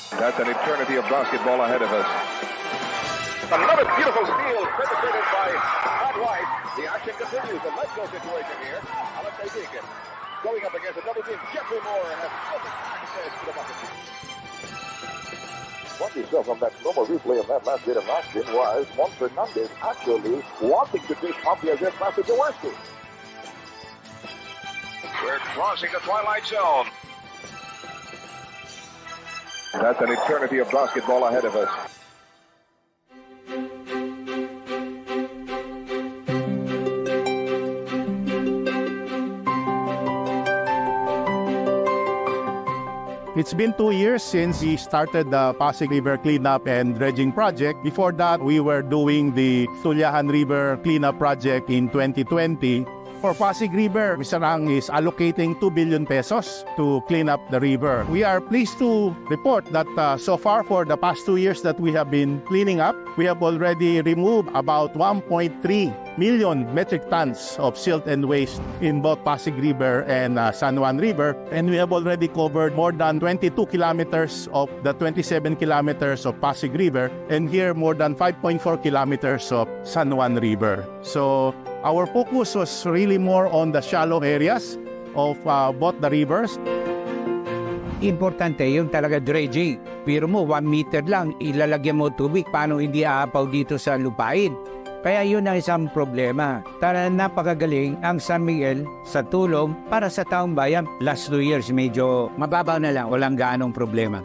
That's an eternity of basketball ahead of us. Another beautiful steal, penetrated by Todd White. The action continues. A let's go situation here. Alexei Deacon going up against a double team. Jeffrey Moore has perfect access to the bucket. What you saw from that normal replay of that last bit of action was Juan Fernandez actually wanting to dish off the against pass to Jaworski. We're crossing the twilight zone. That's an eternity of basketball ahead of us. It's been 2 years since we started the Pasig River Cleanup and Dredging Project. Before that, we were doing the Tulyahan River Cleanup Project in 2020. For Pasig River, Mr. Ang is allocating 2 billion pesos to clean up the river. We are pleased to report that so far for the past 2 years that we have been cleaning up, we have already removed about 1.3 million metric tons of silt and waste in both Pasig River and San Juan River. And we have already covered more than 22 kilometers of the 27 kilometers of Pasig River, and here more than 5.4 kilometers of San Juan River. So our focus was really more on the shallow areas of both the rivers. Importante yung talaga dredging. Pero mo, 1 meter lang, ilalagyan mo tubig. Paano hindi aapaw dito sa lupain? Kaya yun ang isang problema. Tara, napakagaling ang San Miguel sa tulong para sa taong bayan. Last 2 years, medyo mababaw na lang. Walang gaanong problema.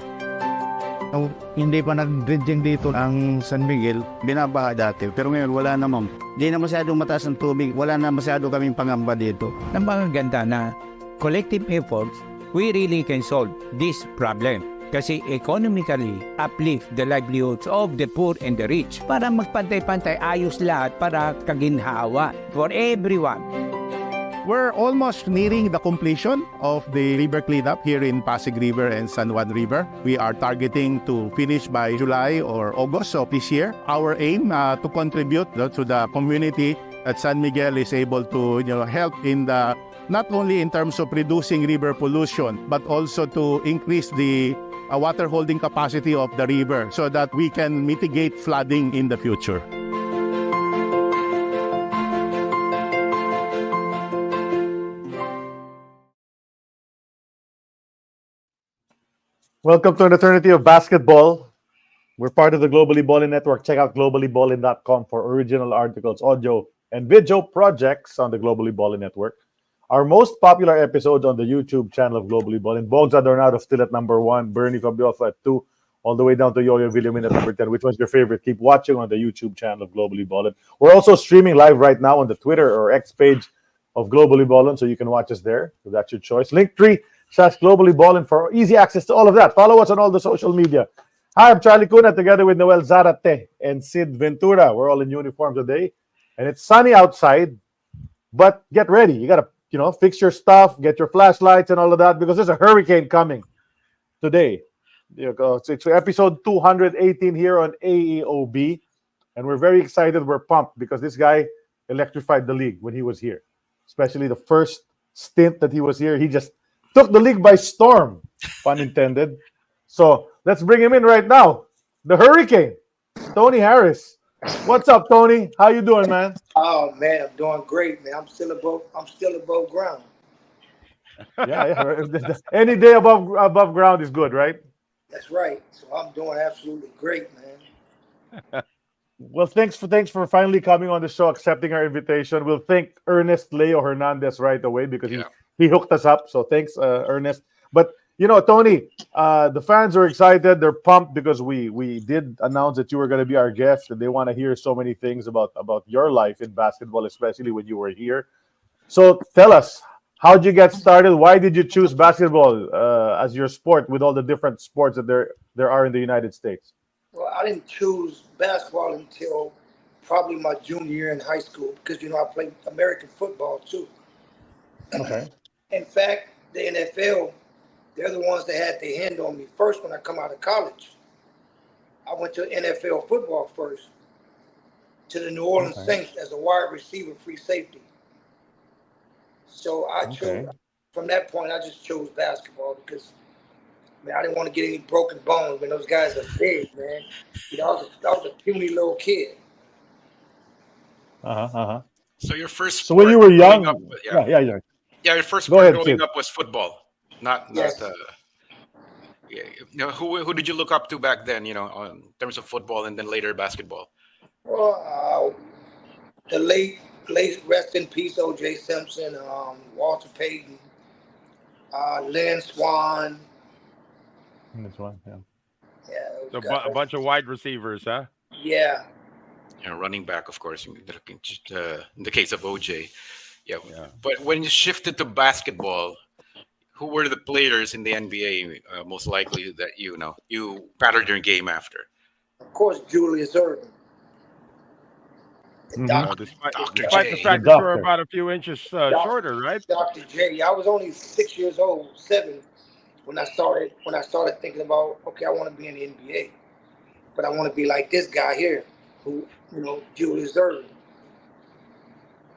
Hindi pa nag-dredging dito ang San Miguel, binabaha dati. Pero ngayon, wala naman. Hindi na masyadong mataas ang tubig. Wala na masyado kaming pangamba dito. Ang mga ganda na collective efforts, we really can solve this problem. Kasi economically uplift the livelihoods of the poor and the rich para magpantay-pantay ayos lahat para kaginhawa for everyone. We're almost nearing the completion of the river cleanup here in Pasig River and San Juan River. We are targeting to finish by July or August of this year. Our aim to contribute to the community that San Miguel is able to help in the not only in terms of reducing river pollution, but also to increase the water holding capacity of the river so that we can mitigate flooding in the future. Welcome to an eternity of basketball. We're part of the Globally Ballin Network. Check out globallyballin.com for original articles, audio, and video projects on the Globally Ballin Network. Our most popular episodes on the YouTube channel of Globally Ballin. Bogs Adornado still at number 1, Bernie Fabioso at 2, all the way down to Yoyo Villamin at number 10. Which one's your favorite? Keep watching on the YouTube channel of Globally Ballin. We're also streaming live right now on the Twitter or X page of Globally Ballin, so you can watch us there. So that's your choice. Linktree / Globally Ballin for easy access to all of that. Follow us on all the social media. Hi, I'm Charlie Cuna together with Noel Zarate and Sid Ventura. We're all in uniform today, and it's sunny outside, but get ready. You got to, fix your stuff, get your flashlights and all of that, because there's a hurricane coming today. It's episode 218 here on AEOB, and we're very excited. We're pumped because this guy electrified the league when he was here, especially the first stint that he was here. He just took the league by storm, pun intended. So let's bring him in right now. The Hurricane, Tony Harris. What's up, Tony? How you doing, man? Oh man, I'm doing great, man. I'm still above ground. Yeah. Any day above ground is good, right? That's right. So I'm doing absolutely great, man. Well, thanks for finally coming on the show, accepting our invitation. We'll thank Ernest Leo Hernandez right away because he hooked us up. So thanks, Ernest. But Tony, the fans are excited. They're pumped because we did announce that you were going to be our guest, and they want to hear so many things about your life in basketball, especially when you were here. So tell us, how'd you get started? Why did you choose basketball as your sport with all the different sports that there are in the United States? Well, I didn't choose basketball until probably my junior year in high school because, I played American football too. Okay. In fact, the NFL, they're the ones that had their hand on me first when I come out of college. I went to NFL football first, to the New Orleans Saints as a wide receiver, free safety. So I chose, from that point, I just chose basketball because Man, I didn't want to get any broken bones, man. Those guys are big, man. You know, I was a puny little kid. So your first So when you sport were growing young, up, yeah. your first Go sport ahead, growing Sid. up was football, not Yes. yeah. You know, who did you look up to back then? You know, in terms of football, and then later basketball. Well, the late rest in peace, O.J. Simpson, Walter Payton, Lynn Swan. This one, yeah. Yeah, So those guys. a bunch of wide receivers, huh? Yeah. You know, running back, of course, in the case of OJ. Yeah. Yeah. But when you shifted to basketball, who were the players in the NBA most likely that you patterned your game after? Of course, Julius Erving. And Despite Dr. despite the J. fact The that you're doctor. about a few inches shorter, right? Dr. J. I was only 6 years old, 7, when I started thinking about, okay, I want to be in the NBA, but I want to be like this guy here, who, Julius Erving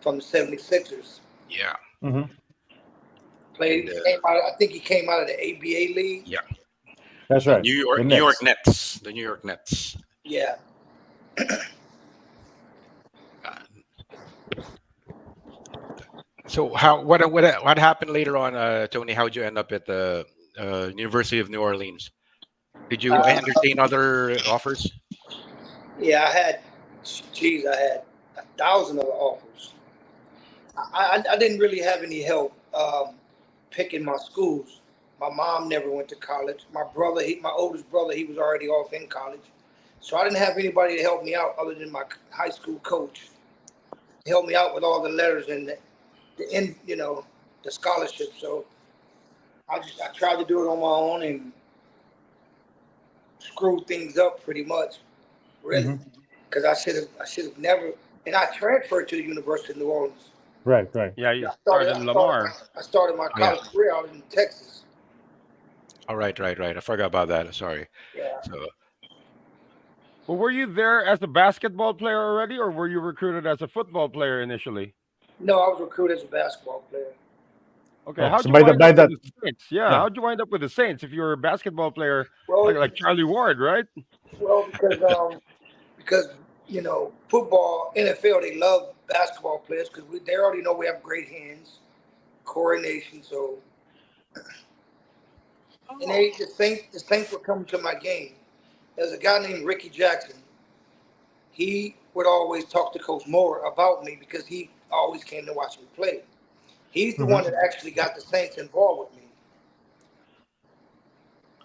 from the 76ers. Yeah. Played. And, I think he came out of the ABA league. yeah. That's right. New The York Knicks. Nets. The New York Nets. Yeah. So what happened later on, Tony? How'd you end up at the University of New Orleans? Did you entertain other offers? Yeah, I had 1,000 other offers. I didn't really have any help picking my schools. My mom never went to college. My brother, my oldest brother, he was already off in college. So I didn't have anybody to help me out other than my high school coach. To help me out with all the letters and the scholarship. So I tried to do it on my own and screw things up pretty much, really, because I should have never. And I transferred to the University of New Orleans. Right. Yeah, you started in Lamar. I started my college career out in Texas. Oh, right. I forgot about that. Sorry. Yeah. So, Well, were you there as a basketball player already, or were you recruited as a football player initially? No, I was recruited as a basketball player. Okay, Oh, how'd so you by wind the- up by with the Saints? Yeah, yeah. how'd you wind up with the Saints if you were a basketball player Well, like Charlie Ward, right? Well, because football, NFL, they love basketball players because they already know we have great hands, coordination. So, and the Saints were coming to my game. There's a guy named Ricky Jackson. He would always talk to Coach Moore about me because he always came to watch me play. He's the one that actually got the Saints involved with me.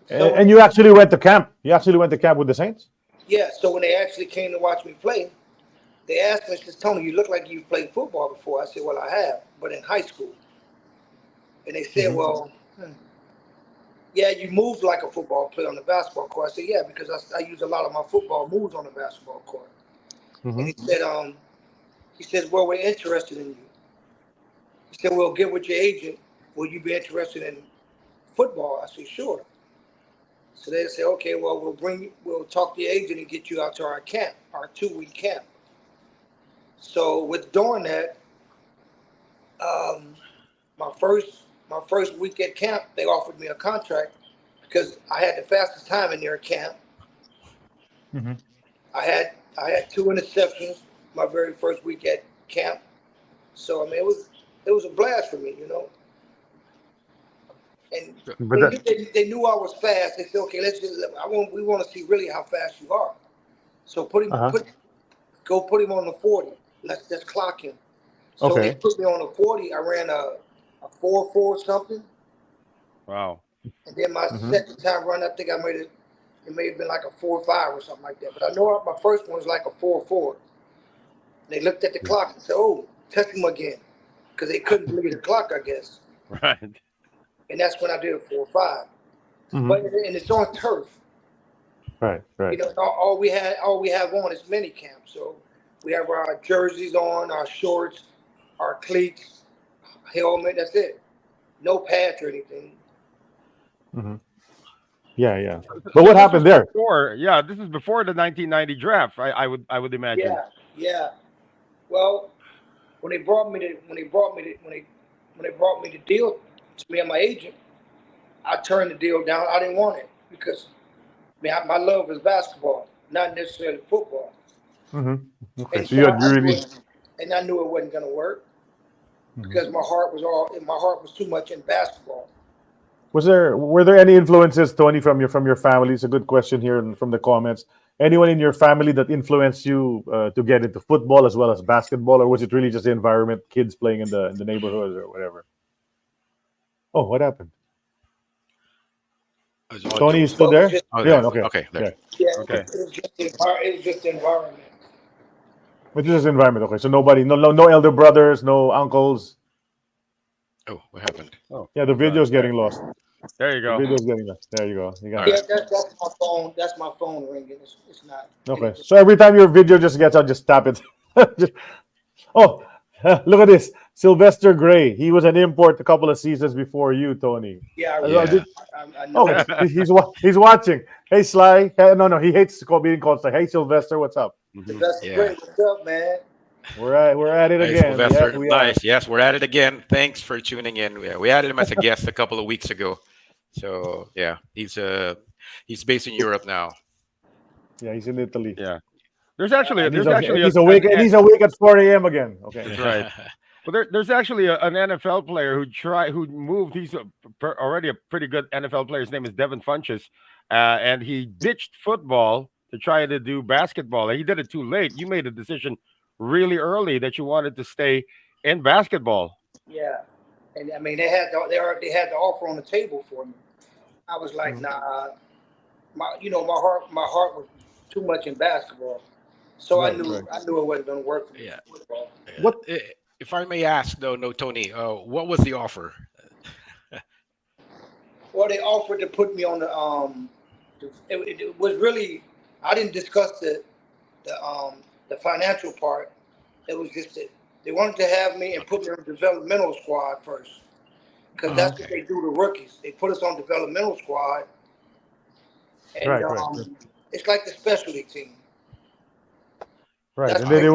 So And you actually went to camp. You actually went to camp with the Saints? Yeah, so when they actually came to watch me play, they asked me, says, Tony, you look like you've played football before. I said, well, I have, but in high school. And they said, well, yeah, you moved like a football player on the basketball court. I said, yeah, because I use a lot of my football moves on the basketball court. And he says, well, we're interested in you. He said, well, get with your agent. Will you be interested in football? I said, sure. So they said, okay, well, we'll talk to the agent and get you out to our camp, our 2-week camp. So with doing that, my first week at camp, they offered me a contract because I had the fastest time in their camp. I had 2 interceptions my very first week at camp. So I mean, it was a blast for me, And they knew I was fast. They said, "Okay, we want to see really how fast you are." So go put him on the 40. Let's clock him. So they put me on the 40. I ran a 4.4 something. Wow. And then my second time run, I think I made it. It may have been like a 4.5 or something like that. But I know my first one was like a 4.4. They looked at the clock and said, "Oh, test him again," because they couldn't believe the clock, I guess. Right. And that's when I did a 4.5. But and it's on turf. Right. All we have on is mini camp. So we have our jerseys on, our shorts, our cleats, helmet. That's it. No pads or anything. Yeah. But what happened there? This is before the 1990 draft. I would imagine. Yeah. Well, when they brought me the deal to me and my agent, I turned the deal down. I didn't want it because my love is basketball, not necessarily football. Mm-hmm. Okay, And so you had really. I knew it wasn't going to work because my heart was too much in basketball. Were there any influences, Tony, from your family? It's a good question here from the comments. Anyone in your family that influenced you to get into football as well as basketball, or was it really just the environment, kids playing in the neighborhood or whatever? Oh, what happened? Tony, you still there? Oh, Yeah. there. Okay. Okay, there. Yeah, Okay. it was just the environment. But this is environment. Okay, so nobody, no elder brothers, no uncles. Oh, what happened? Oh, Yeah, the video's getting lost. there you The go. video's getting lost. There you go. You got All it. Yeah, that's my phone. That's my phone ringing. It's not. Okay. So every time your video just gets out, just tap it. Oh, look at this. Sylvester Gray. He was an import a couple of seasons before you, Tony. Yeah, I know. Oh, he's watching. Hey, Sly. No, he hates being called Sly. Hey, Sylvester, what's up? That's Yeah. great. What's up, man? We're at it Hey, again. Sylvester. Yes, we are. Nice. Yes, we're at it again. Thanks for tuning in. We added him as a guest a couple of weeks ago. So yeah, he's based in Europe now. Yeah, he's in Italy. Yeah. There's actually And he's awake. And he's awake at 4 a.m. again. Okay. That's right. Well, there's actually an NFL player who moved. He's already a pretty good NFL player. His name is Devin Funches, and he ditched football to try to do basketball. And he did it too late. You made a decision really early that you wanted to stay in basketball. Yeah, and I mean they had the offer on the table for me. I was like, nah, my heart was too much in basketball, so Right, I knew right. it wasn't going to work for me. Yeah. in football. What- If I may ask, though, no, Tony, what was the offer? Well, they offered to put me on the. It was really, I didn't discuss the financial part. It was just that they wanted to have me and put me on the developmental squad first, because that's what they do to rookies. They put us on developmental squad, and Right. it's like the specialty team. Right. That's And then they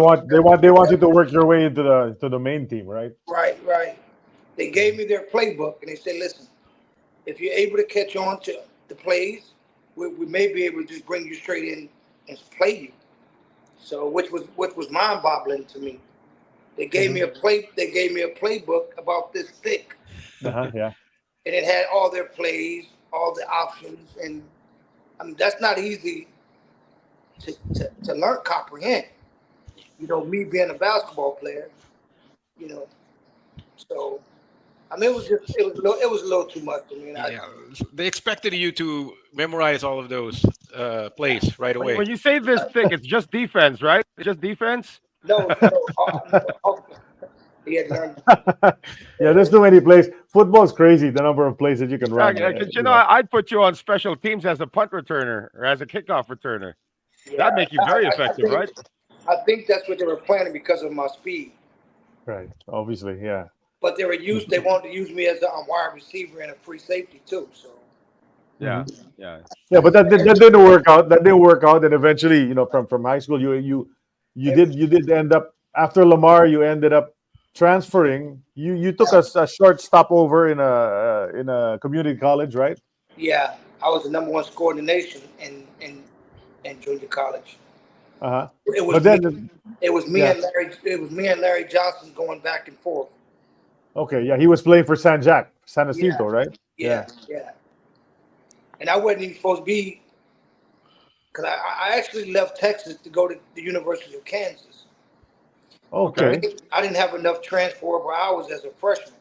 want you to work your way into the main team, right? Right. They gave me their playbook and they said, listen, if you're able to catch on to the plays, we may be able to just bring you straight in and play you. So which was mind-boggling to me. They gave me a playbook about this thick. Yeah. And it had all their plays, all the options, and I mean that's not easy to learn, comprehend. Me being a basketball player, so I mean it was a little too much to me. And Yeah, they expected you to memorize all of those plays right away. When you say this thing, it's just defense, right? Just defense. No. He had learned. Yeah, there's too many plays. Football's crazy, the number of plays that you can run. Because I'd put you on special teams as a punt returner or as a kickoff returner. That'd make you very effective, right? I think that's what they were planning because of my speed. Right. Obviously, yeah. But they wanted to use me as a wide receiver and a free safety too. So Yeah. Yeah, but that didn't work out. That didn't work out. And eventually, from high school, you did end up after Lamar. You ended up transferring. You took a short stopover in a community college, right? yeah, I was the number one scorer in the nation in junior college. It was me and Larry Johnson going back and forth. Okay, yeah, he was playing for San Jacinto, right? Yeah. And I wasn't even supposed to be, because I actually left Texas to go to the University of Kansas. Okay. I didn't have enough transferable hours as a freshman,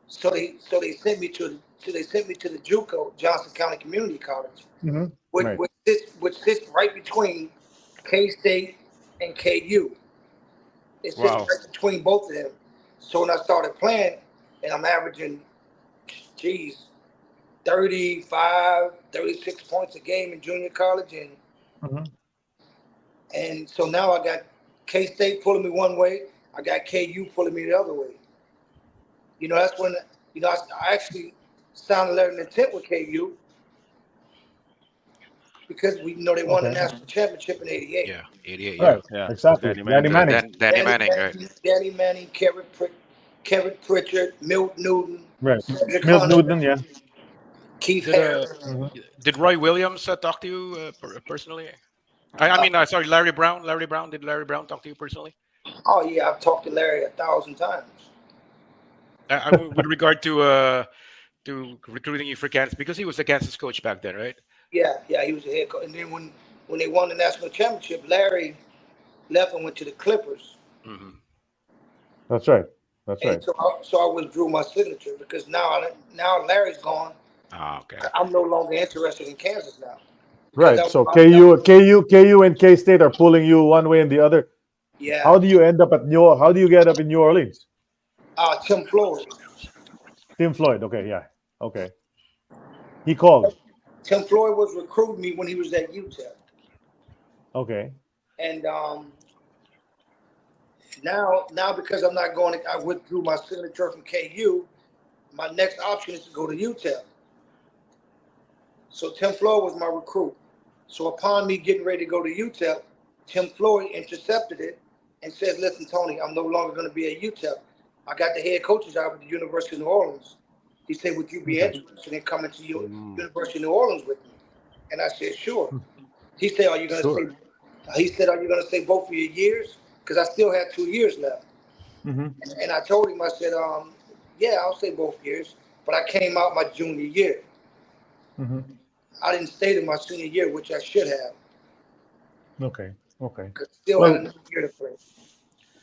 so they sent me to the JUCO, Johnson County Community College, which sits right between K-State and KU. It sits right between both of them. So when I started playing, and I'm averaging, 35, 36 points a game in junior college, and so now I got K-State pulling me one way, I got KU pulling me the other way. That's when I actually signed a letter of intent with KU because they won the national championship in '88. Yeah, 88. Right. Yeah. Exactly. Danny Danny Manning. Danny Manning, right? Danny Manning, Kevin Pritchard, Milt Newton, Right. Cedric Milt Hunter. Newton, yeah. Keith Did Harris. did Roy Williams talk to you personally? I mean, sorry, Larry Brown. Larry Brown. Did Larry Brown talk to you personally? Oh yeah, I've talked to Larry 1,000 times. With regard to recruiting you for Kansas, because he was the Kansas coach back then, right? Yeah, he was a head coach. And then when they won the national championship, Larry left and went to the Clippers. Mm-hmm. That's right. That's And right. so I withdrew my signature because now Larry's gone. Ah, okay. I'm no longer interested in Kansas now. Right. That was So my- KU and K State are pulling you one way and the other. Yeah. How do you end up How do you get up in New Orleans? Tim Floyd. Tim Floyd. Okay. Yeah. Okay. He called. Tim Floyd was recruiting me when he was at UTEP. Okay. And now because I'm not going, I withdrew my signature from KU. My next option is to go to UTEP. So Tim Floyd was my recruit. So upon me getting ready to go to UTEP, Tim Floyd intercepted it and says, "Listen, Tony, I'm no longer going to be at UTEP. I got the head coach's job at the University of New Orleans." He said, "Would you be interested in coming to University of New Orleans with me?" And I said, "Sure." He said, "Are you going to say?" He said, "Are you going to say both of your years?" Because I still had 2 years left. Mm-hmm. And I told him, I said, "Yeah, I'll say both years." But I came out my junior year. Mm-hmm. I didn't stay to my senior year, which I should have. Okay. Okay. Because still had another year to play.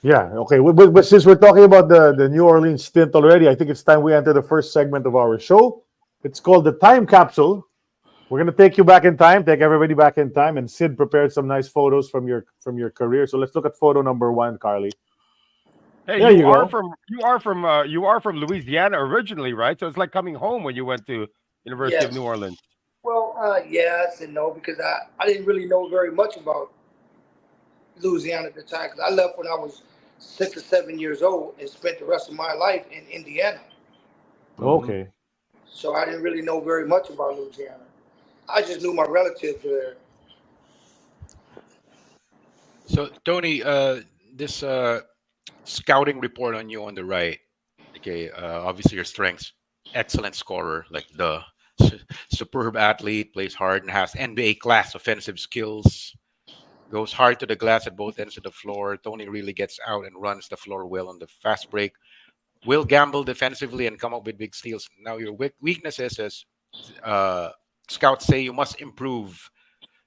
Yeah. Okay. But since we're talking about the New Orleans stint already, I think it's time we enter the first segment of our show. It's called the Time Capsule. We're gonna take you back in time, take everybody back in time, and Sid prepared some nice photos from your career. So let's look at photo number 1, Carly. Hey, There you are go. you are from Louisiana originally, right? So it's like coming home when you went to University of New Orleans. Well, yes and no, because I didn't really know very much about Louisiana at the time, because I left when I was 6 or 7 years old and spent the rest of my life in Indiana. Okay. So I didn't really know very much about Louisiana. I just knew my relatives were there. So Tony, this scouting report on you on the right. Okay, obviously your strengths: excellent scorer, like the superb athlete, plays hard and has NBA class offensive skills. Goes hard to the glass at both ends of the floor. Tony really gets out and runs the floor well on the fast break. Will gamble defensively and come up with big steals. Now your weaknesses, as scouts say, you must improve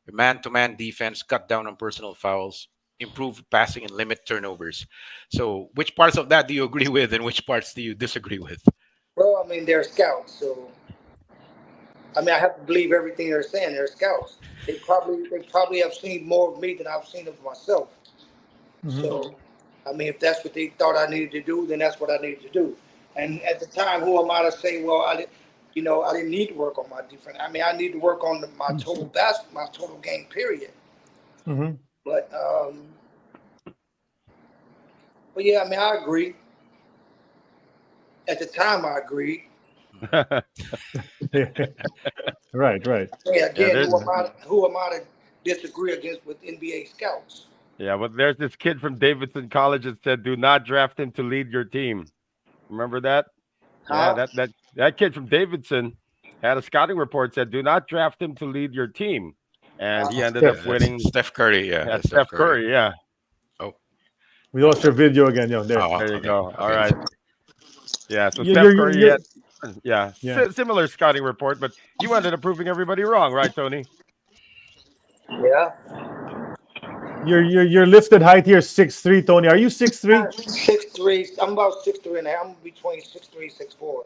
your man-to-man defense, cut down on personal fouls, improve passing, and limit turnovers. So which parts of that do you agree with and which parts do you disagree with? Well, I mean, they're scouts, so I mean, I have to believe everything they're saying. They're scouts. They probably have seen more of me than I've seen of myself. Mm-hmm. So, I mean, if that's what they thought I needed to do, then that's what I needed to do. And at the time, who am I to say, well, I didn't need to work on my defense. I mean, I need to work on my total my total game, period. Mm-hmm. But yeah, I mean, I agree. At the time, I agreed. Right. Yeah, again, who am I to disagree against with NBA scouts? Yeah, but there's this kid from Davidson College that said, "Do not draft him to lead your team." Remember that? Yeah, that kid from Davidson had a scouting report said, "Do not draft him to lead your team," and he ended up winning. Steph Curry, yeah. Steph Curry, yeah. Oh, we lost your video again, yo. There, there you go. All right. Yeah, so Steph Curry had, similar scouting report, but you ended up proving everybody wrong, right, Tony? Yeah. Your lifted height here is 6'3", Tony. Are you 6'3"? 6'3". I'm about 6'3" and a half. I'm between 6'3" and 6'4".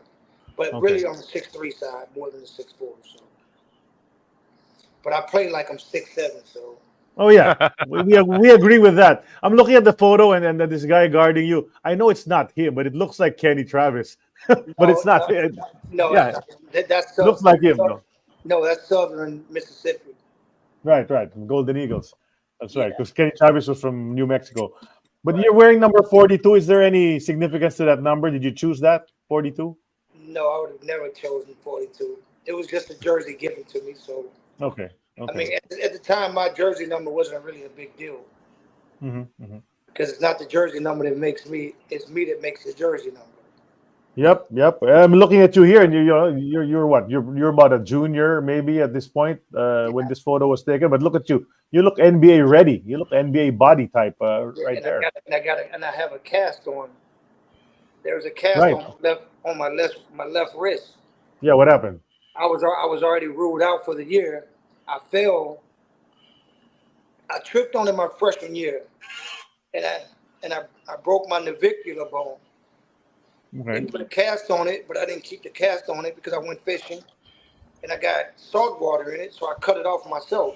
But really on the 6'3" side more than the 6'4". So. But I play like I'm 6'7", so. Oh yeah, we agree with that. I'm looking at the photo and this guy guarding you. I know it's not him, but it looks like Kenny Travis. But it's not. No, yeah, that's looks like him. No, that's Southern Mississippi. Right. Golden Eagles. That's right, because Kenny Travis was from New Mexico. But you're wearing number 42. Is there any significance to that number? Did you choose that 42? No, I would have never chosen 42. It was just a jersey given to me. So. Okay. I mean, at the time, my jersey number wasn't really a big deal. Because it's not the jersey number that makes me; it's me that makes the jersey number. Yep. I'm looking at you here, and you're what? You're about a junior maybe at this point when this photo was taken. But look at you. You look NBA ready. You look NBA body type right And there. I have a cast on. There's a cast Right. on my left wrist. Yeah. What happened? I was already ruled out for the year. I fell. I tripped on it my freshman year, and I broke my navicular bone. They Okay. put a cast on it, but I didn't keep the cast on it because I went fishing, and I got salt water in it, so I cut it off myself,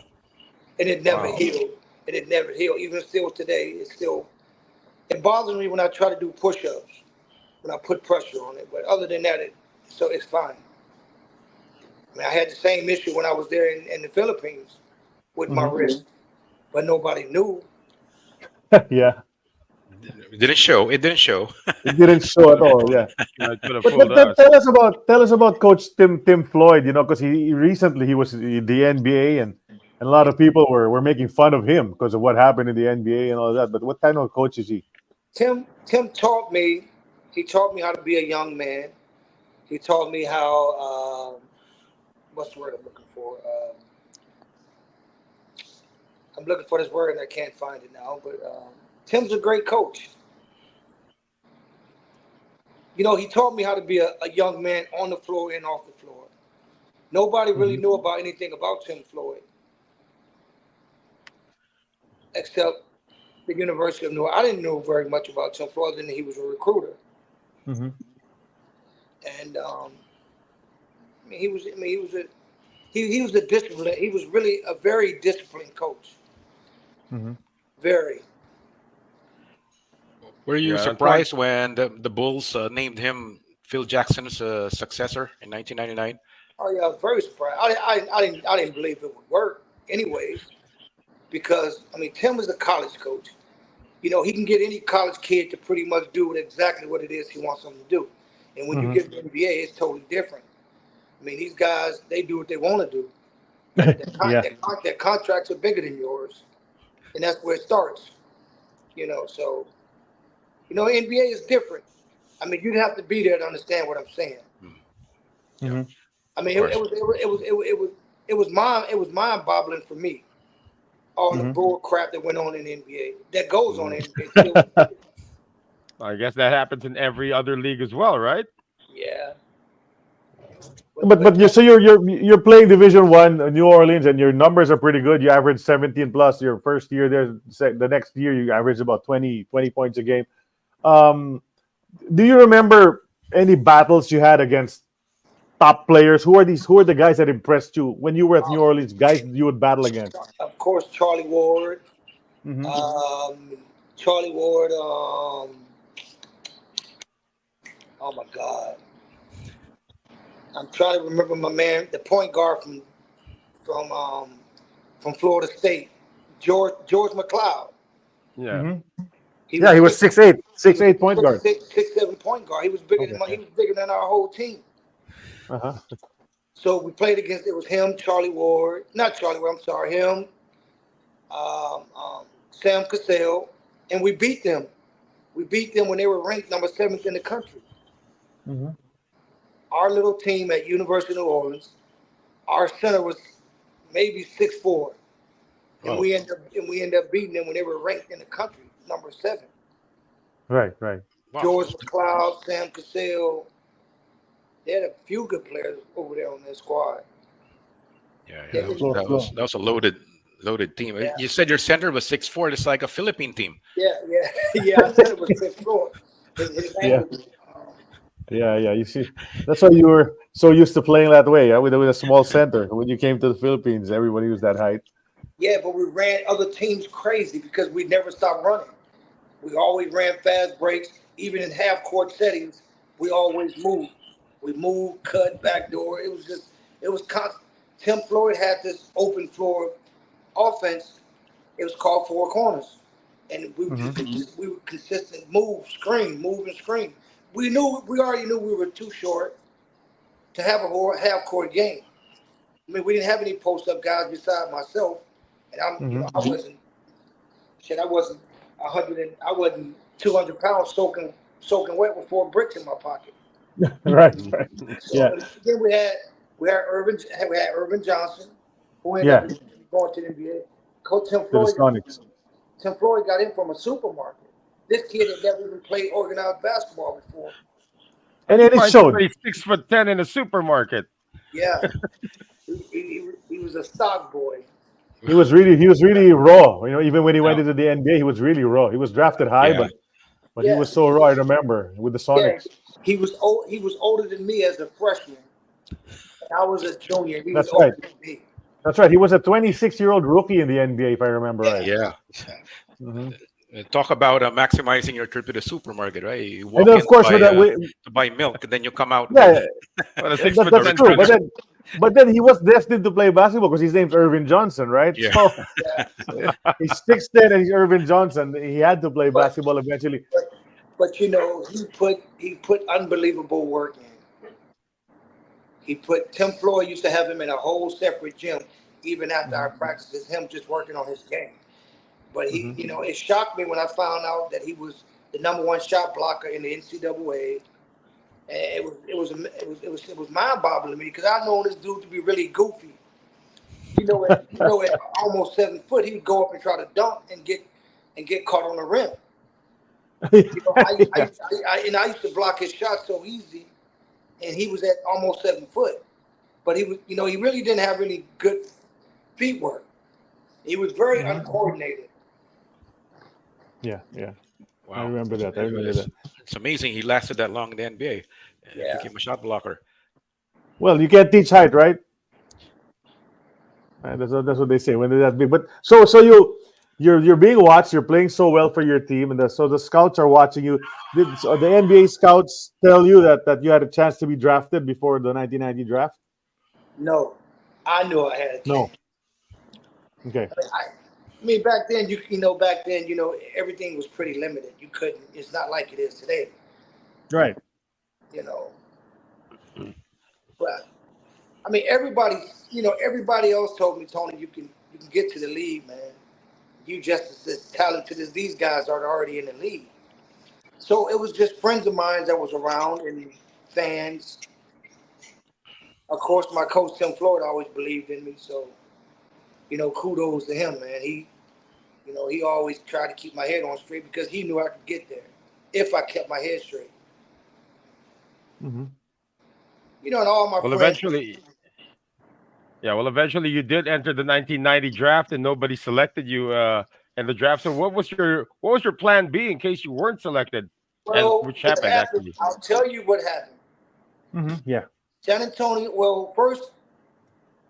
and it never healed. And it never healed. Even still today, it bothers me when I try to do push-ups, when I put pressure on it. But other than that, it's fine. I mean, I had the same issue when I was there in the Philippines with my wrist, but nobody knew. Yeah. It didn't show. It didn't show. It didn't show at all. Yeah. I could have But fooled us. tell us about Coach Tim Floyd. Because he recently he was in the NBA, and a lot of people were making fun of him because of what happened in the NBA and all that. But what kind of coach is he? Tim taught me. He taught me how to be a young man. He taught me how. What's the word I'm looking for? I'm looking for this word and I can't find it now. But Tim's a great coach. He taught me how to be a young man on the floor and off the floor. Nobody really knew about anything about Tim Floyd, except the University of New York. I didn't know very much about Tim Floyd, and he was a recruiter. Mm-hmm. And he was a disciplined. He was really a very disciplined coach. Mm-hmm. Very. Were you surprised when the Bulls named him Phil Jackson's successor in 1999? Oh yeah, I was very surprised. I didn't believe it would work, anyways, because Tim is a college coach. He can get any college kid to pretty much do exactly what it is he wants them to do. And when you get to the NBA, it's totally different. These guys, they do what they want to do. Their contracts are bigger than yours, and that's where it starts. So NBA is different. You'd have to be there to understand what I'm saying. Mm-hmm. It was mind-boggling for me. All the bull crap that went on in the NBA, that goes on in the NBA. I guess that happens in every other league as well, right? Yeah. But you're playing Division One, New Orleans, and your numbers are pretty good. You average 17 plus your first year there. The next year you average about 20 points a game. Do you remember any battles you had against top players? Who are the guys that impressed you when you were at New Orleans? Guys you would battle against? Of course, Charlie Ward. Mm-hmm. Charlie Ward. Oh my God. I'm trying to remember my man, the point guard from Florida State, George McLeod. Yeah. Mm-hmm. He was 6'8" point guard. 6'7" point guard. He was bigger than our whole team. Uh-huh. So we played against. It was him, Charlie Ward, not Charlie Ward. I'm sorry, him, Sam Cassell, and we beat them. We beat them when they were ranked number 7th in the country. Mm-hmm. Our little team at University of New Orleans, our center was maybe 6'4", and we ended up beating them when they were ranked in the country number 7. Right. Wow. George McLeod, Sam Cassell. They had a few good players over there on their squad. Yeah. That was a loaded team. Yeah. You said your center was 6'4". It's like a Philippine team. Yeah. I said it was 6'4". His name was, Yeah. You see, that's why you were so used to playing that way, with a small center. When you came to the Philippines, everybody was that height. Yeah, but we ran other teams crazy because we never stopped running. We always ran fast breaks, even in half-court settings. We always moved. We moved, cut, backdoor. It was constant. Tim Floyd had this open floor offense. It was called four corners, and we were consistent. Move, and screen. We already knew we were too short to have a half-court game. We didn't have any post-up guys beside myself, and I wasn't 100. I wasn't 200 pounds soaking wet with 4 bricks in my pocket. Right. So Yeah. then we had Irvin Johnson, who ended Yeah. up going to the NBA. Coach To the Sonics. Tim Floyd got in from a supermarket. This kid had never even played organized basketball before. And You then it find showed. somebody 6'10" in a supermarket. Yeah, he was a stock boy. He was really raw. Even when he went No. into the NBA, he was really raw. He was drafted high, Yeah. but he Yeah. was so raw. I remember with the Yeah, Sonics. he was old. He was older than me as a freshman. I was a junior. He was That's older right. than me. That's right. He was a 26-year-old rookie in the NBA, if I remember right. Yeah. Talk about maximizing your trip to the supermarket, right? You And walk then, in of course, to buy milk, and then you come out. yeah, What a that's 6'10" true. But then he was destined to play basketball because his name's Irvin Johnson, right? Yeah. So Yeah. he's 6'10" and he's Irvin Johnson. He had to play But- basketball eventually. But he put unbelievable work in. Tim Floyd used to have him in a whole separate gym, even after our practices, him just working on his game. But it shocked me when I found out that he was the #1 shot blocker in the NCAA. And it was mind-boggling to me because I know this dude to be really goofy. At almost 7 foot, he would go up and try to dunk and get caught on the rim. I used to block his shot so easy, and he was at almost 7 foot. But he was, he really didn't have any good feet work. He was very uncoordinated. Yeah. Wow. I remember that. It's amazing he lasted that long in the NBA and Yeah. became a shot blocker. Well, you can't teach height, right? That's what they say when they're that big. But so you're being watched. You're playing so well for your team, and so the scouts are watching you. So the NBA scouts tell you that you had a chance to be drafted before the 1990 draft. No, I knew I had a chance. No. Okay. I mean, back then, everything was pretty limited. You couldn't. It's not like it is today. Right. But I mean, everybody else told me, Tony, you can get to the league, man. You just as talented as these guys are already in the league. So it was just friends of mine that was around and fans. Of course, my coach Tim Floyd always believed in me, so kudos to him, man. He always tried to keep my head on straight because he knew I could get there if I kept my head straight. Mm-hmm. And all my friends. Eventually you did enter the 1990 draft, and nobody selected you in the draft. So what was your plan B in case you weren't selected? Well, and which happened actually? I'll tell you what happened. Mm-hmm. Yeah. San Antonio. Well, first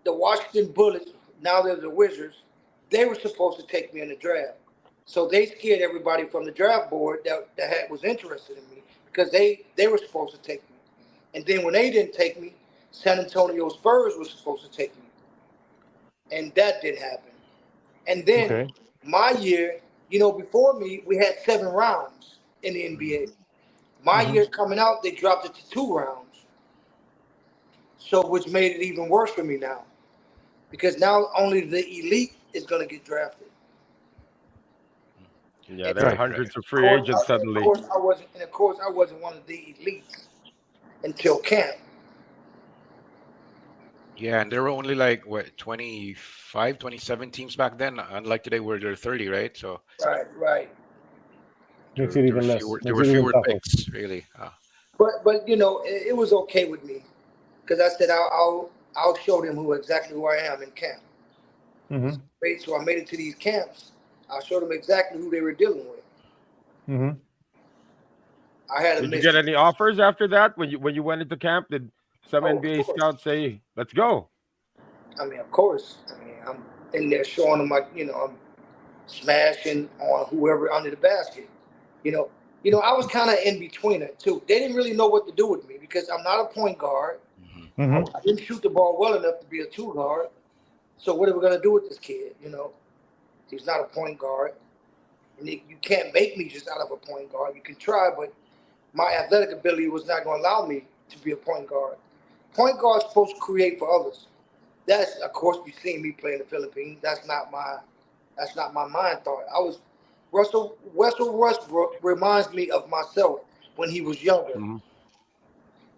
the Washington Bullets. Now they're the Wizards. They were supposed to take me in the draft, so they scared everybody from the draft board that was interested in me because they were supposed to take me. And then when they didn't take me, San Antonio Spurs was supposed to take me. And that didn't happen. And then my year, before me, we had 7 rounds in the NBA. My year coming out, they dropped it to 2 rounds. So which made it even worse for me now. Because now only the elite is going to get drafted. Yeah, there are hundreds of free agents suddenly. Of course, I wasn't one of the elites until camp. Yeah, and there were only 25, 27 teams back then. Unlike today, where there are 30, right? So right. Makes it even less. There were fewer picks, really. But it was okay with me because I said I'll show them exactly who I am in camp. Mm-hmm. So I made it to these camps. I showed them exactly who they were dealing with. Mm-hmm. I had Did you get any offers after that when you went into camp? Did some NBA scouts say, "Let's go"? I mean, of course. I mean, I'm in there showing them I'm smashing on whoever under the basket. I was kind of in between it too. They didn't really know what to do with me because I'm not a point guard. Mm-hmm. I didn't shoot the ball well enough to be a 2 guard. So what are we gonna do with this kid? He's not a point guard. And you can't make me just out of a point guard. You can try, but my athletic ability was not going to allow me to be a point guard. Point guard's supposed to create for others. That's, of course, you've seen me play in the Philippines. That's not my mind thought. Russell Westbrook reminds me of myself when he was younger. Mm-hmm.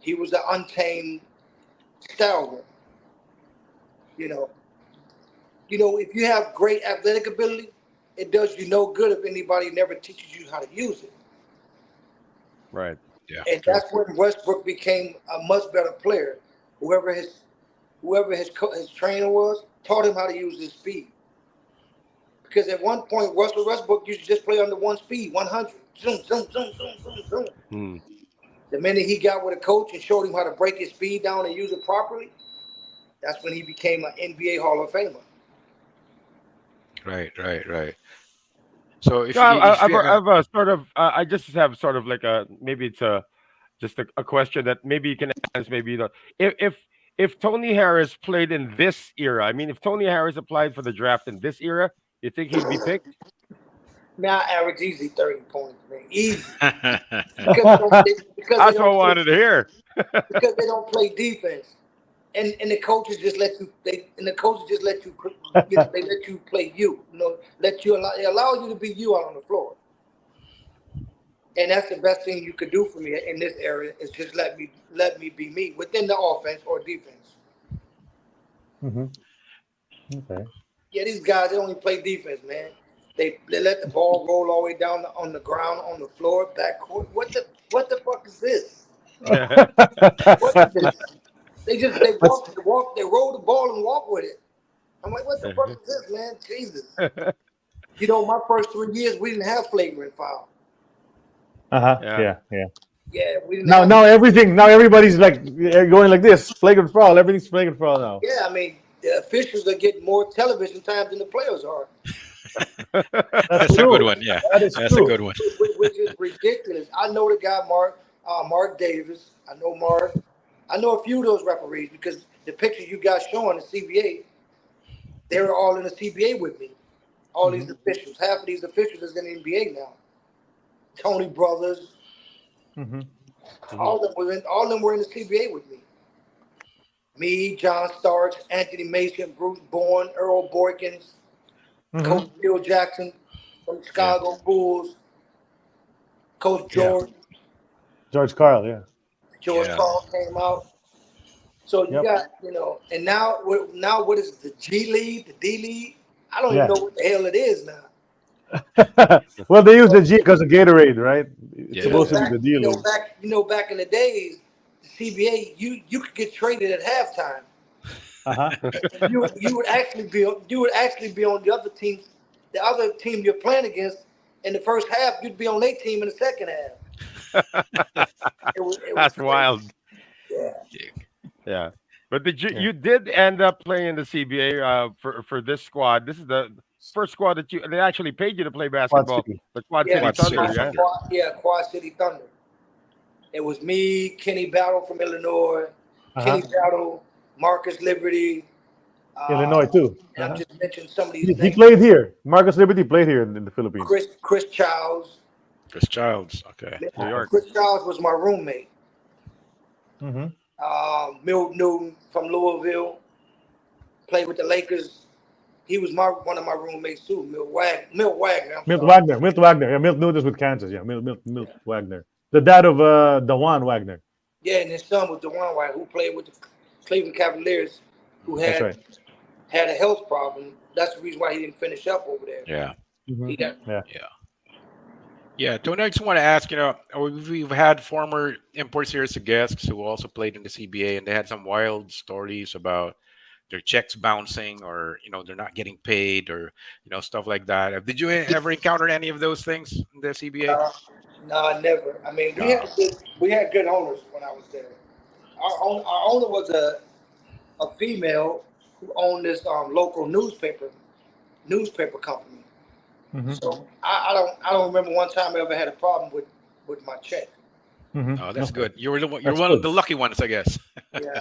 He was an untamed stallion. You know, if you have great athletic ability, it does you no good if anybody never teaches you how to use it. Right. Yeah. And that's when Westbrook became a much better player. Whoever his trainer was taught him how to use his speed. Because at one point, Russell Westbrook used to just play under one speed, 100. Zoom, zoom, zoom, zoom, zoom, zoom. Hmm. The minute he got with a coach and showed him how to break his speed down and use it properly, that's when he became an NBA Hall of Famer. Right. So if, No, if you I've a sort of, I just have sort of like maybe it's just a question that maybe you can answer, maybe you don't. If Tony Harris played in this era, I mean, if Tony Harris applied for the draft in this era, you think he'd be picked? Now I average easy 30 points, man. Easy. Because That's what I wanted to hear. Because they don't play defense. And the coaches just let you they let you play you. They allow you to be you out on the floor. And that's the best thing you could do for me in this area is just let me be me within the offense or defense. Okay. Yeah, these guys, they only play defense, man. They let the ball roll all the way down on the ground, on the floor, backcourt. What the fuck is this? What is this? They roll the ball and walk with it. I'm like, what the fuck is this, man? Jesus. My first 3 years we didn't have flagrant foul. Yeah. Yeah, we didn't. Now everybody's like going like this, flagrant foul. Everything's flagrant foul now. Yeah, I mean, the officials are getting more television time than the players are. That's a good one. Yeah, that's a good one. Which is ridiculous. I know the guy Mark Davis. I know Mark. I know a few of those referees because the pictures you guys showing the CBA, they were all in the CBA with me. All these officials. Half of these officials is in the NBA now. Tony Brothers. All of them were in the CBA with me. Me, John Starks, Anthony Mason, Bruce Bourne, Earl Boykins, Coach Phil Jackson from Chicago Bulls, Coach George. George Karl, yeah. George Karl came out. So you got, and now what is it, the G League, the D League? I don't even know what the hell it is now. Well, they use the G because of Gatorade, right? It's supposed to be the D League. Back in the days, the CBA, you could get traded at halftime. You would actually be on the other team, you're playing against in the first half. You'd be on their team in the second half. That's wild. Yeah. But you did end up playing in the CBA for this squad. This is the first squad that they actually paid you to play basketball. The Quad City Thunder. Quad City Thunder. It was me, Kenny Battle from Illinois, Kenny Battle, Marcus Liberty. Illinois too. I'm just mentioning some of these names. He played here. Marcus Liberty played here in the Philippines. Chris Childs. Chris Childs, okay. New York. Chris Childs was my roommate. Milt Newton from Louisville played with the Lakers. He was one of my roommates too. Milt Wagner. Milt Wagner. Yeah, Milt Newton is with Kansas. Yeah, Milt Wagner. The dad of DeJuan Wagner. Yeah, and his son was DeJuan Wagner, who played with the Cleveland Cavaliers, who had a health problem. That's the reason why he didn't finish up over there. Yeah. Yeah, Tony, I just want to ask, we've had former imports here as guests who also played in the CBA, and they had some wild stories about their checks bouncing or, they're not getting paid or, stuff like that. Did you ever encounter any of those things in the CBA? No, never. I mean, we had good owners when I was there. Our owner was a female who owned this local newspaper company. So I don't remember one time I ever had a problem with my check. Oh, that's good. You're one of the lucky ones, I guess. Yeah.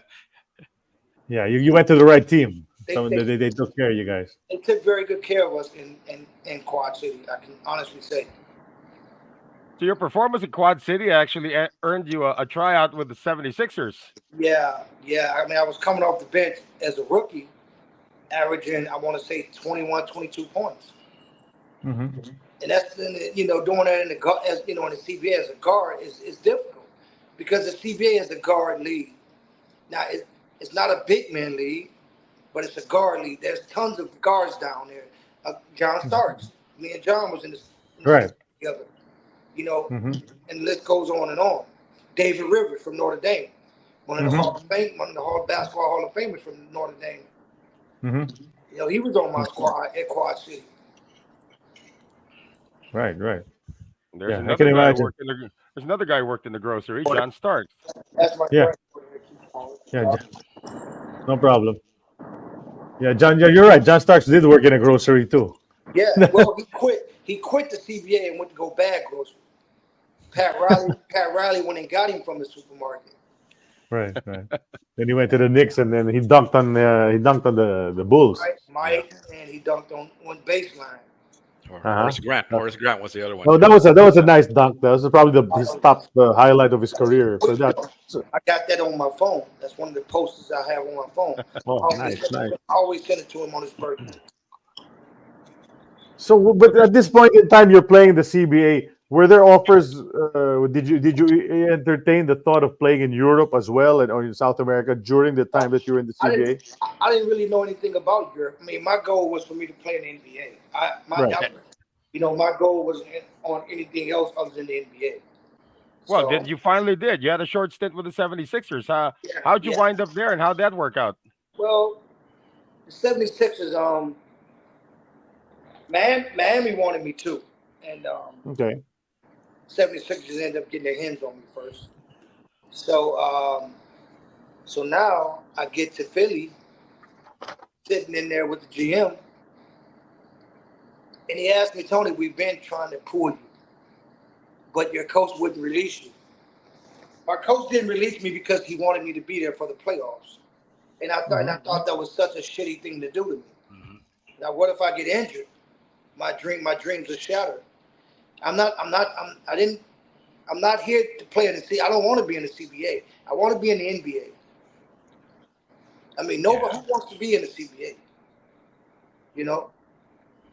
Yeah, you went to the right team. They took care of you guys. They took very good care of us in Quad City. I can honestly say. So your performance in Quad City actually earned you a tryout with the 76ers. Yeah. I mean, I was coming off the bench as a rookie, averaging, I want to say, 21, 22 points. And that's, doing that in the CBA as a guard is difficult. because the CBA is a guard league. Now, it's not a big man league, but it's a guard league. There's tons of guards down there. John Starks. Me and John was in the Right. together. You know, and the list goes on and on. David Rivers from Notre Dame, one of the Hall of Fame, one of the basketball Hall of Famers from Notre Dame. You know, he was on my squad at Quad City. Right. There's Yeah, I another can guy who imagine. worked in the there's another guy who worked in the grocery, John Starks. That's my Yeah. friend. Yeah. No problem. Yeah, John. Yeah, you're right. John Starks did work in a grocery too. Yeah, well, he quit the CBA and went to go bag grocery. Pat Riley went and got him from the supermarket. Right. Then he went to the Knicks, and then he dunked on the Bulls. Right, Mike, and he dunked on one baseline. Horace Grant. Horace Grant was the other one. No, that was a nice dunk. That was probably his top highlight of his career. So that. I got that on my phone. That's one of the posters I have on my phone. Oh, I nice. always send it to him on his birthday. So, but at this point in time, you're playing the CBA. Were there offers? Did you entertain the thought of playing in Europe as well or in South America during the time that you were in the CBA? I didn't really know anything about Europe. I mean, my goal was for me to play in the NBA. My goal wasn't on anything else other than the NBA. Well, you finally did. You had a short stint with the 76ers. How'd you wind up there, and how'd that work out? Well, the 76ers, Miami wanted me too. And Okay. 76ers ended up getting their hands on me first. So now I get to Philly, sitting in there with the GM, and he asked me, Tony, we've been trying to pull you, but your coach wouldn't release you. My coach didn't release me because he wanted me to be there for the playoffs. And I thought that was such a shitty thing to do to me. Now, what if I get injured? My dreams are shattered. I'm not here to play in the CBA. I don't want to be in the CBA. I want to be in the NBA. I mean, nobody wants to be in the CBA. You know?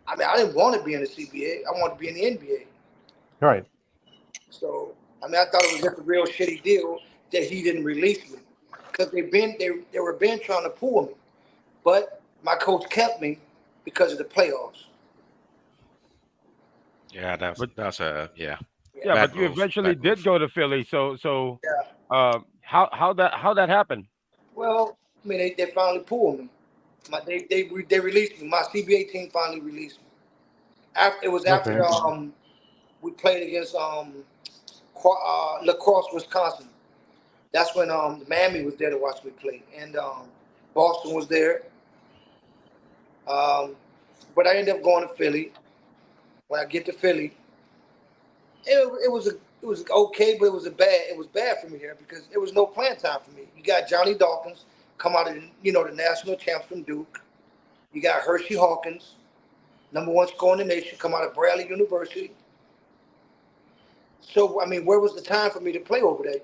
I mean, I didn't want to be in the CBA. I wanted to be in the NBA. Right. So, I mean, I thought it was just a real shitty deal that he didn't release me. Because they were trying to pull me. But my coach kept me because of the playoffs. Yeah, that's Yeah, but you eventually did go to Philly. So how that happened? Well, I mean, they finally pulled me. They released me. My CBA team finally released me. After we played against La Crosse, Wisconsin. That's when Miami was there to watch me play, and Boston was there. But I ended up going to Philly. When I get to Philly, it was okay, but it was bad for me here because there was no playing time for me. You got Johnny Dawkins come out of the national champs from Duke. You got Hershey Hawkins, #1 scorer in the nation, come out of Bradley University. So I mean, where was the time for me to play over there?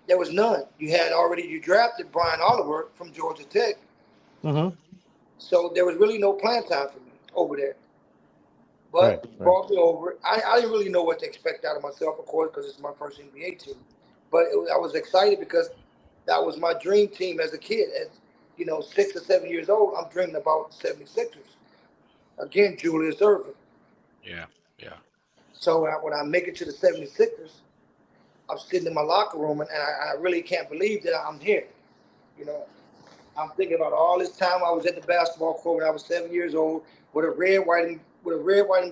There was none. You drafted Brian Oliver from Georgia Tech. So there was really no playing time for me over there. But brought me over. I didn't really know what to expect out of myself, of course, because it's my first NBA team. But I was excited because that was my dream team as a kid. At 6 or 7 years old, I'm dreaming about the 76ers. Again, Julius Erving. Yeah. So when I make it to the 76ers, I'm sitting in my locker room, and I really can't believe that I'm here. I'm thinking about all this time I was at the basketball court when I was 7 years old with a red, white, and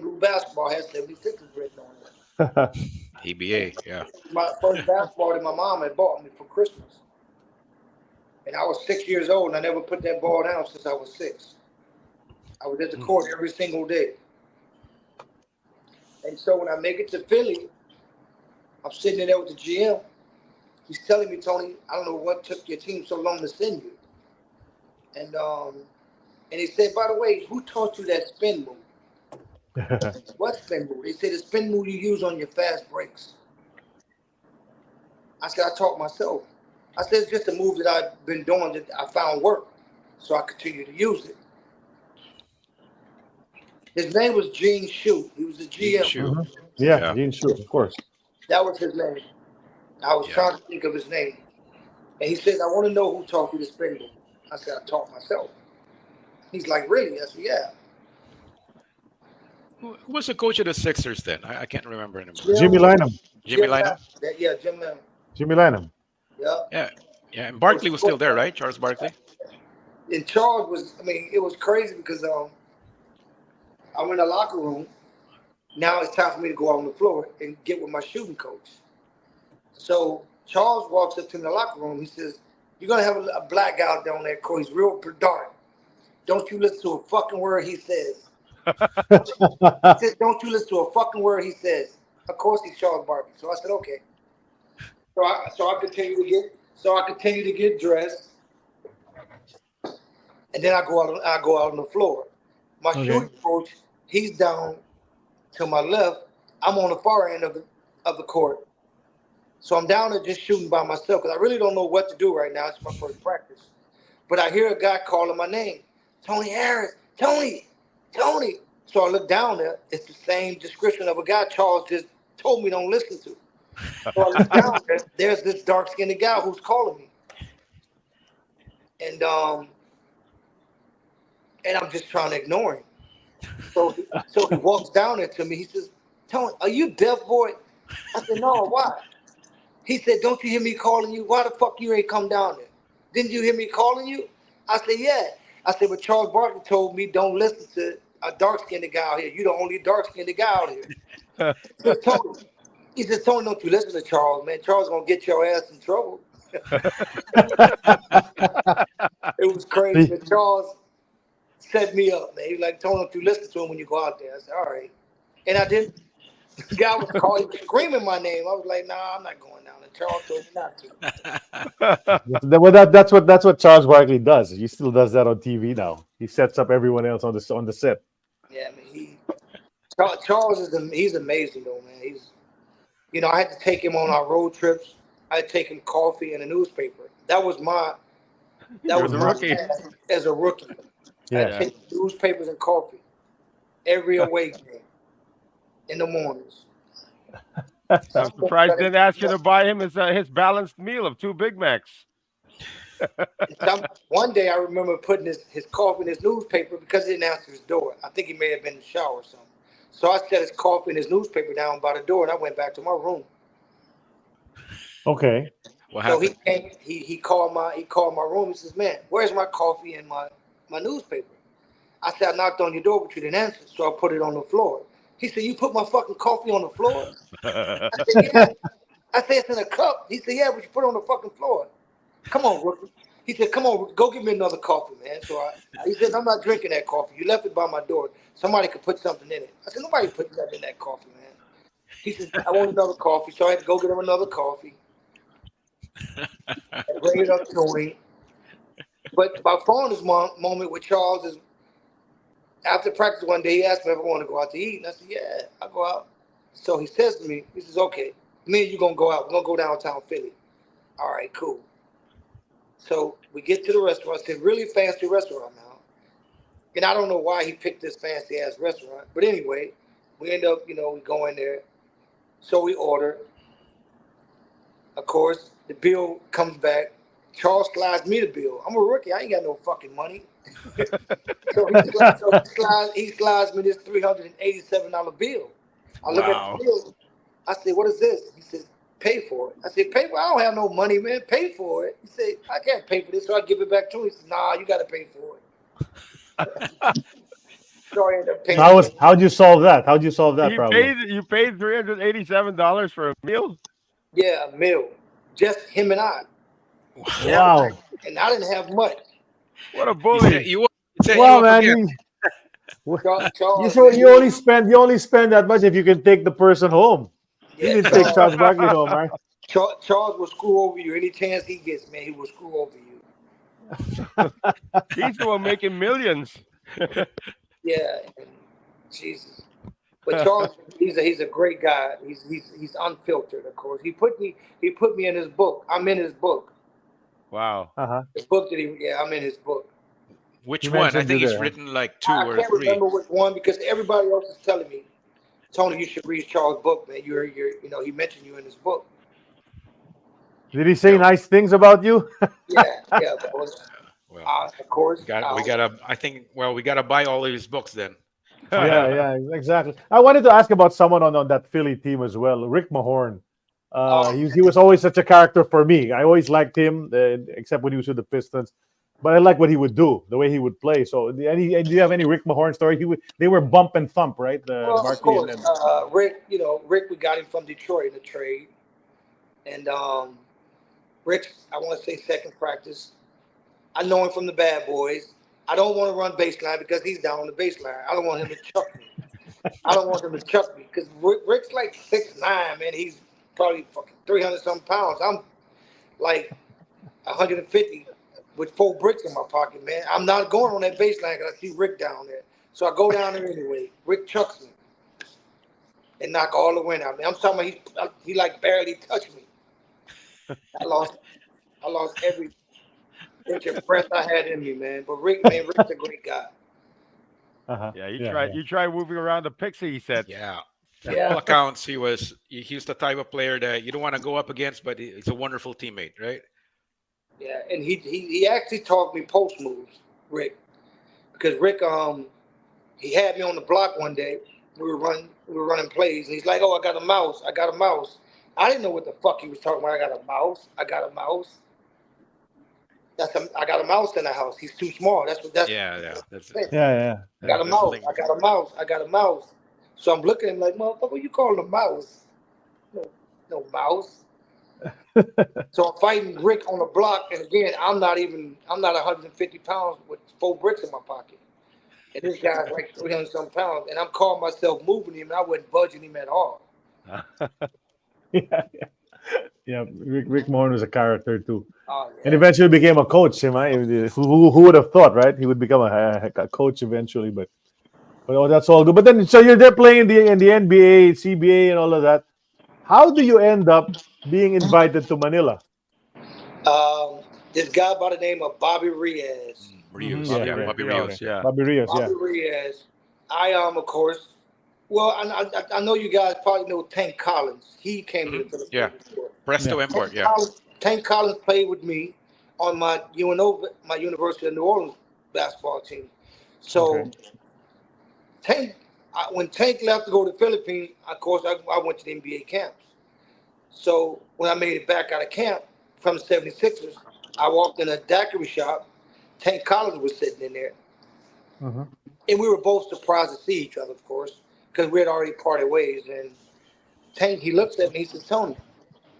blue basketball had 76ers written on it. EBA, yeah. My first basketball that my mom had bought me for Christmas. And I was 6 years old, and I never put that ball down since I was 6. I was at the court every single day. And so when I make it to Philly, I'm sitting in there with the GM. He's telling me, Tony, I don't know what took your team so long to send you. And he said, by the way, who taught you that spin move? I said, what spin move? They said the spin move you use on your fast breaks. I said, I taught myself. I said, it's just a move that I've been doing that I found work. So I continue to use it. His name was Gene Shue. He was the GM. Yeah, Gene Shue, of course. That was his name. I was Yeah. trying to think of his name. And he says, I want to know who taught you to spin move. I said, I taught myself. He's like, really? I said, yeah. Who was the coach of the Sixers then? I can't remember anymore. Jimmy Lynam. Jimmy Lynam? Yeah, Jim Lynam. Jimmy Lynam. Yeah. Yeah. Yeah. And Barkley was still there, right? Charles Barkley? And Charles was, I mean, it was crazy because I'm in the locker room. Now it's time for me to go out on the floor and get with my shooting coach. So Charles walks up to me in the locker room. He says, you're going to have a black guy down there, coach. He's real dark. Don't you listen to a fucking word he says. He says, don't you listen to a fucking word he says. Of course he's Charles Barkley. So I said, okay. So I continue to get dressed. And then I go out on the floor. My shooting coach, he's down to my left. I'm on the far end of the court. So I'm down there just shooting by myself because I really don't know what to do right now. It's my first practice. But I hear a guy calling my name. Tony Harris, Tony. So I look down there. It's the same description of a guy Charles just told me don't listen to. So I look down there. There's this dark-skinned guy who's calling me. And I'm just trying to ignore him. So he walks down there to me. He says, Tony, are you deaf, boy? I said, no, why? He said, don't you hear me calling you? Why the fuck you ain't come down there? Didn't you hear me calling you? I said, yeah. I said, but Charles Barkley told me don't listen to a dark-skinned guy out here. You're the only dark-skinned guy out here. He says, Tony, don't you listen to Charles, man. Charles going to get your ass in trouble. It was crazy. But Charles set me up, man. He was like, Tony, don't you listen to him when you go out there. I said, all right. And I didn't. The guy was calling, screaming my name. I was like, nah, I'm not going down. And Charles told me not to. Well, that's what Charles Barkley does. He still does that on TV now. He sets up everyone else on the set. Yeah, I mean, Charles he's amazing though, man. I had to take him on our road trips. I had to take him coffee and a newspaper. That was my rookie. task as a rookie. Yeah. I had to take newspapers and coffee every away game in the mornings. I'm surprised they didn't ask you to buy him his balanced meal of 2 Big Macs. One day I remember putting his coffee in his newspaper because he didn't answer his door. I think he may have been in the shower or something. So I set his coffee and his newspaper down by the door and I went back to my room. Okay. What So happened? he came, he called my room. He says, man, where's my coffee and my newspaper? I said, I knocked on your door, but you didn't answer. So I put it on the floor. He said, you put my fucking coffee on the floor? I said, yeah. I said, it's in a cup. He said, yeah, but you put it on the fucking floor. Come on, rookie. He said, come on, go get me another coffee, man. So he says, I'm not drinking that coffee. You left it by my door. Somebody could put something in it. I said, nobody put nothing in that coffee, man. He said, I want another coffee. So I had to go get him another coffee. And bring it up to him. But my fondest moment with Charles is after practice one day, he asked me if I want to go out to eat. And I said, yeah, I'll go out. So he says to me, he says, okay, me and you going to go out. We're going to go downtown Philly. All right, cool. So we get to the restaurant. It's a really fancy restaurant now. And I don't know why he picked this fancy-ass restaurant. But anyway, we end up, we go in there. So we order. Of course, the bill comes back. Charles slides me the bill. I'm a rookie. I ain't got no fucking money. So he slides me this $387 bill. I look at the bill. I say, what is this? He says, pay for it. I said, pay for it? I don't have no money, man. Pay for it. He said, I can't pay for this. So I give it back to him. He said, nah, you got to pay for it. So I ended up paying. How'd you solve that? How'd you solve that problem? You paid $387 for a meal? Yeah, a meal. Just him and I. Wow. And I didn't have much. What a bully. Wow, man. You only spend that much if you can take the person home. Yeah, You didn't take Charles Barkley home, right? Charles will screw over you any chance he gets, man. He will screw over you. He's the one making millions. Yeah, Jesus. But Charles, he's a great guy. He's unfiltered, of course. He put me in his book. I'm in his book. Wow. The book I'm in his book. Which one? I think he's written like 2 or 3. I can't remember which one because everybody else is telling me, Tony, you should read Charles' book, man. He mentioned you in his book. Did he say nice things about you? Yeah, of course. Well, Of course. we gotta. I think. Well, we gotta buy all of his books then. Yeah, exactly. I wanted to ask about someone on that Philly team as well, Rick Mahorn. He was always such a character for me. I always liked him, except when he was with the Pistons. But I like what he would do, the way he would play. So, do you have any Rick Mahorn story? They were bump and thump, right? Well, of Barkley course. and them. Rick, Rick, we got him from Detroit in a trade. And Rick, I want to say second practice. I know him from the Bad Boys. I don't want to run baseline because he's down on the baseline. I don't want him to chuck me. Because Rick's like 6'9", man. He's probably fucking 300-something pounds. I'm like 150 with 4 bricks in my pocket, man. I'm not going on that baseline because I see Rick down there. So I go down there anyway. Rick chucks me and knock all the wind out of me. I'm talking about he like barely touched me. I lost every inch of breath I had in me, man. But Rick's a great guy. Yeah, you try moving around the pixie, he said. Yeah. From all accounts, he was the type of player that you don't want to go up against, but he's a wonderful teammate, right? Yeah, and he actually taught me post moves, Rick, because Rick he had me on the block one day. We were running plays, and he's like, "Oh, I got a mouse. I didn't know what the fuck he was talking about. I got a mouse. I got a mouse in the house. He's too small. That's Yeah. That's it. Yeah. I got a mouse. So I'm looking at him like, motherfucker, what you calling a mouse? No mouse. So I'm fighting Rick on the block, and again, I'm not 150 pounds with 4 bricks in my pocket. And this guy's like 300-some pounds, and I'm calling myself moving him, and I wasn't budging him at all. Yeah. Rick Mahorn was a character too, Yeah. and eventually became a coach. Who would have thought, right? He would become a coach eventually, but that's all good. But then, so you're there playing in the NBA, CBA, and all of that. How do you end up being invited to Manila? This guy by the name of Bobby Riaz. Bobby Rios. Yeah. Bobby Rios, Bobby Riaz. Of course. Well, I know you guys probably know Tank Collins. He came to the Philippines. Yeah. Presto Import. Yeah. Tank Collins played with me on my my University of New Orleans basketball team. So when Tank left to go to the Philippines, of course, I went to the NBA camps. So when I made it back out of camp from the 76ers, I walked in a daiquiri shop. Tank Collins was sitting in there. And we were both surprised to see each other, of course, because we had already parted ways. And Tank, he looks at me, he said, Tony,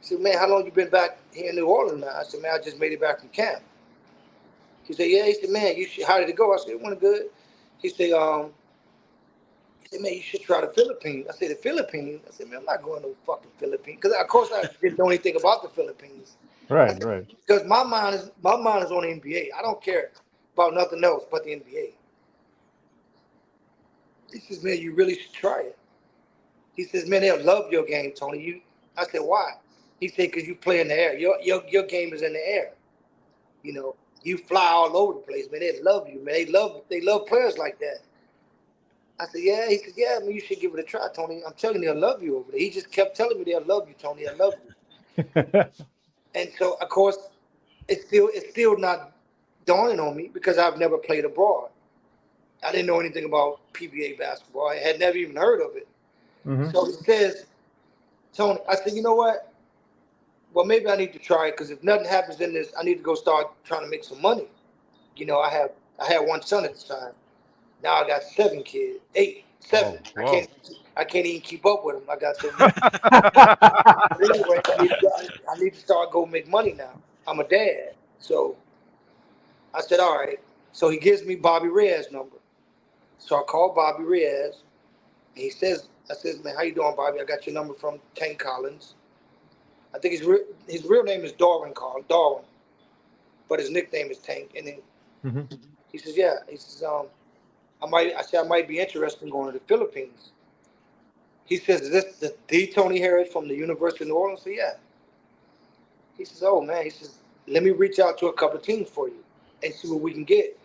he said, man, how long you been back here in New Orleans now? I said, man, I just made it back from camp. He said, yeah. He said, man, how did it go? I said, it went good. He said, man, you should try the Philippines. I said, the Philippines? I said, man, I'm not going to the fucking Philippines. Because, of course, I didn't know anything about the Philippines. Right. Because my mind is on the NBA. I don't care about nothing else but the NBA. He says, man, you really should try it. He says, man, they'll love your game, Tony. I said, why? He said, because you play in the air. Your game is in the air. You fly all over the place, man. They love you, man. They love players like that. I said, yeah. He said, yeah, man, you should give it a try, Tony. I'm telling you, they'll love you over there. He just kept telling me they'll love you, Tony. They'll love you. And so, of course, it's still not dawning on me because I've never played abroad. I didn't know anything about PBA basketball. I had never even heard of it. So he says, Tony, I said, you know what? Well, maybe I need to try it because if nothing happens in this, I need to go start trying to make some money. I had one son at the time. Now I got 7 kids, 7. Whoa. I can't even keep up with them. I got so many. Anyway, I need to start go make money now. I'm a dad. So I said, all right. So he gives me Bobby Riaz's number. So I call Bobby Riaz. And I says, man, how you doing, Bobby? I got your number from Tank Collins. I think his real name is Darwin, but his nickname is Tank. And then he says, yeah. He says, I might be interested in going to the Philippines. He says, is this the Tony Harris from the University of New Orleans? I said, yeah. He says, oh, man. He says, let me reach out to a couple of teams for you and see what we can get.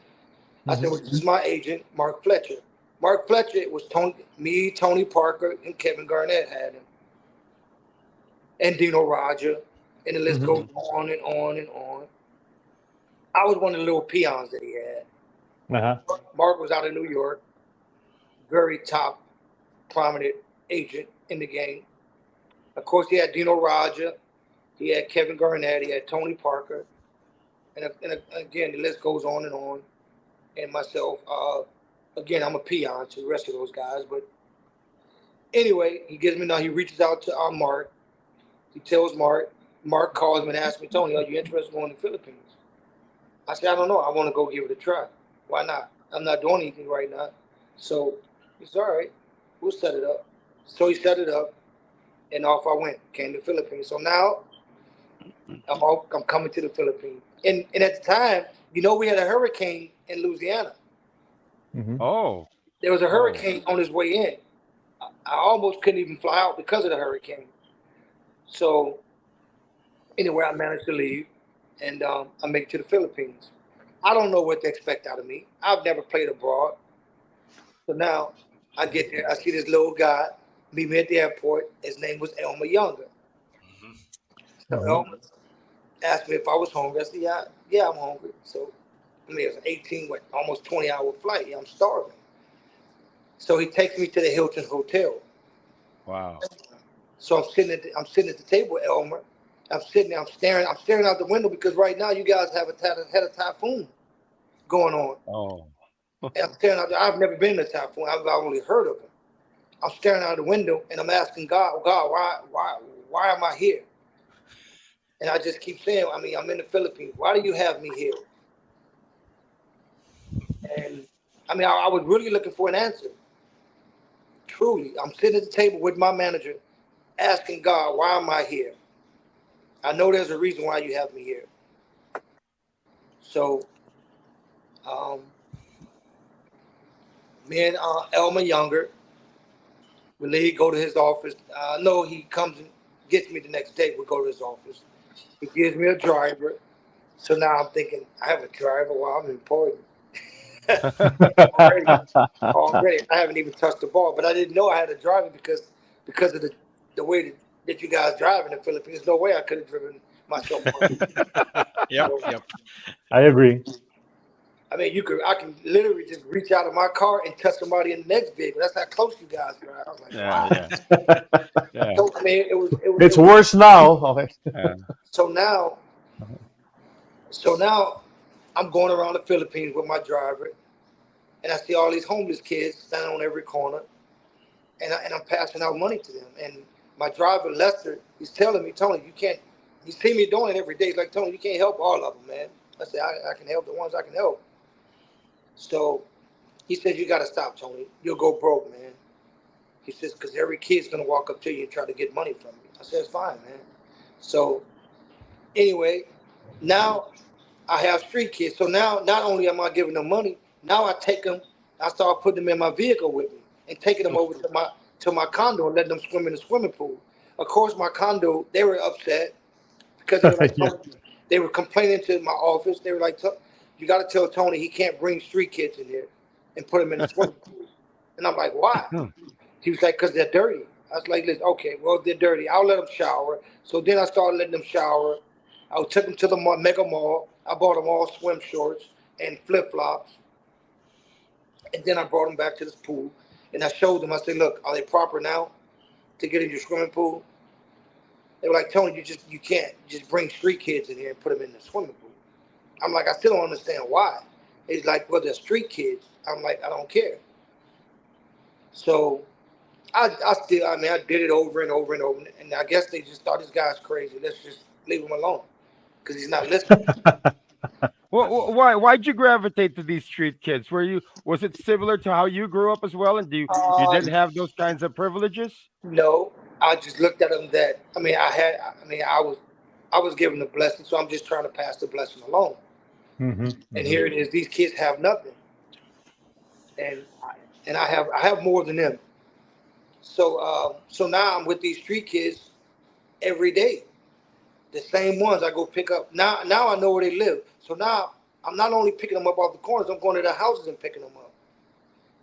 I said, well, this is my agent, Mark Fletcher. Mark Fletcher, it was Tony Parker, and Kevin Garnett had him. And Dino Roger. And the list goes on and on and on. I was one of the little peons that he had. Uh-huh. Mark was out of New York, very top, prominent agent in the game. Of course, he had Dino Raja, he had Kevin Garnett, he had Tony Parker, and again, the list goes on and on. And myself, again, I'm a peon to the rest of those guys. But anyway, he reaches out to Mark. He tells Mark. Mark calls him and asks me, Tony, are you interested in going to the Philippines? I said, I don't know. I want to go give it a try. Why not? I'm not doing anything right now. So he said, all right, we'll set it up. So he set it up, and off I went. Came to the Philippines. So now I'm coming to the Philippines. And at the time, we had a hurricane in Louisiana. Mm-hmm. Oh. There was a hurricane on his way in. I almost couldn't even fly out because of the hurricane. So anyway, I managed to leave, and I make it to the Philippines. I don't know what to expect out of me. I've never played abroad. So now I get there. I see this little guy meet me at the airport. His name was Elmer Younger. So Elmer asked me if I was hungry. I said, yeah, I'm hungry. So, it was an 18, almost 20-hour flight. Yeah, I'm starving. So he takes me to the Hilton Hotel. Wow. So I'm sitting at the table with Elmer. I'm sitting there. I'm staring out the window because right now you guys had a typhoon going on. Oh. And I'm staring out there. I've never been in a typhoon. I've only heard of them. I'm staring out the window and I'm asking God, why am I here? And I just keep saying, I'm in the Philippines. Why do you have me here? And I was really looking for an answer. Truly, I'm sitting at the table with my manager, asking God, why am I here? I know there's a reason why you have me here. So, me and Elmer Younger, we go to his office. No, he comes and gets me the next day. We go to his office. He gives me a driver. So now I'm thinking, I have a driver. Well, I'm important. Already. I haven't even touched the ball, but I didn't know I had a driver because of the way that you guys drive in the Philippines. There's no way I could have driven myself. Yep. I agree. I can literally just reach out of my car and touch somebody in the next vehicle. That's how close you guys drive. I was like, wow. Yeah. So, It's worse now. Okay. Yeah. So now I'm going around the Philippines with my driver, and I see all these homeless kids standing on every corner, and I'm passing out money to them. And my driver, Lester, he's telling me, Tony, you can't, you see me doing it every day. He's like, Tony, you can't help all of them, man. I said, I can help the ones I can help. So he said, you got to stop, Tony. You'll go broke, man. He says, because every kid's going to walk up to you and try to get money from you. I said, it's fine, man. So anyway, now I have street kids. So now not only am I giving them money, now I take them, I start putting them in my vehicle with me and taking them over to my condo and letting them swim in the swimming pool. Of course, my condo, they were upset because they were, like, they were complaining to my office. They were like, you got to tell Tony he can't bring street kids in here and put them in the swimming pool. And I'm like, why? He was like, because they're dirty. I was like, listen, okay, well, they're dirty. I'll let them shower. So then I started letting them shower. I took them to the mega mall. I bought them all swim shorts and flip-flops. And then I brought them back to this pool. And I showed them, I said, look, are they proper now to get in your swimming pool? They were like, Tony, you can't just bring street kids in here and put them in the swimming pool. I'm like, I still don't understand why. He's like, well, they're street kids. I'm like, I don't care. So I did it over and over and over. And I guess they just thought this guy's crazy. Let's just leave him alone because he's not listening. Well, why'd you gravitate to these street kids? Was it similar to how you grew up as well? And you didn't have those kinds of privileges? No, I just looked at them that, I was given the blessing, so I'm just trying to pass the blessing along. And here it is. These kids have nothing. And I have more than them. So now I'm with these street kids every day. The same ones I go pick up. Now I know where they live. So now I'm not only picking them up off the corners, I'm going to their houses and picking them up.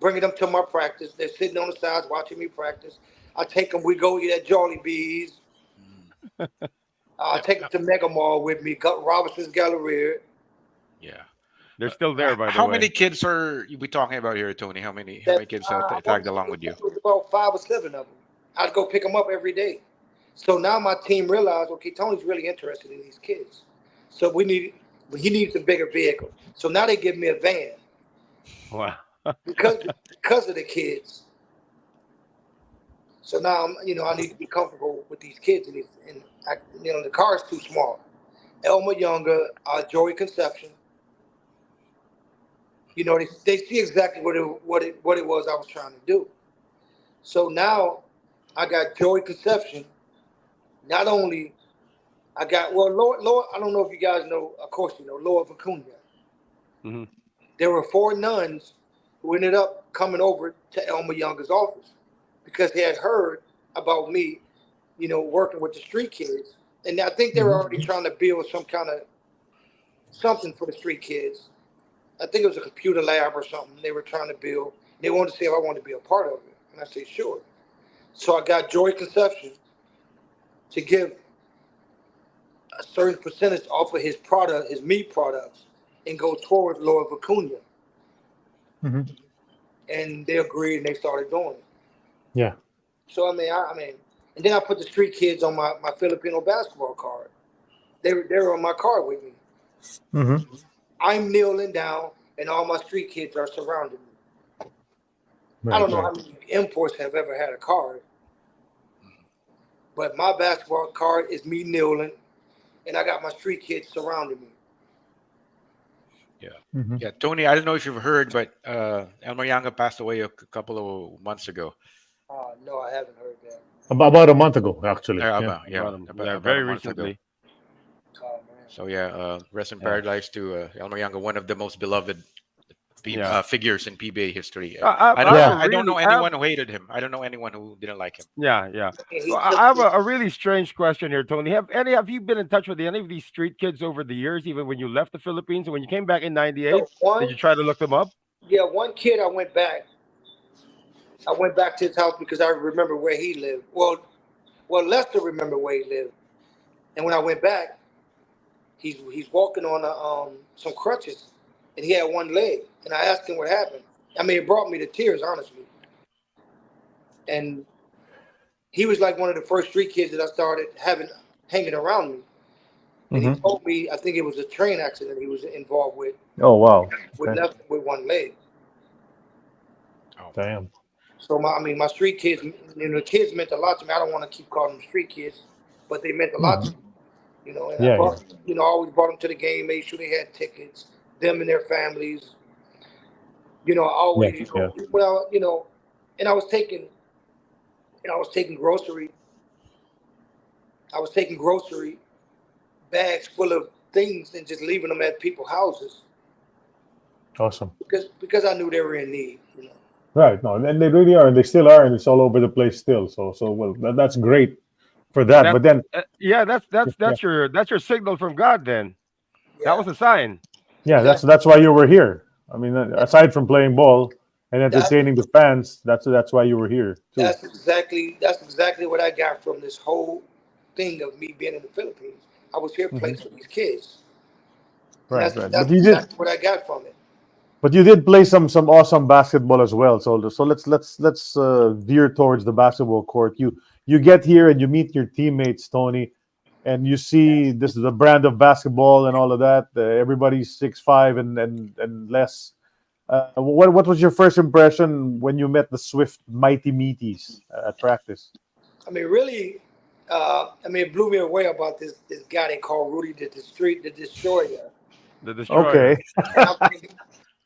Bringing them to my practice. They're sitting on the sides watching me practice. I take them, we go eat at Jolly Bees. I'll take them to Mega Mall with me. Got Robinson's Galleria. Yeah. They're still there, by the way. How many kids are we talking about here, Tony? How many kids tagged along with you? It was about 5 or 7 of them. I'd go pick them up every day. So now my team realized, okay, Tony's really interested in these kids. So he needs a bigger vehicle. So now they give me a van. Wow. because of the kids. So now I need to be comfortable with these kids, and the car is too small. Elmer Younger, Joey Conception. They see exactly what it was I was trying to do. So now I got Joey Conception. Not only I got Lord. I don't know if you guys know. Of course you know Lord Vicuña. Mm-hmm. There were 4 nuns who ended up coming over to Elmer Younger's office because they had heard about me, working with the street kids. And I think they were already trying to build some kind of something for the street kids. I think it was a computer lab or something they were trying to build. They wanted to see if I wanted to be a part of it. And I said, sure. So I got Joy Conception to give a certain percentage off of his product, his meat products, and go towards Lord Vicuña. Mm-hmm. And they agreed and they started doing it. Yeah. So I mean, and then I put the street kids on my Filipino basketball card. They were on my card with me. Mm-hmm. I'm kneeling down, and all my street kids are surrounding me. Right, I don't know how many imports have ever had a card, but my basketball card is me kneeling, and I got my street kids surrounding me. Yeah. Mm-hmm. Yeah, Tony, I don't know if you've heard, but Elmer Yanga passed away a couple of months ago. No, I haven't heard that. About a month ago, actually. About very a month recently. ago. Oh, man. So rest in paradise to Elmer Yanga, one of the most beloved figures in PBA history. I don't know anyone who hated him. I don't know anyone who didn't like him. Yeah. So I have a really strange question here, Tony. Have you been in touch with any of these street kids over the years, even when you left the Philippines and when you came back in '98? Did you try to look them up? Yeah, one kid I went back to his house because I remember where he lived. Well, Lester remembered where he lived. And when I went back, he's walking on some crutches, and he had one leg. And I asked him what happened. I mean, it brought me to tears, honestly. And he was like one of the first street kids that I started hanging around me. And he told me, I think it was a train accident he was involved with. Oh, wow. Left with one leg. Oh. Damn. So my street kids, the kids meant a lot to me. I don't want to keep calling them street kids, but they meant a lot to me. And I always brought them to the game, made sure they had tickets, them and their families. Always, and I was taking grocery bags full of things and just leaving them at people's houses. Awesome. Because I knew they were in need. Right. No, and they really are, and they still are, and it's all over the place still. So well, that's great for that. But then, that's your signal from God. Then that was a sign. Yeah, that's why you were here. I mean, aside from playing ball and entertaining the fans, that's why you were here too. That's exactly what I got from this whole thing of me being in the Philippines. I was here playing for these kids. Right. That's exactly what I got from it. But you did play some awesome basketball as well. So let's veer towards the basketball court. You get here and you meet your teammates, Tony, and you see this is the brand of basketball and all of that. Everybody's 6'5" and less. What was your first impression when you met the Swift Mighty Meaties at practice? I mean, really, it blew me away about this guy they call Rudy the Destroyer. The Destroyer. Okay.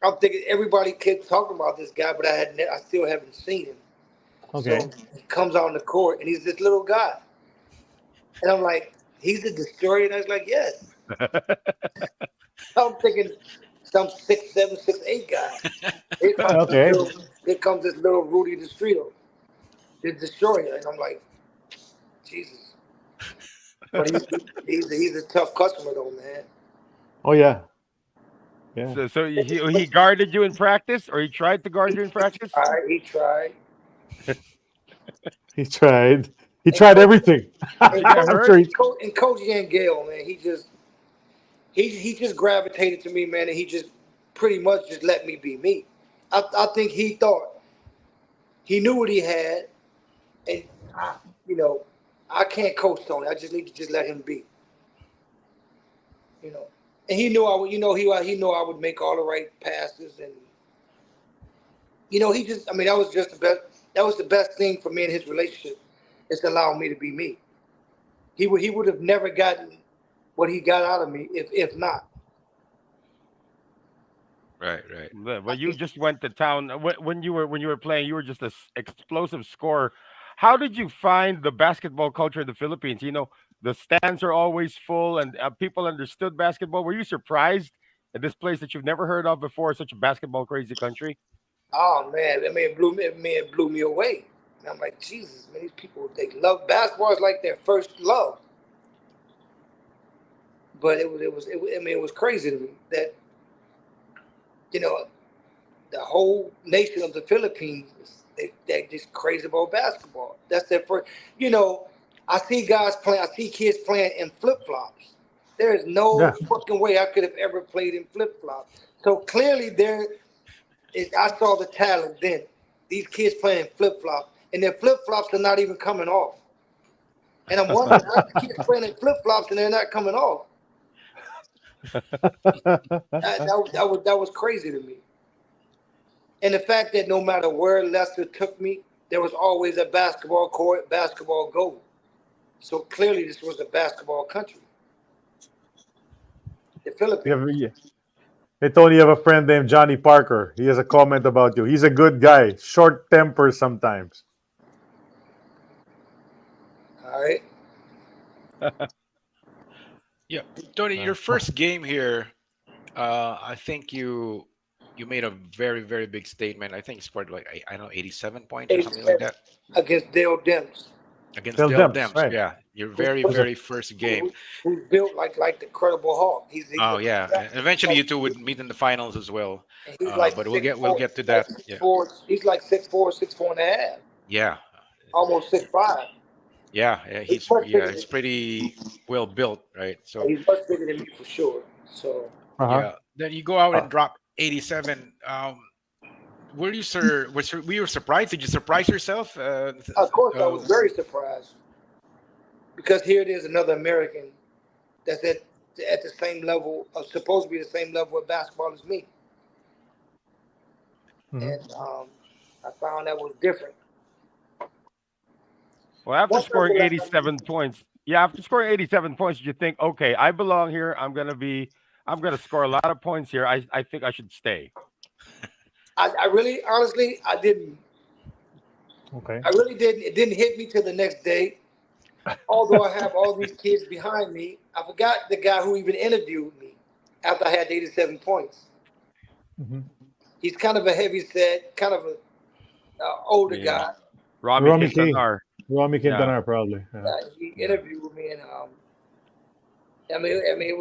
I'm thinking everybody kept talking about this guy, but I still haven't seen him. Okay. So he comes on the court and he's this little guy, and I'm like, he's a destroyer, and I was like, yes. I'm thinking some 6'7", 6'8" guy. Here comes this little Rudy the Destroyer, and I'm like, Jesus. But he's a tough customer though, man. Oh yeah. Yeah. So he guarded you in practice, or he tried to guard you in practice? He tried. He tried. He tried everything. And I'm sure he, Coach Yangel, man, he just gravitated to me, man, and he just pretty much just let me be me. I think he thought he knew what he had, and you know, I can't coach Tony. I just need to just let him be. You know, and he knew I would. You know, he knew I would make all the right passes, and you know, he just. I mean, that was just the best. That was the best thing for me in his relationship, is to allow me to be me. He would have never gotten what he got out of me if not. Right. But you just went to town when you were playing. You were just an explosive scorer. How did you find the basketball culture in the Philippines? You know, the stands are always full, and people understood basketball. Were you surprised at this place that you've never heard of before, such a basketball crazy country? Oh man, it blew me away. And I'm like, Jesus, man, these people, they love basketball. It's like their first love. But it was crazy to me that, you know, the whole nation of the Philippines, they're just crazy about basketball. That's their first. You know, I see kids playing in flip flops. There is no fucking way I could have ever played in flip flops. So clearly, I saw the talent then. These kids playing flip flops, and their flip flops are not even coming off. And I'm wondering how the kids playing in flip flops and they're not coming off. That was crazy to me. And the fact that no matter where Lester took me, there was always a basketball court, basketball goal. So clearly this was a basketball country. The Philippines. Hey, Tony, you have a friend named Johnny Parker. He has a comment about you. He's a good guy, short temper sometimes. All right. Yeah, Tony, your first game here, I think you made a very, very big statement. I think you scored like, I don't know, 87 points or something like that. Against Dale Demps. Against Dale Dale Demps, Demps, right. yeah. Your very first game. Who's built like the Incredible Hulk. He's Yeah. And eventually you two would meet in the finals as well. He's like but 6'4", we'll get to that. Yeah. He's like 6'4" and a half. Yeah. Almost 6'5". Yeah. He's pretty well built, right? So he's much bigger than me for sure. So yeah. Then you go out and drop 87. Were you surprised? Did you surprise yourself? Of course, I was very surprised, because here it is, another American that's at the same level, supposed to be the same level of basketball as me. Mm-hmm. And I found that was different. Well, after scoring 87 points, you think, okay, I belong here. I'm gonna score a lot of points here. I think I should stay. I really, honestly, I didn't. Okay. I really didn't. It didn't hit me till the next day. Although I have all these kids behind me, I forgot the guy who even interviewed me after I had 87 points. Mm-hmm. He's kind of a heavy set, kind of a older guy. Rami Quintanar, probably. Yeah. He interviewed me, and I mean, it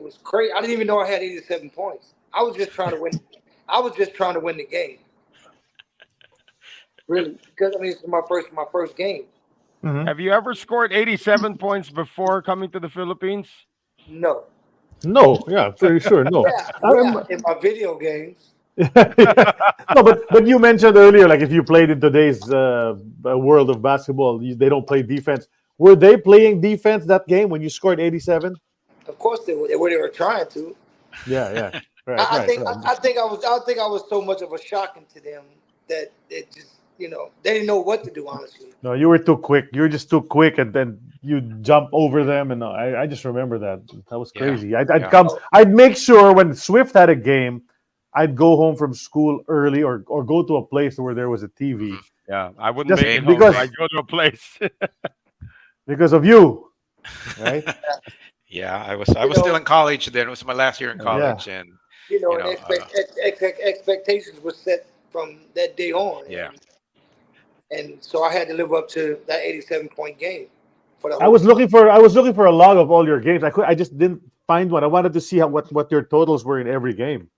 was crazy. I didn't even know I had 87 points. I was just trying to win. I was just trying to win the game. Really, because I mean, it's my first game. Mm-hmm. Have you ever scored 87 points before coming to the Philippines? No. No, yeah, pretty sure. No. Yeah, in my video games. No, but you mentioned earlier, like if you played in today's world of basketball, they don't play defense. Were they playing defense that game when you scored 87? Of course they were. They were trying to. Yeah. Right, I think I was so much of a shocking to them that it just, you know, they didn't know what to do, honestly. No, you were too quick. You were just too quick, and then you jump over them, and I just remember that. That was crazy. Yeah. I'd make sure when Swift had a game, I'd go home from school early or go to a place where there was a TV. Yeah, I wouldn't make it because I'd go to a place. Because of you, right? Yeah, I was still in college then. It was my last year in college, and expectations were set from that day on. Yeah. And so I had to live up to that 87-point game. I was looking for a log of all your games. I just didn't find one. I wanted to see what your totals were in every game.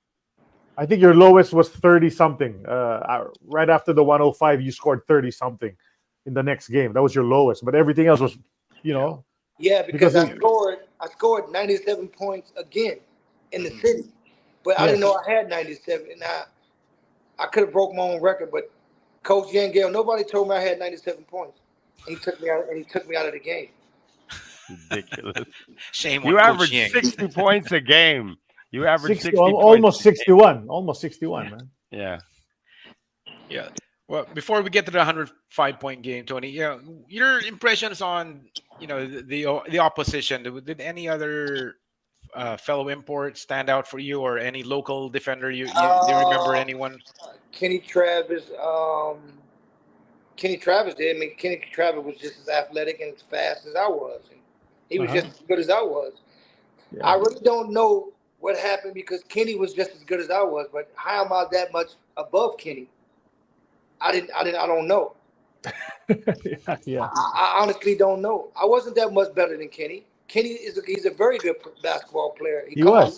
I think your lowest was 30 something. Right after the 105, you scored 30 something in the next game. That was your lowest, but everything else was, you know, Yeah, because I Because scored 97 points again in the city, but I Yes. didn't know I had 97, and I could have broke my own record. But Coach Yangale, nobody told me I had 97 points, and he took me out of the game. Ridiculous. Shame You on Coach average Ying. 60 points a game. You average 60 almost points. 61, almost 61, man. Yeah. Yeah. Well, before we get to the 105-point game, Tony, yeah, your impressions on the opposition. Did any other fellow import stand out for you, or any local defender? You do you remember anyone? Kenny Travis. Kenny Travis did. I mean, Kenny Travis was just as athletic and as fast as I was. And he was just as good as I was. Yeah. I really don't know what happened because Kenny was just as good as I was. But how am I that much above Kenny? I don't know. Yeah. I honestly don't know. I wasn't that much better than Kenny. Kenny he's a very good basketball player. He was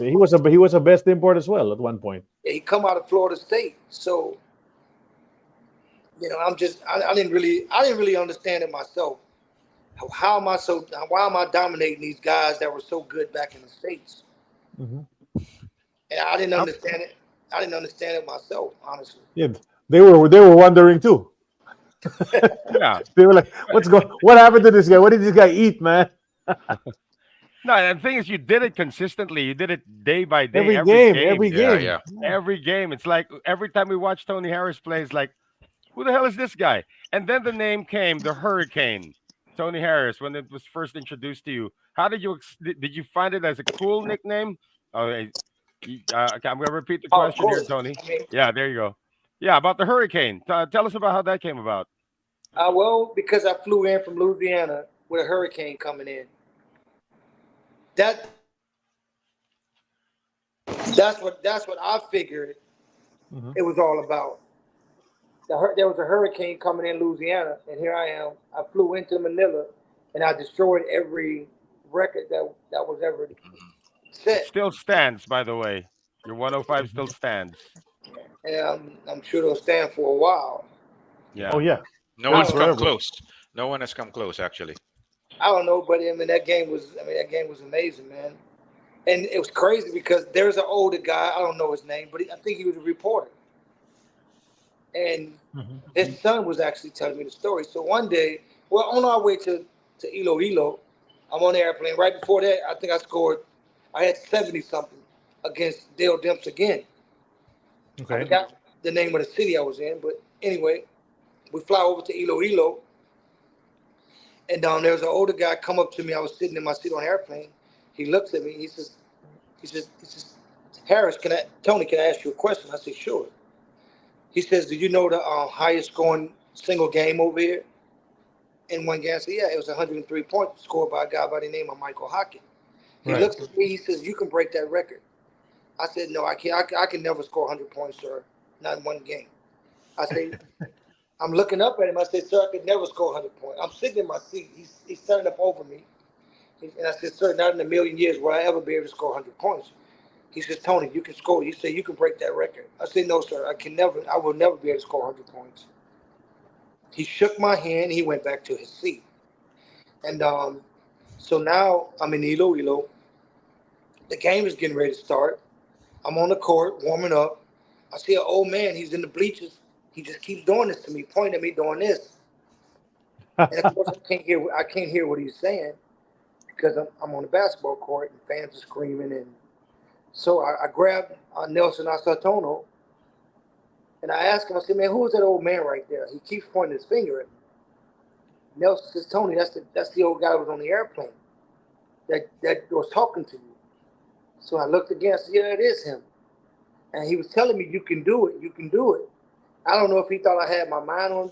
a best import as well at one point. He come out of Florida State, so I didn't really understand it myself. Why am I dominating these guys that were so good back in the States? Mm-hmm. And I didn't understand it. I didn't understand it myself, honestly. Yeah, they were wondering too. Yeah. They were like, what happened to this guy? What did this guy eat, man? No, and the thing is, you did it consistently. You did it day by day. Every Every game. Yeah. Every game. It's like every time we watch Tony Harris play, it's like, who the hell is this guy? And then the name came, the Hurricane. Tony Harris, when it was first introduced to you. How did you find it as a cool nickname? Okay, I'm going to repeat the question here, Tony. Yeah, there you go. Yeah, about the Hurricane. Tell us about how that came about. Well, because I flew in from Louisiana with a hurricane coming in. That's what I figured it was all about. There was a hurricane coming in Louisiana, and here I am. I flew into Manila, and I destroyed every record that was ever set. It still stands, by the way. Your 105 still stands. And I'm sure it'll stand for a while. Yeah. Oh yeah. No one's come close. No one has come close, actually. I don't know, but I mean that game was amazing, man. And it was crazy because there's an older guy, I don't know his name, but I think he was a reporter. And his son was actually telling me the story. So one day, on our way to Iloilo, I'm on the airplane. Right before that, I think I had 70-something against Dale Demps again. Okay. I forgot the name of the city I was in, but anyway, we fly over to Iloilo, and there was an older guy come up to me. I was sitting in my seat on the airplane. He looks at me. He says, Harris, Tony, can I ask you a question? I said, sure. He says, do you know the highest scoring single game over here in one game? I said, yeah, it was 103 points scored by a guy by the name of Michael Hockett. He looks at me. He says, you can break that record. I said, no, I can't. I can never score 100 points, sir. Not in one game. I said, I'm looking up at him. I said, sir, I could never score 100 points. I'm sitting in my seat. He's standing up over me. And I said, sir, not in a million years will I ever be able to score 100 points. He says, Tony, you can score. He said, you can break that record. I said, no, sir, I will never be able to score 100 points. He shook my hand. He went back to his seat. And so now I'm in Iloilo. The game is getting ready to start. I'm on the court, warming up. I see an old man. He's in the bleachers. He just keeps doing this to me, pointing at me, doing this. And of course, I can't hear what he's saying because I'm on the basketball court and fans are screaming. And so I grabbed Nelson Asatono and I asked him, I said, man, who is that old man right there? He keeps pointing his finger at me. Nelson says, Tony, that's the old guy that was on the airplane that was talking to you. So I looked again, I said, yeah, it is him. And he was telling me, you can do it, you can do it. I don't know if he thought I had my mind on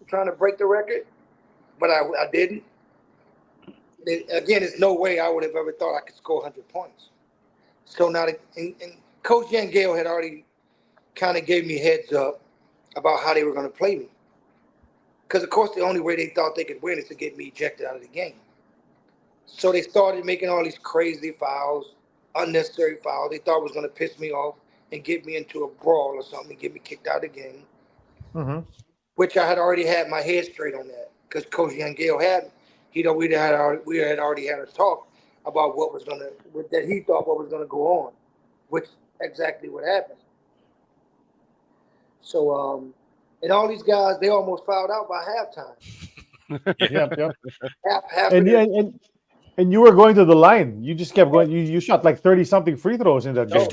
trying to break the record, but I didn't. Again, there's no way I would have ever thought I could score 100 points. So now, and Coach Yangale had already kind of gave me heads up about how they were going to play me. Because, of course, the only way they thought they could win is to get me ejected out of the game. So they started making all these crazy fouls, unnecessary fouls. They thought it was going to piss me off and get me into a brawl or something and get me kicked out of the game, which I had already had my head straight on that. because Coach Yangale had, we had already had a talk about that he thought what was gonna go on, which exactly what happened. So and all these guys, they almost fouled out by halftime. Yep. Half And of yeah, them, and you were going to the line. You just kept going. You shot like 30 something free throws in that game.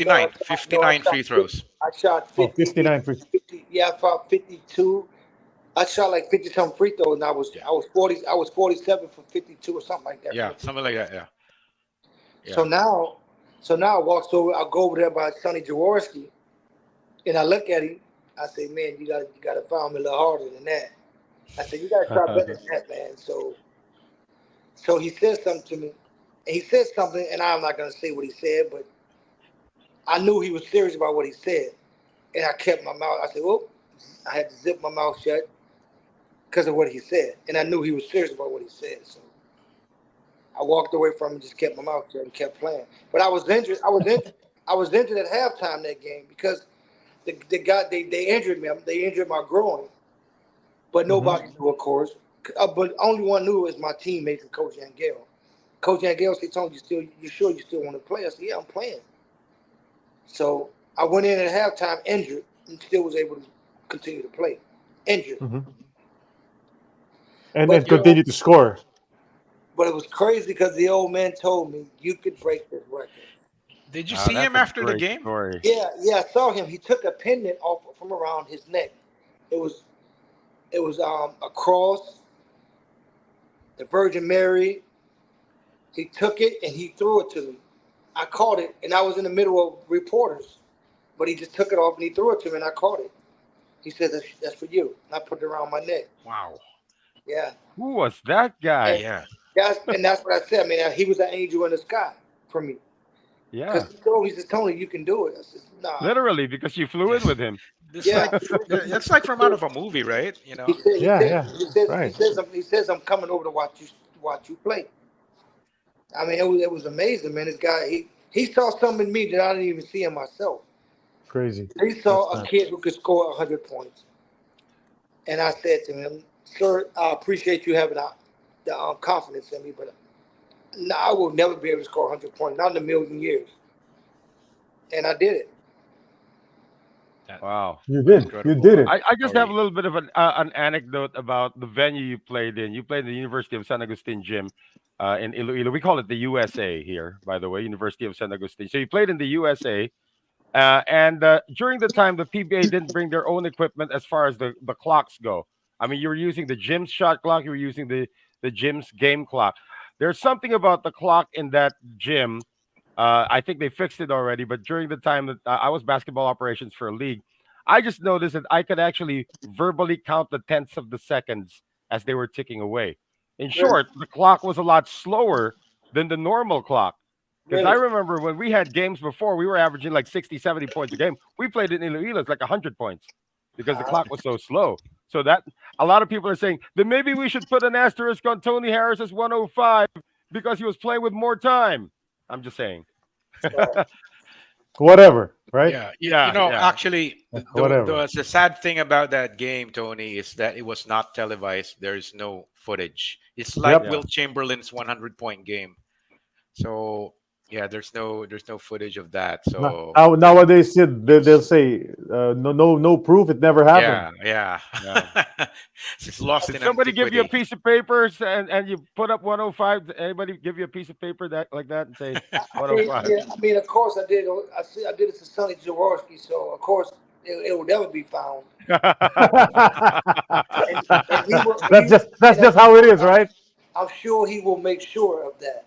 59 free throws. I shot 50, 59 free. 50. Yeah, I shot 52. I shot like 50 something free throws, and I was 47 from 52 or something like that. Yeah, something like that. Yeah. So now I walk over. I go over there by Sonny Jaworski, and I look at him. I say, man, you gotta foul me a little harder than that. I said, you gotta try better than that, man. So he said something to me, and he said something, and I'm not gonna say what he said, but I knew he was serious about what he said, and I kept my mouth. I said, well, I had to zip my mouth shut because of what he said, and I knew he was serious about what he said. So I walked away from him, and just kept my mouth shut and kept playing. But I was injured. I was injured at halftime that game because they injured me. They injured my groin, but nobody knew, of course. But only one knew was my teammates and Coach Yangale. Coach Yangale said, "Tony, you sure you still want to play?" I said, "Yeah, I'm playing." So I went in at halftime injured and still was able to continue to play, injured. And But, continue to score. But it was crazy because the old man told me you could break this record. Did you see him after the game? Story. Yeah, I saw him. He took a pendant off from around his neck. It was a cross, the Virgin Mary. He took it and he threw it to me. I caught it, and I was in the middle of reporters, but he just took it off and he threw it to me, and I caught it. He said, "That's for you." And I put it around my neck. Wow. Yeah. Who was that guy? Yeah. That's what I said. I mean, he was an angel in the sky for me. Yeah. Because he said, "Tony, you can do it." I said, "Nah." Literally, because you flew in with him. It's like from out of a movie, right? You know. He says, Right. he says, "I'm coming over to watch you play." I mean, it was amazing, man. This guy, he saw something in me that I didn't even see in myself. Crazy. He saw a kid who could score 100 points, and I said to him, "Sir, I appreciate you having the confidence in me, but no, I will never be able to score 100 points, not in a million years." And I did it. Wow. You did. You did it. I just have a little bit of an anecdote about the venue you played in. You played in the University of San Agustin gym in Iloilo. We call it the USA here, by the way, University of San Agustin. So you played in the USA. And during the time, the PBA didn't bring their own equipment as far as the clocks go. I mean, you were using the gym's shot clock. You were using the gym's game clock. There's something about the clock in that gym. I think they fixed it already. But during the time that I was basketball operations for a league, I just noticed that I could actually verbally count the tenths of the seconds as they were ticking away. In short, the clock was a lot slower than the normal clock. Because I remember when we had games before, we were averaging like 60, 70 points a game. We played in Iloilo, it's like 100 points because the clock was so slow. So that a lot of people are saying that maybe we should put an asterisk on Tony Harris's 105 because he was playing with more time. I'm just saying. Whatever, right? Yeah. Actually, Whatever. the sad thing about that game, Tony, is that it was not televised. There is no footage. It's like Will Chamberlain's 100-point game. So yeah, there's no footage of that. So nowadays, they'll say no proof. It never happened. Yeah. It's lost in somebody antiquity. give you a piece of paper and you put up 105. Anybody give you a piece of paper like that and say 105? I mean, of course I did. I did it to Sonny Jaworski, so of course it will never be found. That's just how it is, right? I'm sure he will make sure of that.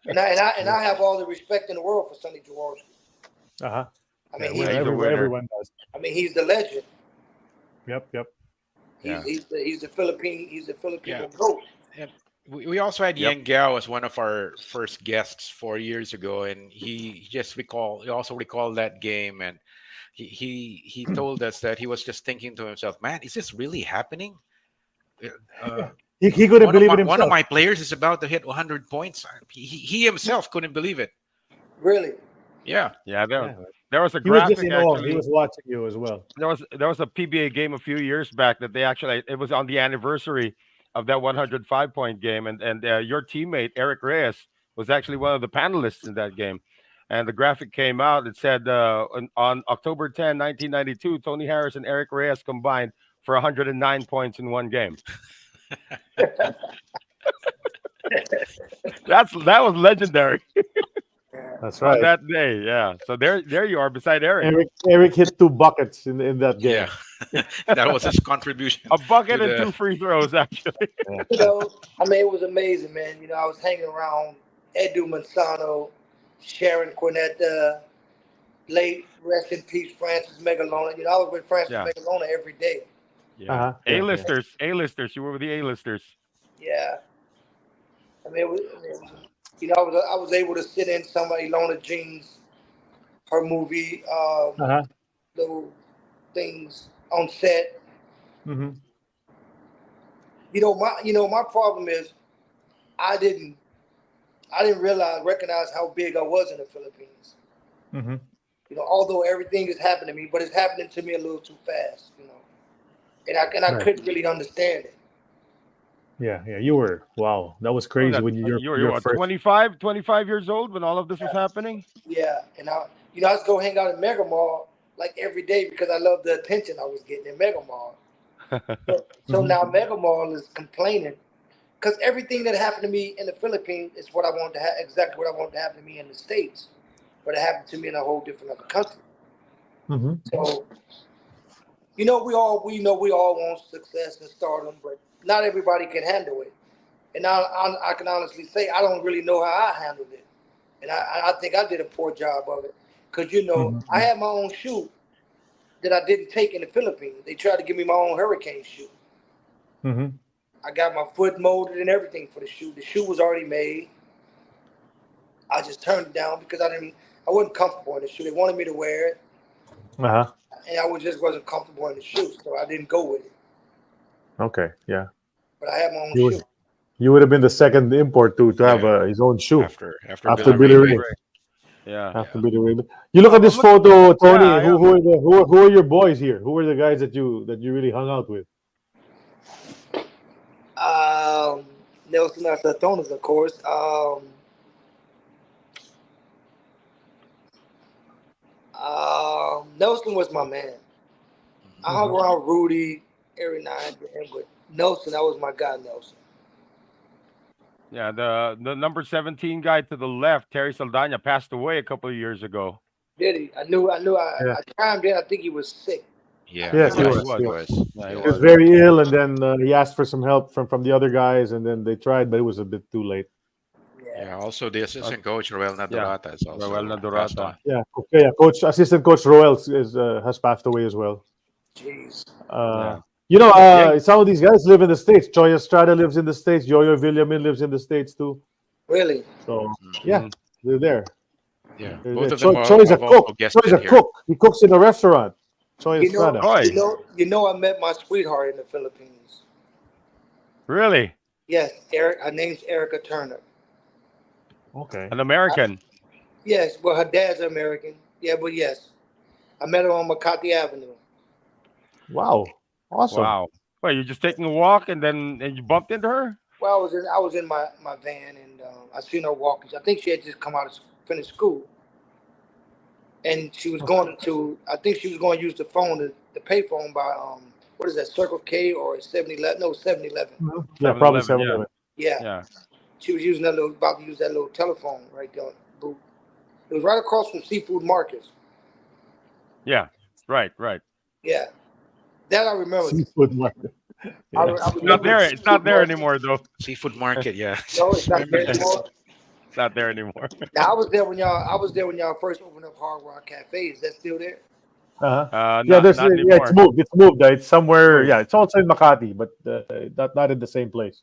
and I have all the respect in the world for Sonny Jaworski. I mean, everyone does. I mean, he's the legend. Yep. He's the Philippine GOAT. And we also had Yang Gao as one of our first guests 4 years ago, and he also recalled that game, and he told us that he was just thinking to himself, "Man, is this really happening?" He couldn't believe it himself. One of my players is about to hit 100 points. He himself couldn't believe it. Really? Yeah. There was a He was just graphic in awe. He actually. was watching you as well. There was a PBA game a few years back that they actually, it was on the anniversary of that 105-point game, and your teammate Eric Reyes was actually one of the panelists in that game. And the graphic came out. It said on October 10, 1992, Tony Harris and Eric Reyes combined for 109 points in one game. That was legendary. That's On right. that day, yeah. So there you are beside Eric. Eric hit 2 buckets in that game. Yeah, that was his contribution. A bucket to and the- 2 free throws, actually. You know, I mean, it was amazing, man. You know, I was hanging around Edu Manzano, Sharon Cornetta, late rest in peace Francis Megalona. You know, I was with Francis Yeah. Megalona every day. Yeah. Uh-huh. A-listers. You were with the A-listers. Yeah. I mean, you know, I was able to sit in some of Ilona Jean's, her movie, Uh-huh. little things on set. Mm-hmm. You know, my problem is I didn't recognize how big I was in the Philippines. Mm-hmm. You know, although everything is happening to me, but it's happening to me a little too fast, you know. And I Right. couldn't really understand it. Yeah. You were. Wow. That was crazy when you were your what, first. 25 years old when all of this was happening? Yeah. And I used to go hang out at Mega Mall like every day because I loved the attention I was getting in Mega Mall. So now Mega Mall is complaining because everything that happened to me in the Philippines is what I wanted to have, exactly what I wanted to happen to me in the States, but it happened to me in a whole different other country. Mm-hmm. So, you know, we all want success and stardom, but not everybody can handle it. And I can honestly say I don't really know how I handled it, and I think I did a poor job of it because you know I had my own shoe that I didn't take in the Philippines. They tried to give me my own Hurricane shoe. Mm-hmm. I got my foot molded and everything for the shoe. The shoe was already made. I just turned it down because I wasn't comfortable in the shoe. They wanted me to wear it, Uh-huh. and I wasn't comfortable in the shoe, so I didn't go with it. Okay. Yeah. But I had my own You shoe. You would have been the second import to have his own shoe after after Billy Billy Ray. Ray. Yeah. After Billy Ray. You look at this Look- photo, Tony. Yeah, Who are your boys here? Who are the guys that you really hung out with? Nelson Asatonas, of course. Nelson was my man. I hung around Rudy every now and then, but Nelson, that was my guy, Nelson. Yeah, the number 17 guy to the left, Terry Saldana, passed away a couple of years ago. Did he? I knew. Yeah. I chimed in. I think he was sick. Yeah, Yes, he he was. was. He was. Yeah, He he was was. very ill, and then he asked for some help from the other guys, and then they tried, but it was a bit too late. Yeah. Also, the assistant coach Roel Nadorata is also Roel Nadorata. passed on. Yeah. Assistant coach Roel has passed away as well. Jeez. Some of these guys live in the States. Choy Estrada lives in the States. Yoyo Villamin lives in the States too. Really? So yeah, they're there. Yeah, They're both there. of them Choy's a have also cook. guested Choy's a here. cook. He cooks in a restaurant. Choy Estrada. You know, I met my sweetheart in the Philippines. Really? Yes, Eric. Her name's Erica Turner. Okay. An American. Yes, well, her dad's American. Yeah, but yes, I met her on Makati Avenue. Wow. Awesome. Wow. Well, you're just taking a walk and you bumped into her? Well, I was in my van and I seen her walking. I think she had just come out of finished school, and she was going to. I think she was going to use the phone, the pay phone by what is that, Circle K or 7-Eleven? No, 7-Eleven. Yeah, probably 7-Eleven, 7-Eleven. Yeah. Yeah. She was using about to use that little telephone right there on the booth. It was right across from Seafood Markets. Yeah. Right. Yeah, that I remember. Seafood market. I It's not there. It's not there anymore, though. Seafood market, yeah. No, it's not there anymore. It's not there anymore. Now, I was there when y'all first opened up Hard Rock Cafe. Is that still there? Uh-huh. Not it's anymore. moved. It's moved. It's somewhere. Yeah, it's also in Makati, but not in the same place.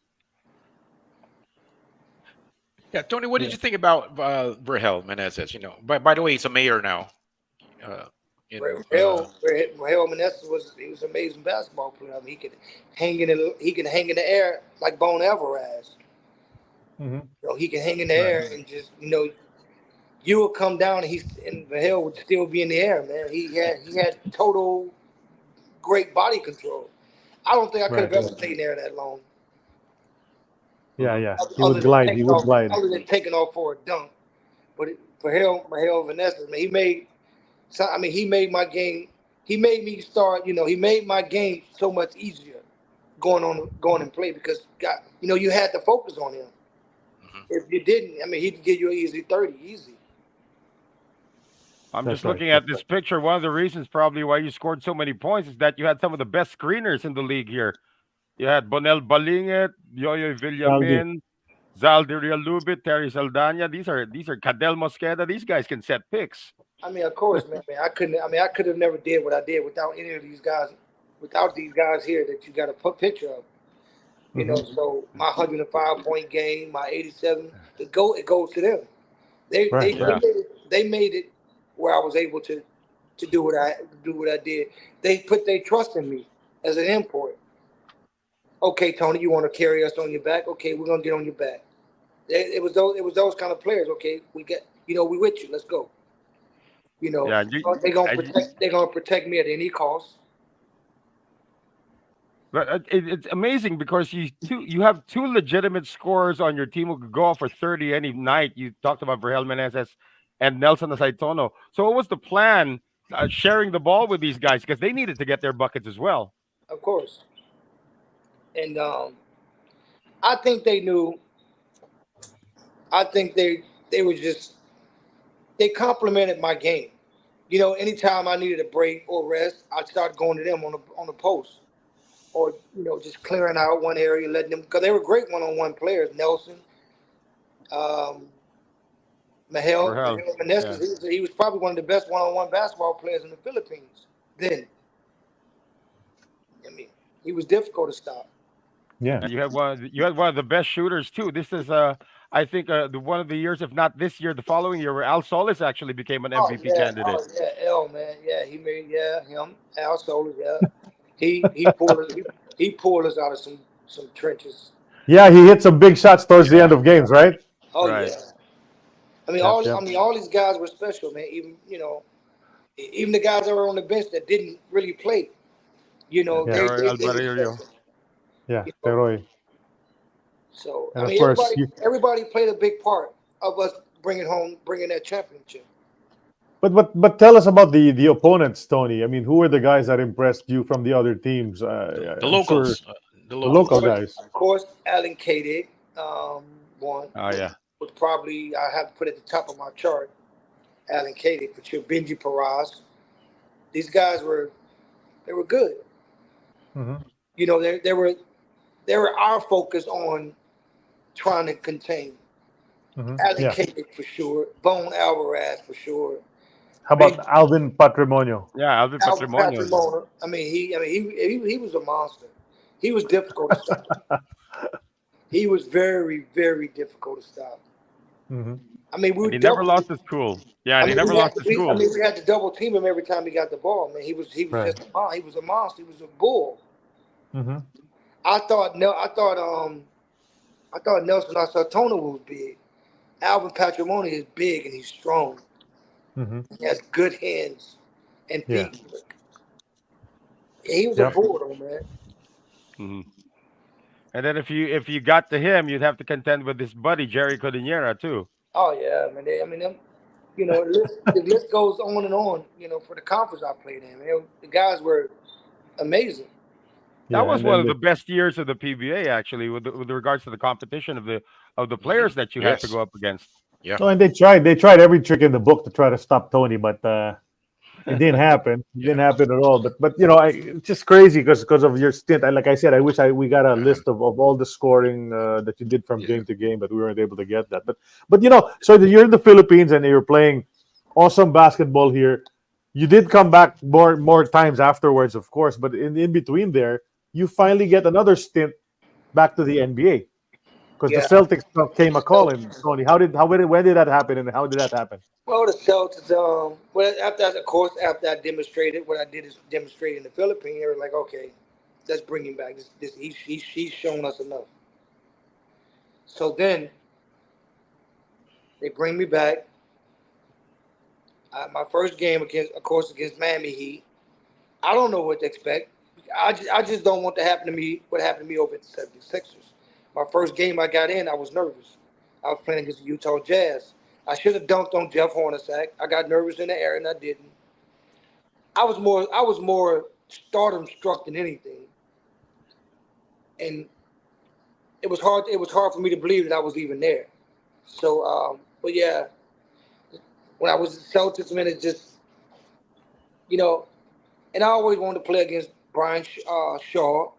Yeah, Tony, what did you think about Vergel Menezes? You know, by the way, he's a mayor now. Rahel Menezes was an amazing basketball player. I mean, he could hang in the air like Bone Alvarez. Mm-hmm. You know, he can hang in the air and just, you know, you would come down and the hell would still be in the air, man. He had total great body control. I don't think I could have ever stayed there that long. Yeah. He would glide. He would glide. Other than taking off for a dunk, but for Vanessa, man, he made my game. He made me start. He made my game so much easier going and play because you had to focus on him. If you didn't, he'd give you an easy 30, easy. I'm just looking at this picture. One of the reasons probably why you scored so many points is that you had some of the best screeners in the league here. You had Bonel Balingit, Yoyo Villamin, Zaldi Realubit, Terry Saldana. These are Cadel Mosqueda. These guys can set picks. Of course, man. I could have never did what I did without any of these guys. Without these guys here that you got to put picture of. So my 105-point game, my 87, it goes to them. They made it where I was able to do what I did. They put their trust in me as an import. Okay, Tony, you want to carry us on your back? Okay, we're gonna get on your back. It was those kind of players. Okay, we with you. Let's go. They're gonna protect me at any cost. But it's amazing because you have two legitimate scorers on your team who could go off for 30 any night. You talked about Vergel Meneses and Nelson Asaitono. So what was the plan sharing the ball with these guys? Because they needed to get their buckets as well. Of course. And I think they knew. I think they complimented my game. Anytime I needed a break or rest, I'd start going to them on the post. Or, just clearing out one area, letting them, because they were great one-on-one players. Nelson, Mahel Meneses, he was probably one of the best one-on-one basketball players in the Philippines then. He was difficult to stop. Yeah. You had one of the best shooters too. This is I think one of the years, if not this year, the following year, where Al Solis actually became an MVP candidate. Oh yeah, L man, yeah, he made him Al Solis, yeah. He pulled us out of some trenches. Yeah, he hit some big shots towards the end of games, right? Oh right. Yeah. All these guys were special, man. Even the guys that were on the bench that didn't really play. They Teroy. So and of course, everybody played a big part of us bringing that championship. But tell us about the opponents, Tony. Who were the guys that impressed you from the other teams? The locals. The local guys. Of course, Alan Kadick, one. Oh yeah. Would probably I have to put at the top of my chart. Alan Kadick, for sure. Benji Paraz. These guys were good. Mm-hmm. They were our focus on trying to contain. Mm-hmm. Alan Kadick for sure. Bone Alvarez for sure. How about Alvin Patrimonio? Yeah, Alvin Patrimonio. He was a monster. He was difficult to stop. He was very, very difficult to stop. Mm-hmm. He never lost his cool. Yeah, he never lost his cool. We had to double team him every time he got the ball. Man, he was just he was a monster. He was a bull. Mm-hmm. I thought Nelson Asaitono was big. Alvin Patrimonio is big and he's strong. Mm-hmm. He has good hands and feet. Yeah, he was a bull, though, man. Mm-hmm. And then if you got to him, you'd have to contend with his buddy Jerry Cordillera too. Oh yeah, man. The list goes on and on. For the conference I played in, man, the guys were amazing. That was one of the best years of the PBA, actually, with regards to the competition of the players that you had to go up against. Yeah. Oh, and they tried every trick in the book to try to stop Tony, but it didn't happen. It didn't happen at all. But it's just crazy because of your stint. Like I said, I wish we got a list of all the scoring that you did from game to game, but we weren't able to get that. But so you're in the Philippines and you're playing awesome basketball here. You did come back more times afterwards, of course, but in between there, you finally get another stint back to the NBA. Because the Celtics came a call, and Tony, when did that happen, and how did that happen? Well, the Celtics, after I demonstrated what I did is demonstrate in the Philippines, they were like, okay, let's bring him back. He's shown us enough. So then they bring me back. My first game against Miami Heat. I don't know what to expect. I just don't want to happen to me what happened to me over at the 76ers. My first game I got in, I was nervous. I was playing against the Utah Jazz. I should have dunked on Jeff Hornacek. I got nervous in the air and I didn't. I was more stardom struck than anything. And it was hard for me to believe that I was even there. So but yeah, when I was at Celtics, man, it just, and I always wanted to play against Brian Shaw,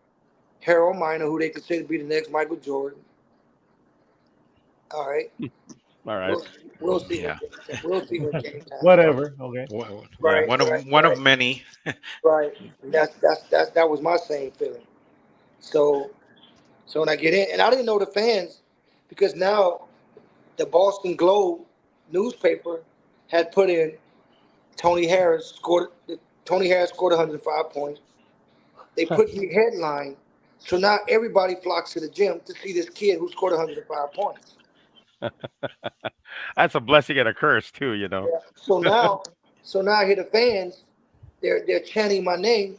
Harold Miner, who they consider to be the next Michael Jordan. All right. All right. We'll see. Yeah. We'll see what game time. Whatever. Okay. Right. One of many. Right. And that was my same feeling. So when I get in, and I didn't know the fans, because now the Boston Globe newspaper had put in Tony Harris scored 105 points. They put the headline, so now everybody flocks to the gym to see this kid who scored 105 points. That's a blessing and a curse too, you know. Yeah. So now I hear the fans, they're chanting my name.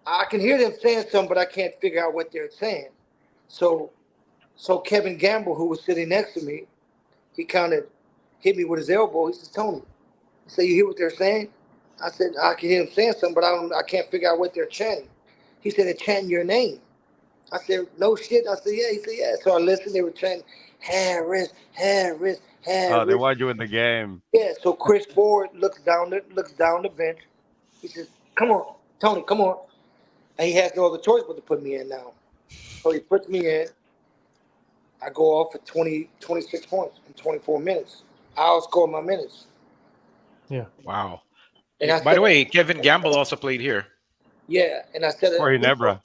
I can hear them saying something, but I can't figure out what they're saying. So Kevin Gamble, who was sitting next to me, he kind of hit me with his elbow. He says, "Tony," he said, "You hear what they're saying?" I said, "I can hear them saying something, but I can't figure out what they're chanting." He said, "They're chanting your name." I said, "No shit." I said, "Yeah." He said, "Yeah." So I listened. They were chanting Harris, Harris, Harris. Oh, they want you in the game. Yeah. So Chris Ford looks down the bench. He says, "Come on, Tony, come on." And he has no other choice but to put me in now. So he puts me in. I go off for 26 points in 24 minutes. I outscored my minutes. Yeah. Wow. And By the way, Kevin Gamble also played here. Yeah, and I set Or Ginebra.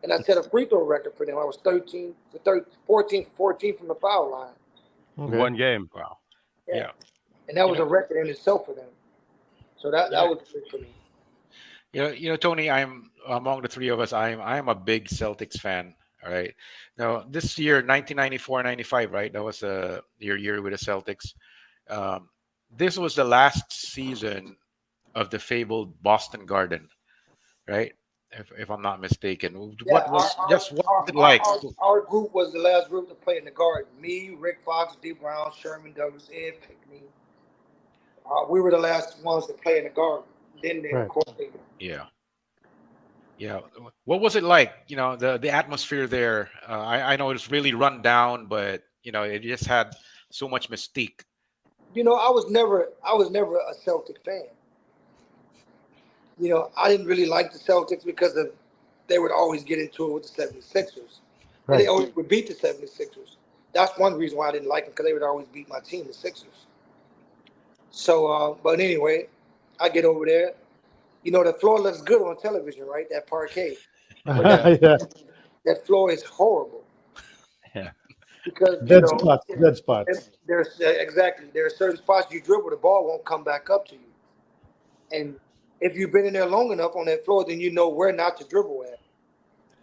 And I set a free throw record for them. I was 14 for 14 from the foul line. Okay. One game. Wow. Yeah. Yeah. And that was a record in itself for them. So that was good for me. You know, Tony, I'm among the three of us. I'm a big Celtics fan. All right. Now, this year, 1994-95, right? That was your year with the Celtics. This was the last season of the fabled Boston Garden, right? If I'm not mistaken. What was it like? Our group was the last group to play in the Garden. Me, Rick Fox, D. Brown, Sherman Douglas, Ed Pickney. We were the last ones to play in the Garden. Then they, Right. of course, Yeah. Yeah. What was it like? You know, the atmosphere there. I know it's really run down, but it just had so much mystique. I was never a Celtic fan. I didn't really like the Celtics because they would always get into it with the 76ers. Right. They always would beat the 76ers. That's one reason why I didn't like them, because they would always beat my team, the Sixers. So, but anyway, I get over there. The floor looks good on television, right? That parquet. But Yeah. that floor is horrible. Yeah. Because Dead spots. There's exactly. There are certain spots you dribble, the ball won't come back up to you. And if you've been in there long enough on that floor, then you know where not to dribble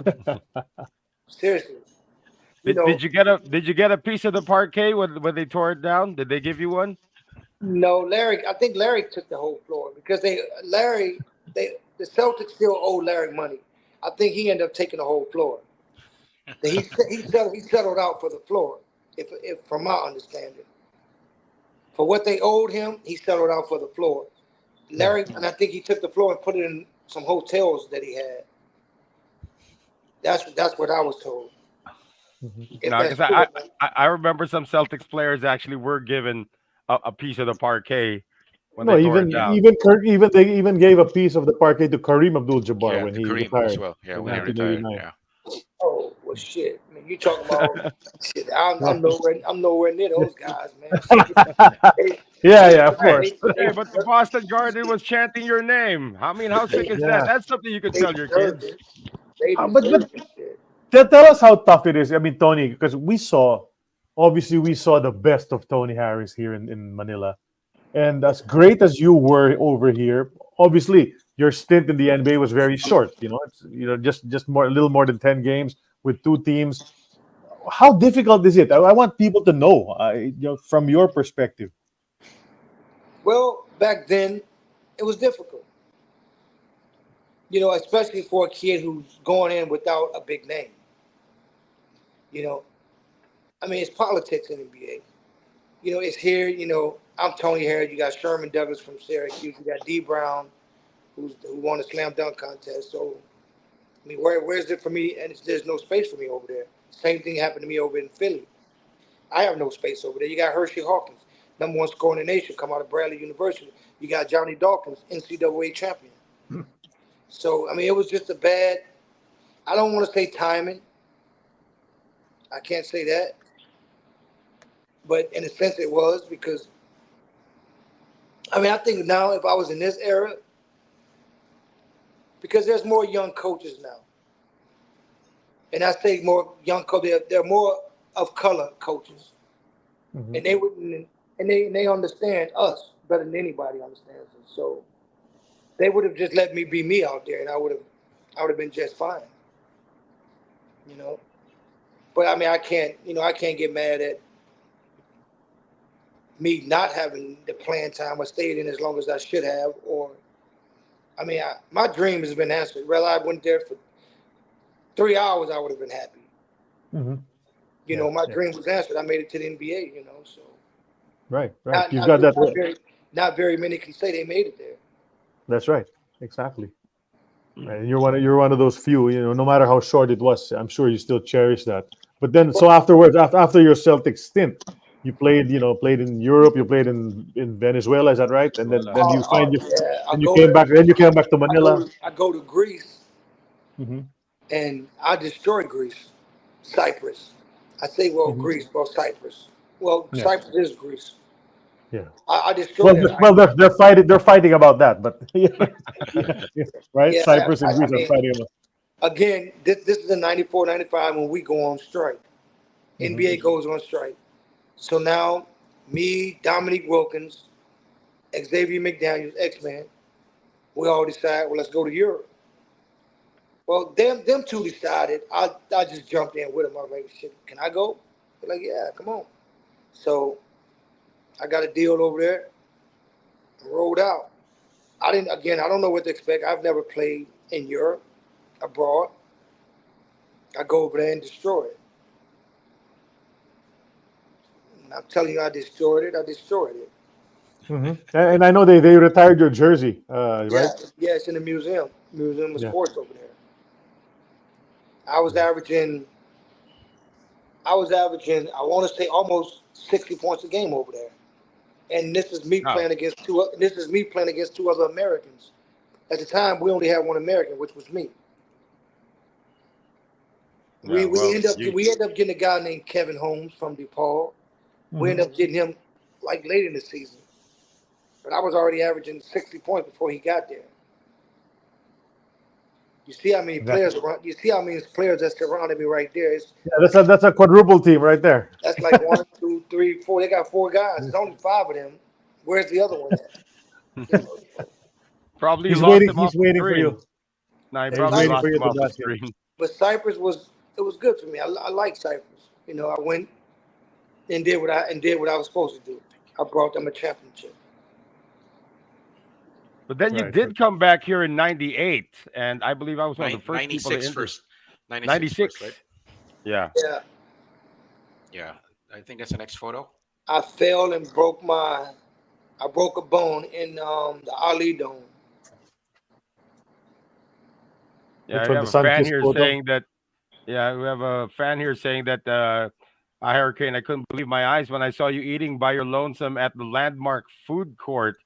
at. Seriously. Did you get a piece of the parquet when they tore it down? Did they give you one? No, I think Larry took the whole floor because the Celtics still owe Larry money. I think he ended up taking the whole floor. He settled out for the floor, if from my understanding. For what they owed him, he settled out for the floor. Larry, and I think he took the floor and put it in some hotels that he had. That's what I was told. Because I remember some Celtics players actually were given a piece of the parquet when they tore it down. They even gave a piece of the parquet to Kareem Abdul-Jabbar when he Kareem retired. as well. Yeah, in when he retired. 1989. Yeah. Oh well, shit! I mean, you talking about shit? I'm nowhere near those guys, man. Yeah, of course. Hey, but the Boston Garden was chanting your name. I mean, how sick is that? That's something you could tell your kids. Tell us how tough it is. I mean, Tony, because we saw the best of Tony Harris here in Manila. And as great as you were over here, obviously your stint in the NBA was very short. It's just a little more than 10 games with two teams. How difficult is it? I want people to know, from your perspective. Well, back then, it was difficult. You know, especially for a kid who's going in without a big name. You know, I mean, it's politics in the NBA. You know, it's here. You know, I'm Tony Harris. You got Sherman Douglas from Syracuse. You got D. Brown, who won the slam dunk contest. So, I mean, where's it for me? And there's no space for me over there. Same thing happened to me over in Philly. I have no space over there. You got Hershey Hawkins, number one scorer in the nation, come out of Bradley University. You got Johnny Dawkins, NCAA champion. So, I mean, it was just a bad, I don't want to say timing. I can't say that. But in a sense it was, because, I mean, I think now if I was in this era, because there's more young coaches now. And I say more young coaches, they're more of color coaches. And they wouldn't, and they understand us better than anybody understands us. So they would have just let me be me out there, and I would have been just fine. You know? But I mean, I can't get mad at me not having the playing time or stayed in as long as I should have. Or, I mean, my dream has been answered. Whether I went there for 3 hours, I would have been happy. You know, my dream was answered. I made it to the NBA, you know, so. Right. Not very many can say they made it there. That's right. Exactly. Right. And you're one of those few, you know, no matter how short it was, I'm sure you still cherish that. But then, so afterwards, after your Celtic stint, you played in Europe, you played in Venezuela, is that right? And then you came back to Manila. I go to Greece, and I destroy Greece, Cyprus. I say, well, Greece, well, Cyprus. Well, Cyprus is Greece. Yeah. I destroyed it. Well, they're fighting about that, but right? Yeah, Cyprus and Greece are fighting about. Again, this is in 94, 95 when we go on strike. NBA goes on strike. So now, me, Dominique Wilkins, Xavier McDaniels, X-Man, we all decide, well, let's go to Europe. Well, them two decided. I just jumped in with them. I was like, shit, can I go? They're like, yeah, come on. So I got a deal over there and rolled out. I don't know what to expect. I've never played in Europe, abroad. I go over there and destroy it. And I'm telling you, I destroyed it. And I know they retired your jersey, right? Yeah, it's in the Museum of Sports over there. I was averaging, I want to say almost 60 points a game over there. And this is me playing against two other Americans. At the time, we only had one American, which was me. We end up getting a guy named Kevin Holmes from DePaul. We end up getting him like late in the season. But I was already averaging 60 points before he got there. You see how many players that surrounded me right there. That's a quadruple team right there. That's like 1, 2, 3, 4. They got 4 guys. There's only 5 of them. Where's the other one at? Probably he's lost waiting. him off He's waiting the for screen. you. No, he probably lost him off the screen. But Cyprus was good for me. I like Cyprus. You know, I went and did what I was supposed to do. I brought them a championship. But then you did come back here in '98, and I believe I was one of the first people to enter. 96, right? Yeah. Yeah. I think that's the next photo. I fell and broke a bone in the Ali Dome. Yeah, we have a fan here saying that. Yeah, we have a fan here saying that. Hurricane, I couldn't believe my eyes when I saw you eating by your lonesome at the landmark food court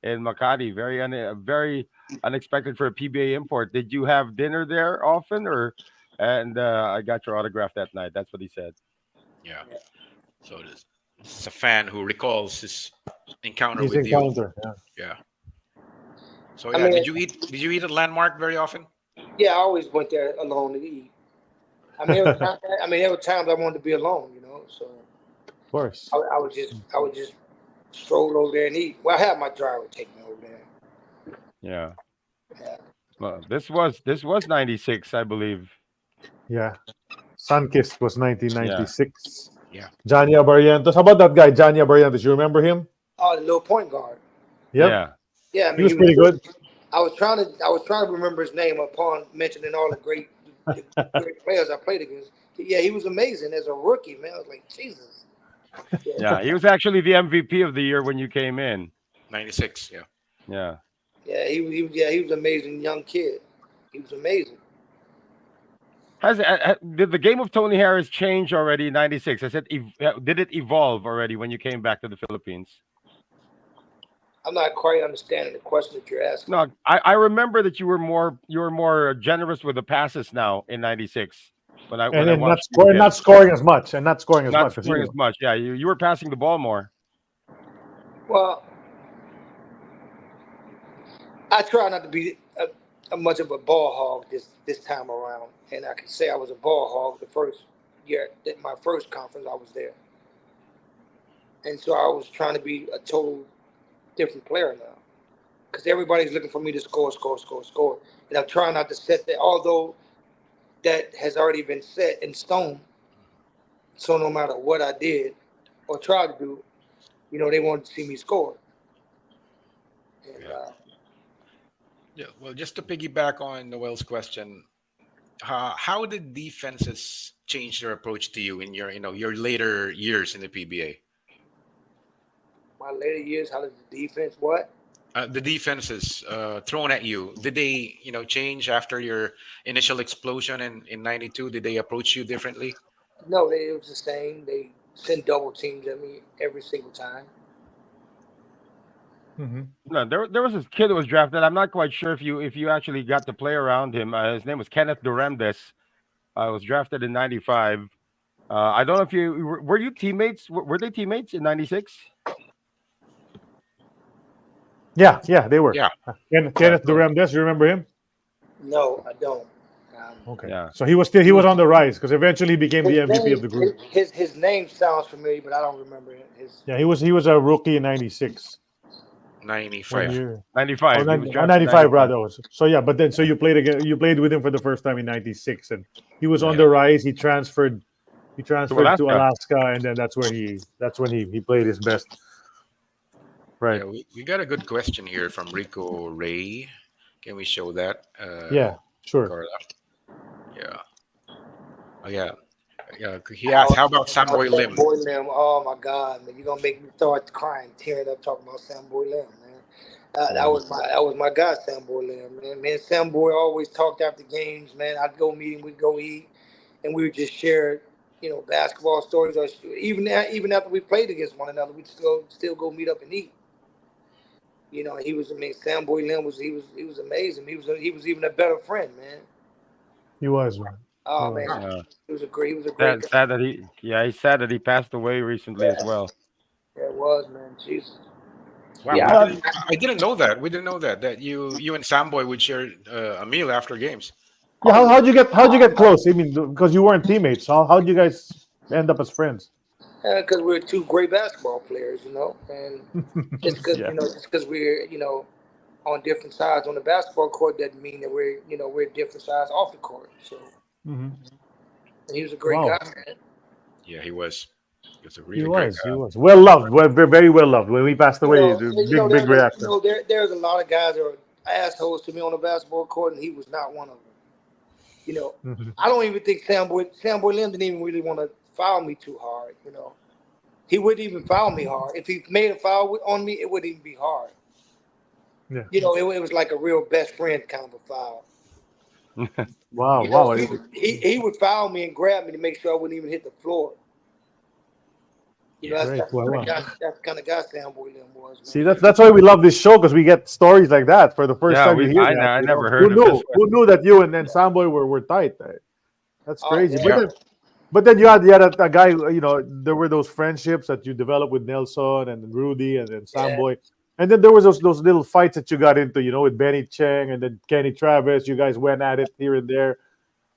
in Makati. Very unexpected for a PBA import. Did you have dinner there often, or? And I got your autograph that night. That's what he said. Yeah. So this is a fan who recalls his encounter with you. Yeah. So yeah, did you eat at Landmark very often? Yeah, I always went there alone to eat. I mean, there were times I wanted to be alone, you know. So of course, I would just stroll over there and eat. Well, I had my driver take me over there. Yeah. Well, this was '96, I believe. Yeah. Sunkist was 1996. Yeah. Johnny Abarientos. How about that guy, Johnny Abarientos? You remember him? Oh, the little point guard. Yep. Yeah. Yeah, I He mean, was pretty good. I was trying to remember his name upon mentioning all the great players I played against. Yeah, he was amazing as a rookie, man. I was like, Jesus. Yeah. He was actually the MVP of the year when you came in. 96. Yeah. Yeah. Yeah, he was an amazing young kid. He was amazing. Did the game of Tony Harris change already in '96? I said, did it evolve already when you came back to the Philippines? I'm not quite understanding the question that you're asking. No, I remember that you were more generous with the passes now in '96 when I And then watched you again. not scoring as much, and not scoring as Not much. 'cause scoring as much. Yeah, you were passing the ball more. Well, I try not to be a much of a ball hog this time around, and I can say I was a ball hog the first year, my first conference I was there, and so I was trying to be a total different player now, because everybody's looking for me to score, and I'm trying not to set that. Although that has already been set in stone, so no matter what I did or tried to do, they wanted to see me score. And, Yeah. Well, just to piggyback on Noel's question, how did defenses change their approach to you in your later years in the PBA? my later years, how did the defense what? The defenses thrown at you, did they change after your initial explosion in '92? Did they approach you differently? No, it was the same. They sent double teams at me every single time. No, there was this kid that was drafted. I'm not quite sure if you actually got to play around him. His name was Kenneth Duremdes. Was drafted in '95. I don't know if were you teammates. Were they teammates in '96? Yeah, they were. Yeah. Kenneth Duremdes, you remember him? No, I don't. Okay. Yeah. So he was on the rise because eventually he became the MVP of the group. His name sounds familiar, but I don't remember his. Yeah, he was a rookie in '96. 95. 95. He was drafted 95 rather. So yeah, but then you played with him for the first time in '96, and he was on the rise. He transferred to Alaska, and then that's when he played his best. Right. Yeah, we got a good question here from Rico Ray. Can we show that? Yeah, sure. Carla? Yeah. Oh, yeah. Yeah. He asked, how about Samboy Lim? Samboy Lim. Oh my God, man! You're gonna make me start crying, tearing up, talking about Samboy Lim, man. That was my guy, Samboy Lim, man. Me and Samboy always talked after games, man. I'd go meet him, we'd go eat, and we would just share, basketball stories. Or even after we played against one another, we'd still go meet up and eat. Samboy Lim was amazing. He was even a better friend, man. He was, man. Oh man, he was a great guy. He's sad that he passed away recently as well. Yeah, it was, man. Jesus. Wow, Yeah. I didn't know that. We didn't know that you and Samboy would share a meal after games. Yeah, how'd you get close? I mean, because you weren't teammates. How'd you guys end up as friends? Because we're two great basketball players, and just because we're on different sides on the basketball court doesn't mean that we're different sides off the court. So he was a great guy, man. Yeah, he was. He was a really great guy. He was well loved. Very well loved. When we passed away, big reaction. There's a lot of guys that are assholes to me on the basketball court, and he was not one of them. I don't even think Samboy Lim didn't even really want to foul me too hard. He wouldn't even foul me hard. If he made a foul on me, it wouldn't even be hard. Yeah. It was like a real best friend kind of a foul. Wow. He would foul me and grab me to make sure I wouldn't even hit the floor. That's the kind of guy Samboy Lim was. Man. See, that's why we love this show, because we get stories like that for the first time. I never heard of this. Who knew that you and then Samboy were tight? That's crazy. Yeah. But then you had a guy. There were those friendships that you developed with Nelson and Rudy and then Samboy. Yeah. And then there was those little fights that you got into, with Benny Cheng and then Kenny Travis. You guys went at it here and there.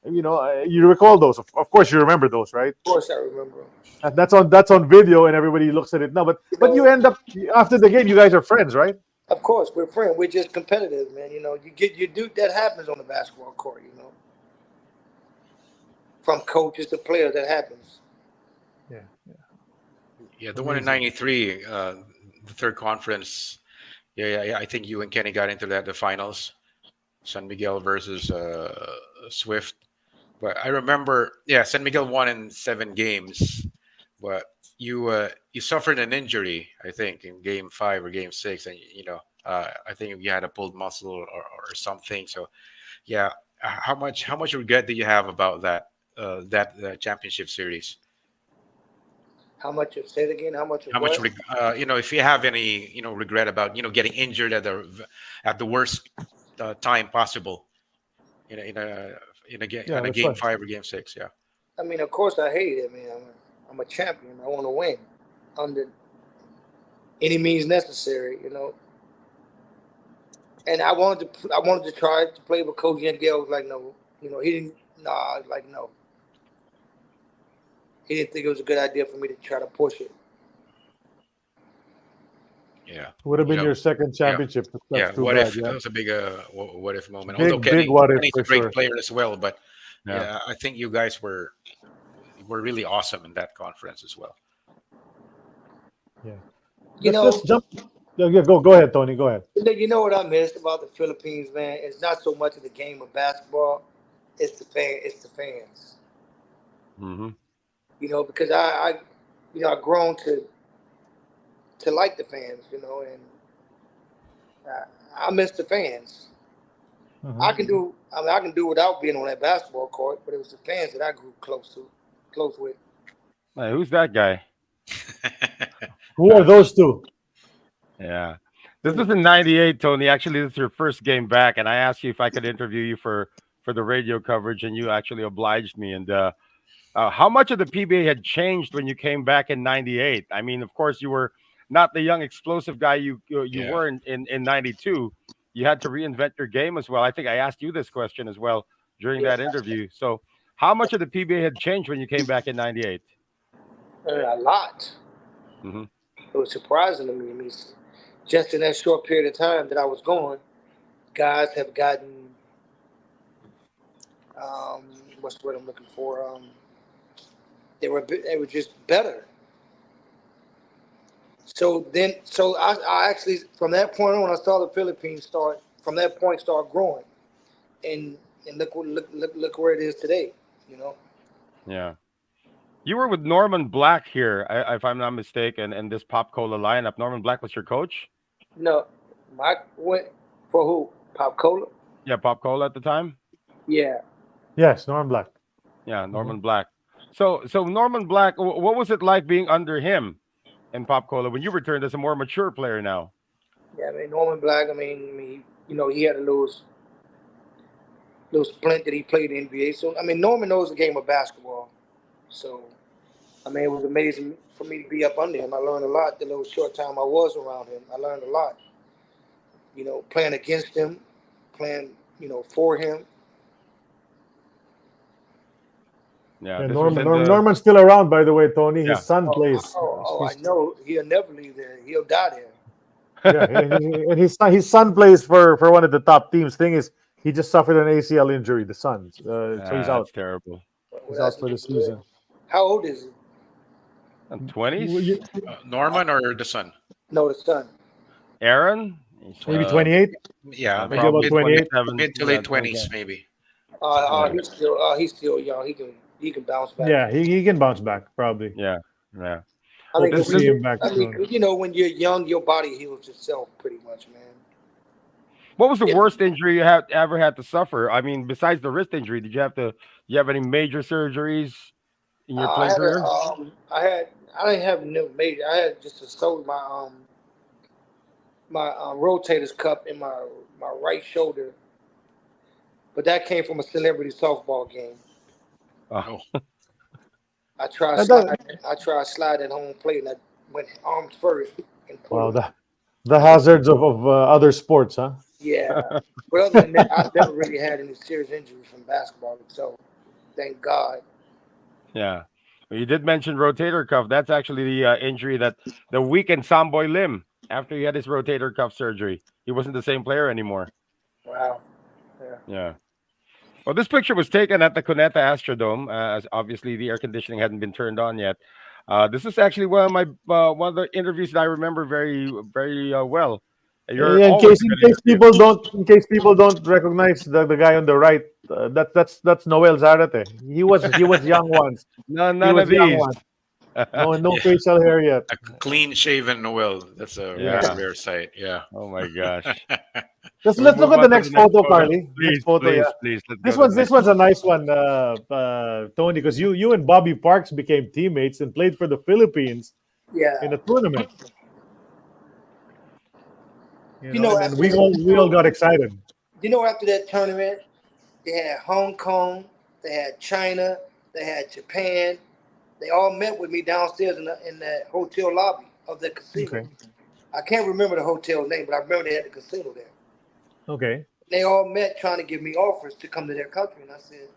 You recall those. Of course, you remember those, right? Of course, I remember. And that's on video, and everybody looks at it now. But you end up after the game, you guys are friends, right? Of course, we're friends. We're just competitive, man. That happens on the basketball court. From coaches to players, that happens. Yeah. The one in '93, the third conference. Yeah. I think you and Kenny got into the finals, San Miguel versus Swift. But I remember, yeah, San Miguel won in 7 games, but you suffered an injury, I think, in game 5 or game 6, and I think you had a pulled muscle or something. So yeah, how much regret do you have about that championship series? How much of, say it again, how much of How much what? if you have any regret about getting injured at the worst time possible Yeah, in a that's game fine. 5 or game 6, yeah. I mean, of course I hate it. I mean, I'm a champion. I want to win under any means necessary, you know. And I wanted to try to play with Coach Yangel. Was like, no, he didn't. Nah, like no, he didn't think it was a good idea for me to try to push it. Yeah. Would have been You know, your second yeah. championship. Yeah. That's too What bad. if Yeah. that was a big what if moment? Although Big what if Kenny's for a great sure. player as well, but Yeah. yeah, I think you guys were really awesome in that conference as well. Yeah. You Let's know, just jump. Yeah, go ahead, Tony. Go ahead. you know what I missed about the Philippines, man? It's not so much of the game of basketball; it's the fans. Mm-hmm. You know, because I've grown to like the fans. You know, and I miss the fans. Mhm. I can do without being on that basketball court, but it was the fans that I grew close with. Hey, who's that guy? Who are those two? Yeah. This was in '98, Tony. Actually, this is your first game back, and I asked you if I could interview you for the radio coverage, and you actually obliged me. And how much of the PBA had changed when you came back in '98? I mean, of course, you were not the young, explosive guy you Yeah. were in '92. You had to reinvent your game as well. I think I asked you this question as well during that interview. So, how much of the PBA had changed when you came back in '98? A lot. Mm-hmm. It was surprising to me. I mean, just in that short period of time that I was gone, guys have gotten what's the word I'm looking for? They were just better. So I actually, from that point on, I saw the Philippines start growing, and look where it is today. You know. Yeah. You were with Norman Black here, if I'm not mistaken, and this Pop Cola lineup. Norman Black was your coach? No, Mike went for who? Pop Cola. Yeah, Pop Cola at the time. Yeah. Yes, Norm Black. Yeah, Norman Black. So Norman Black, what was it like being under him in Pop Cola when you returned as a more mature player now? Yeah, I mean Norman Black. I mean, he had a little splint that he played in the NBA. So I mean, Norman knows the game of basketball. So I mean, it was amazing for me to be up under him. I learned a lot the little short time I was around him. I learned a lot. You know, playing against him, playing for him. Yeah, Yeah, this was in the Norman's still around, by the way, Tony. His Yeah. son plays. I know he'll never leave there. He'll die there. Yeah, and his son plays for one of the top teams. Thing is, he just suffered an ACL injury. The son, so he's out. That's terrible. He's out for the season. How old is he? 20s? Norman or the son? No, the son. Aaron? Maybe Uh, 28. Yeah, Maybe about 28. mid to late 20s, maybe. He's still young. He can bounce back. Yeah, he can bounce back probably. Yeah. I Hope think to see him back soon. when you're young, your body heals itself pretty much, man. What was the worst injury you ever had to suffer? I mean, besides the wrist injury, did you have any major surgeries in your playing career? I didn't have no major. I had just a my rotator's cup in my right shoulder, but that came from a celebrity softball game. Oh. I tried slide at home plate and I went arms first and Wow, pulled. the hazards of other sports, huh? Yeah. But other than that, I've never really had any serious injuries from basketball, so thank God. Yeah. Well, you did mention rotator cuff. That's actually the injury that the weakened Samboy Lim after he had his rotator cuff surgery. He wasn't the same player anymore. Wow. Yeah. Well, this picture was taken at the Cuneta Astrodome, as obviously the air conditioning hadn't been turned on yet. This is actually one of the interviews that I remember very, very well. You're Yeah, always in gonna case interview. people don't recognize the guy on the right, that's Noel Zarate. He was young once. No, He none was of young these. once. No Yeah. facial hair yet. A clean shaven Noel. That's a Yeah. rare sight. Yeah. Oh my gosh. Let's Can we let's look move at the on to next the next photo, photo? Carly. Next Please, photo, please, yeah. please. Let's go to the This next one's a photo. nice one, Tony, because you and Bobby Parks became teammates and played for the Philippines Yeah. in a tournament. You know, and after we all got excited. after that tournament, they had Hong Kong, they had China, they had Japan. They all met with me downstairs in the hotel lobby of the casino. Okay. I can't remember the hotel name, but I remember they had the casino there. Okay. They all met trying to give me offers to come to their country, and I said,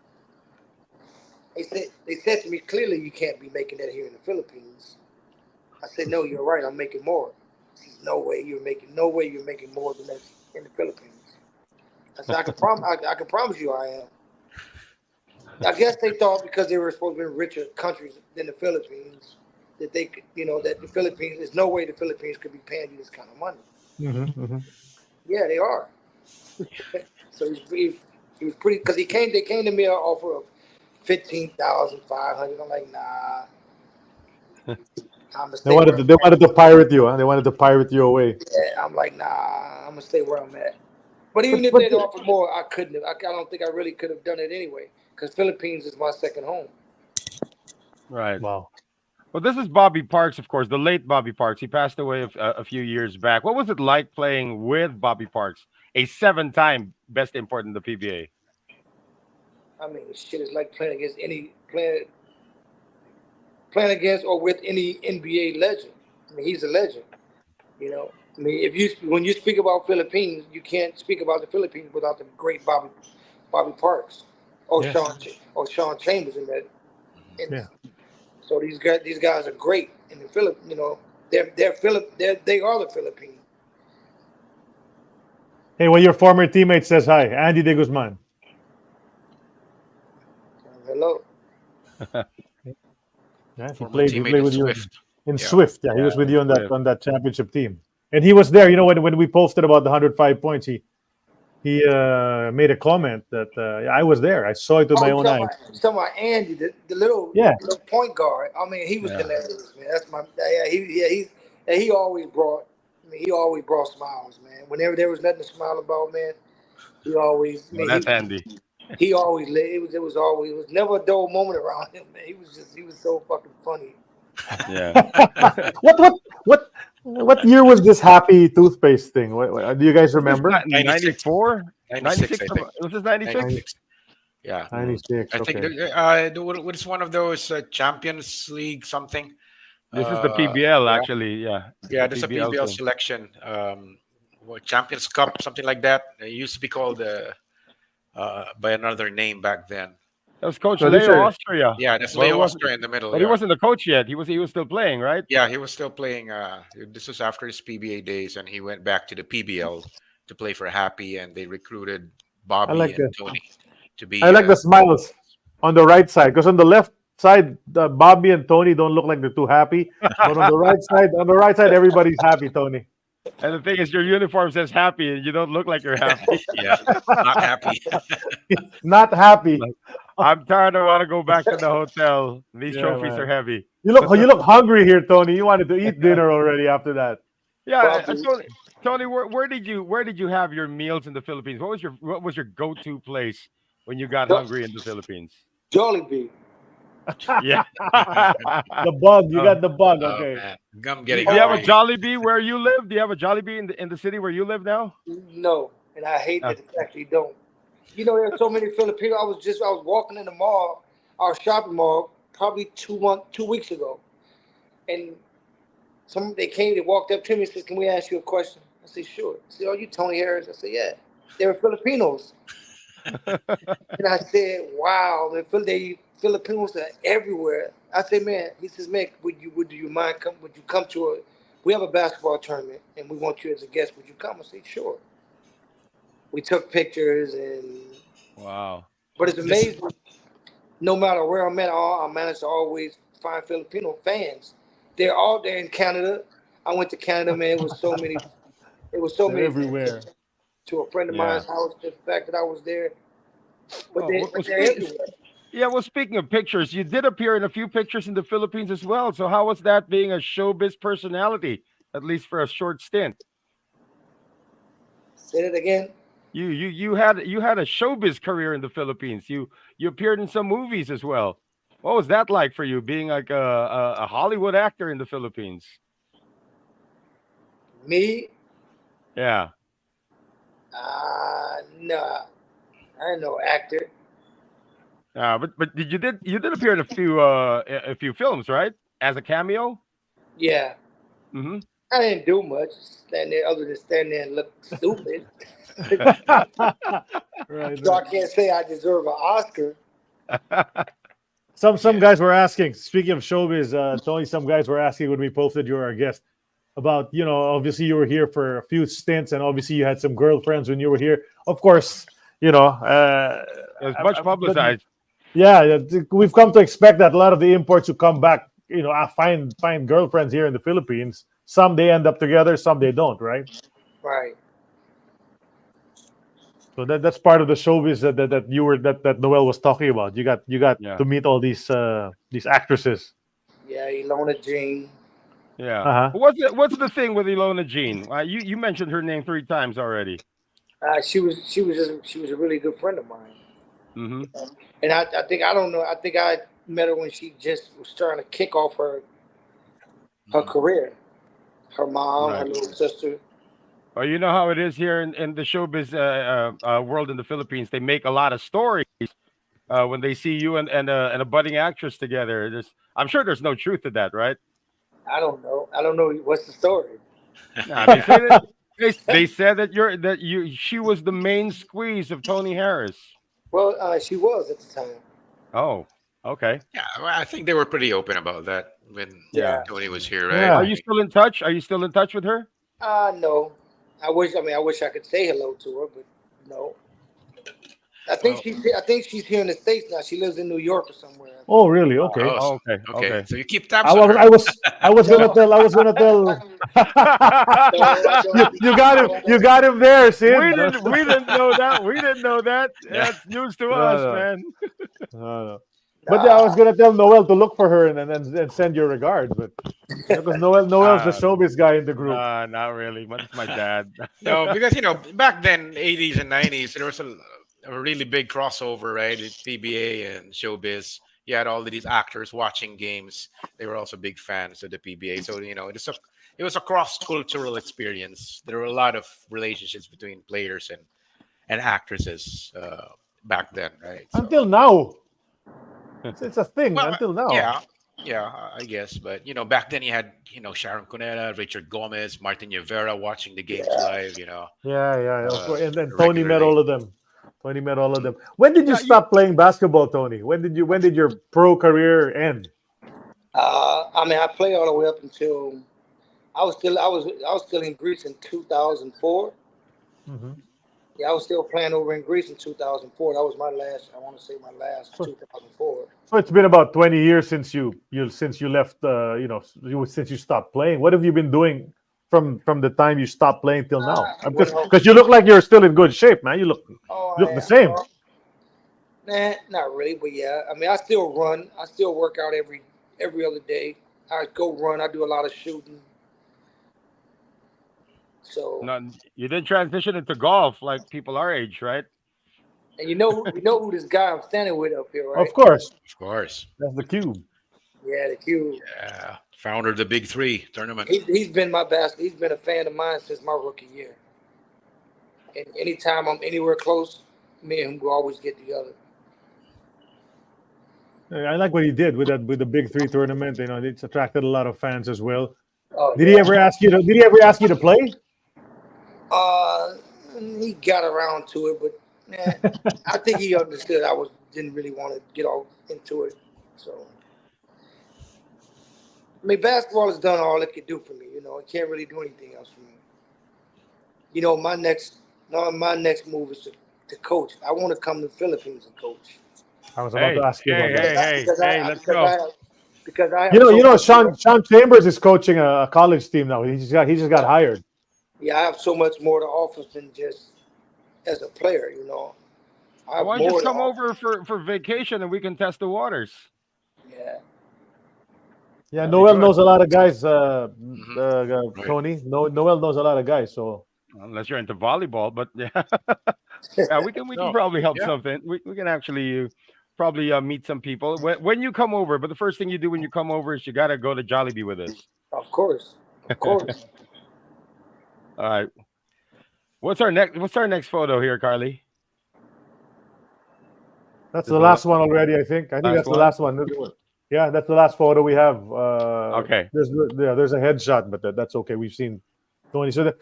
they said to me clearly, you can't be making that here in the Philippines. I said, no, you're right. I'm making more. He said, no way you're making more than that in the Philippines. I said, I can promise you I am. I guess they thought because they were supposed to be richer countries than the Philippines that they could, that the Philippines, there's no way the Philippines could be paying you this kind of money. Mm-hmm. Yeah, they are. So he was pretty, because they came to me an offer of $15,500. I'm like, nah. They wanted to pirate you, huh? They wanted to pirate you away. Yeah, I'm like, nah, I'm gonna stay where I'm at. But even if they'd offered more, I couldn't have. I don't think I really could have done it anyway, because Philippines is my second home. Right. Wow. Well, this is Bobby Parks, of course, the late Bobby Parks. He passed away a few years back. What was it like playing with Bobby Parks, a 7-time best import in the PBA? I mean, shit is like playing against or with any NBA legend. I mean, he's a legend. I mean, when you speak about Philippines, you can't speak about the Philippines without the great Bobby Parks or Sean Chambers in that. Yeah. So these guys are great in the Philippines. They are the Philippines. Hey, well, your former teammate says hi, Andy De Guzman. Hello. Yeah, he Former played teammate with you Swift. in Yeah. Swift. Yeah, he was with you on Swift. that championship team, and he was there. When we posted about the 105 points, he made a comment that I was there. I saw it with my own eyes. Talking about Andy, the little point guard. I mean, he was hilarious, man. That's my he always brought. I mean, he always brought smiles, man. Whenever there was nothing to smile about, man, he always. That's Andy. He always it was never a dull moment around him, man. He was so fucking funny. Yeah. What year was this happy toothpaste thing? Do you guys remember? 94? 96, I think. Was this 96? 96. Yeah. 96. I think Okay. it's one of those Champions League something. This is the PBL, yeah. actually. Yeah. Yeah, there's a PBL thing. selection. Champions Cup, something like that. It used to be called by another name back then. That was Coach So Leo Austria. Yeah, that's Well, Leo he wasn't- Austria in the middle. But he wasn't the coach yet. He was still playing, right? Yeah, he was still playing. This was after his PBA days, and he went back to the PBL to play for Happy, and they recruited Bobby and Tony to be. I like the smiles on the right side, because on the left side, Bobby and Tony don't look like they're too happy. But on the right side, everybody's happy, Tony. And the thing is, your uniform says happy, and you don't look like you're happy. Yeah, not happy. Not happy. I'm tired. I want to go back to the hotel. These Yeah, trophies man. are heavy. You look hungry here, Tony. You wanted to eat dinner already after that. Yeah, Tony, where did you have your meals in the Philippines? What was your go-to place when you got hungry in the Philippines? Jollibee. Yeah. The bug. You got the bug. Oh, Okay. man. I'm Do getting. you have a hungry. Jollibee where you live? Do you have a Jollibee in the city where you live now? No, and I hate that it's actually don't. There's so many Filipinos. I was walking in the mall, our shopping mall, probably 2 weeks ago, and they walked up to me and said, "Can we ask you a question?" I said, "Sure." They said, "Are you Tony Harris?" I said, "Yeah." They were Filipinos, and I said, "Wow, man, Filipinos are everywhere." I said, "Man," he says, "Man, would you mind would you come to we have a basketball tournament and we want you as a guest. Would you come?" I said, "Sure." We took pictures Wow. but it's amazing. No matter where I'm at, I managed to always find Filipino fans. They're all there in Canada. I went to Canada, man. It was so many It was so They're many everywhere. to a friend of mine's house. The fact that I was there, but they're everywhere. Yeah, well, speaking of pictures, you did appear in a few pictures in the Philippines as well. So how was that being a showbiz personality, at least for a short stint? Say it again. You had a showbiz career in the Philippines. You appeared in some movies as well. What was that like for you, being like a Hollywood actor in the Philippines? Me? Yeah. Nah. I ain't no actor. But you did appear in a few films, right? As a cameo. Yeah. Mm-hmm. I didn't do much. Stand there, other than stand there and look stupid. Right. So I can't say I deserve an Oscar. Some guys were asking. Speaking of showbiz, Tony, some guys were asking when we posted you were our guest about, obviously you were here for a few stints, and obviously you had some girlfriends when you were here. Of course, it was much publicized. Yeah, we've come to expect that a lot of the imports who come back, find girlfriends here in the Philippines. Some they end up together, some they don't, right? Right. So that's part of the showbiz that Noel was talking about. You got to meet all these actresses. Yeah, Ilona Jean. Yeah. Uh-huh. What's the thing with Ilona Jean? You mentioned her name 3 times already. She was a really good friend of mine. Mm-hmm. And I think I met her when she just was trying to kick off her career. Her mom, her little sister. Well, you know how it is here in the showbiz world in the Philippines. They make a lot of stories when they see you and a budding actress together. I'm sure there's no truth to that, right? I don't know. What's the story. Nah, they said that she was the main squeeze of Tony Harris. Well, she was at the time. Oh, okay. Yeah, well, I think they were pretty open about that when Tony was here, right? Yeah. Are you still in touch? Are you still in touch with her? No. I wish I could say hello to her, but no. I think she's here in the States now. She lives in New York or somewhere. Oh, really? Okay. Oh, okay. So you keep tabs on her. I was gonna tell. You got him there, Sid. We didn't know that. We didn't know that. That's news to us, man. No. But I was gonna tell Noel to look for her and send your regards, but because Noel's the showbiz guy in the group. Not really. It's my dad. No, because back then, 80s and 90s, there was a really big crossover, right? With PBA and Showbiz. You had all of these actors watching games. They were also big fans of the PBA. So it was a cross-cultural experience. There were a lot of relationships between players and actresses back then, right? So, until now. It's a thing until now. Yeah, I guess. But back then you had Sharon Cuneta, Richard Gomez, Martin Rivera watching the games live. Yeah. And then Tony met all of them. When did you stop playing basketball, Tony? When did your pro career end? I played all the way up until I was still in Greece in 2004. Mm-hmm. Yeah, I was still playing over in Greece in 2004. That was my last. I want to say my last 2004. So it's been about 20 years since you left. Since you stopped playing. What have you been doing from the time you stopped playing till now? Because you look like you're still in good shape, man. You look the same. Nah, not really, but yeah. I still run. I still work out every other day. I go run. I do a lot of shooting. So you did transition into golf like people our age, right? And you know who this guy I'm standing with up here, right? Of course. That's the Cube. Yeah, the Cube. Yeah, founder of the Big 3 tournament. He's been my best. He's been a fan of mine since my rookie year. And anytime I'm anywhere close, me and him will always get together. I like what he did with the Big 3 tournament. It's attracted a lot of fans as well. Oh, did he ever ask you to play? He got around to it, but I think he understood didn't really want to get all into it. So, basketball has done all it could do for me. It can't really do anything else for me. My next move is to coach. I want to come to the Philippines and coach. I was about to ask you about that. Hey, let's go. Because Sean Chambers is coaching a college team now. He just got hired. Yeah, I have so much more to offer than just as a player, you know. I have Why don't you more just to come offer. over for vacation and we can test the waters? Yeah. Yeah, That'd be Noel good. knows a lot of guys. Right. Tony, Noel knows a lot of guys. So Unless you're into volleyball, but yeah, yeah, we can No. probably help Yeah. something. We can actually probably meet some people when you come over. But the first thing you do when you come over is you gotta go to Jollibee with us. Of course. Of course. All right. What's our next photo here, Carly? that's Is the the last one already. I think last that's the one? last one. Yeah, that's the last photo we have. Okay. There's a headshot, but that's okay. We've seen Tony. So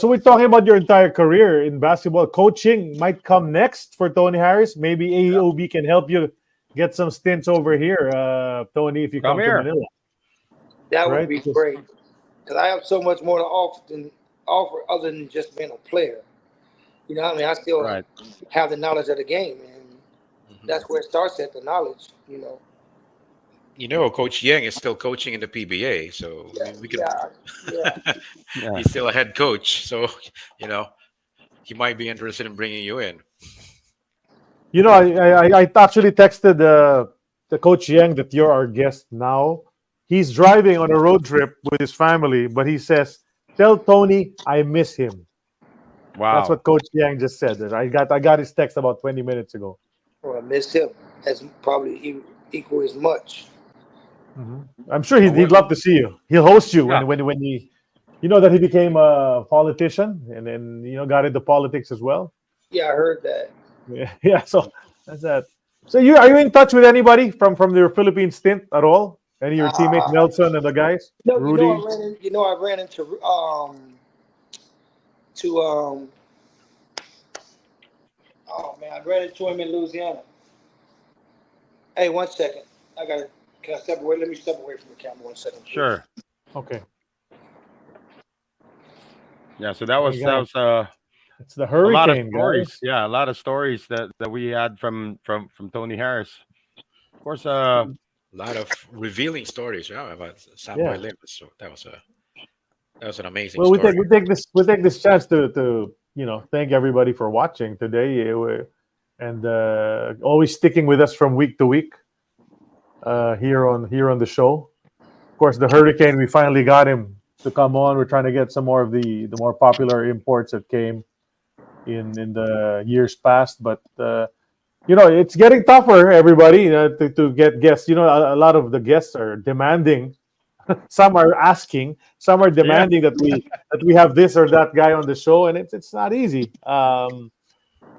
we're talking about your entire career in basketball. Coaching might come next for Tony Harris. Maybe AEOB can help you get some stints over here, Tony, if you Come come to here. Manila. That would Right? be great. Because I have so much more to offer other than just being a player. You know what I mean? I still Right. have the knowledge of the game, and that's where it starts at, the knowledge, you know. You know, Coach Yang is still coaching in the PBA, so I mean, we can. Yeah. Yeah. He's still a head coach, so you know he might be interested in bringing you in. You know, I actually texted the Coach Yang that you're our guest now. He's driving on a road trip with his family, but he says, "Tell Tony I miss him." Wow. That's what Coach Yang just said. I got his text about 20 minutes ago. Well, I miss him as probably equal as much. I'm sure he'd love to see you. He'll host you Yeah. when he, you know, that he became a politician and then got into politics as well. Yeah, I heard that. Yeah. So that's that. So are you in touch with anybody from your Philippine stint at all? Any of your teammates, Nelson and the guys, No, Rudy? I ran into oh man, I ran into him in Louisiana. Hey, 1 second. Can I step away? Let me step away from the camera 1 second. Please. Sure. Okay. Yeah. So that was It's the a lot of hurricane, stories. guys. Yeah, a lot of stories that we had from Tony Harris. Of course, A lot of revealing stories, yeah, about Sam Yeah. Boy. So that was an amazing Well, we story. take this chance to thank everybody for watching today, and always sticking with us from week to week here on the show. Of course, the hurricane, we finally got him to come on. We're trying to get some more of the more popular imports that came in the years past, but it's getting tougher. Everybody, to get guests. A lot of the guests are demanding. Some are asking, some are demanding that we have this or that guy on the show, and it's not easy. We're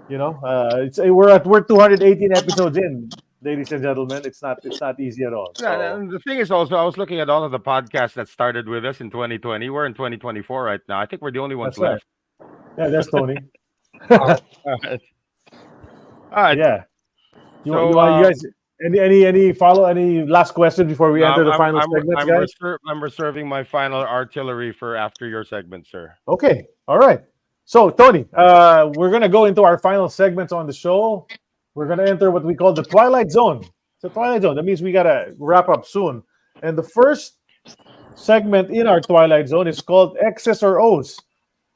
218 episodes in, ladies and gentlemen. It's not easy at all. yeah, So, and the thing is also, I was looking at all of the podcasts that started with us in 2020. We're in 2024 right now. I think we're the only ones that's right. left. Yeah, that's Tony. All right. All right. Yeah. You So, guys any last question before we no, enter the I'm, final I'm, segments, I'm, guys? I'm reserving my final artillery for after your segment, sir. Okay. All right. So, Tony, we're going to go into our final segments on the show. We're going to enter what we call the Twilight Zone. It's a Twilight Zone. That means we got to wrap up soon. And the first segment in our Twilight Zone is called X's or O's.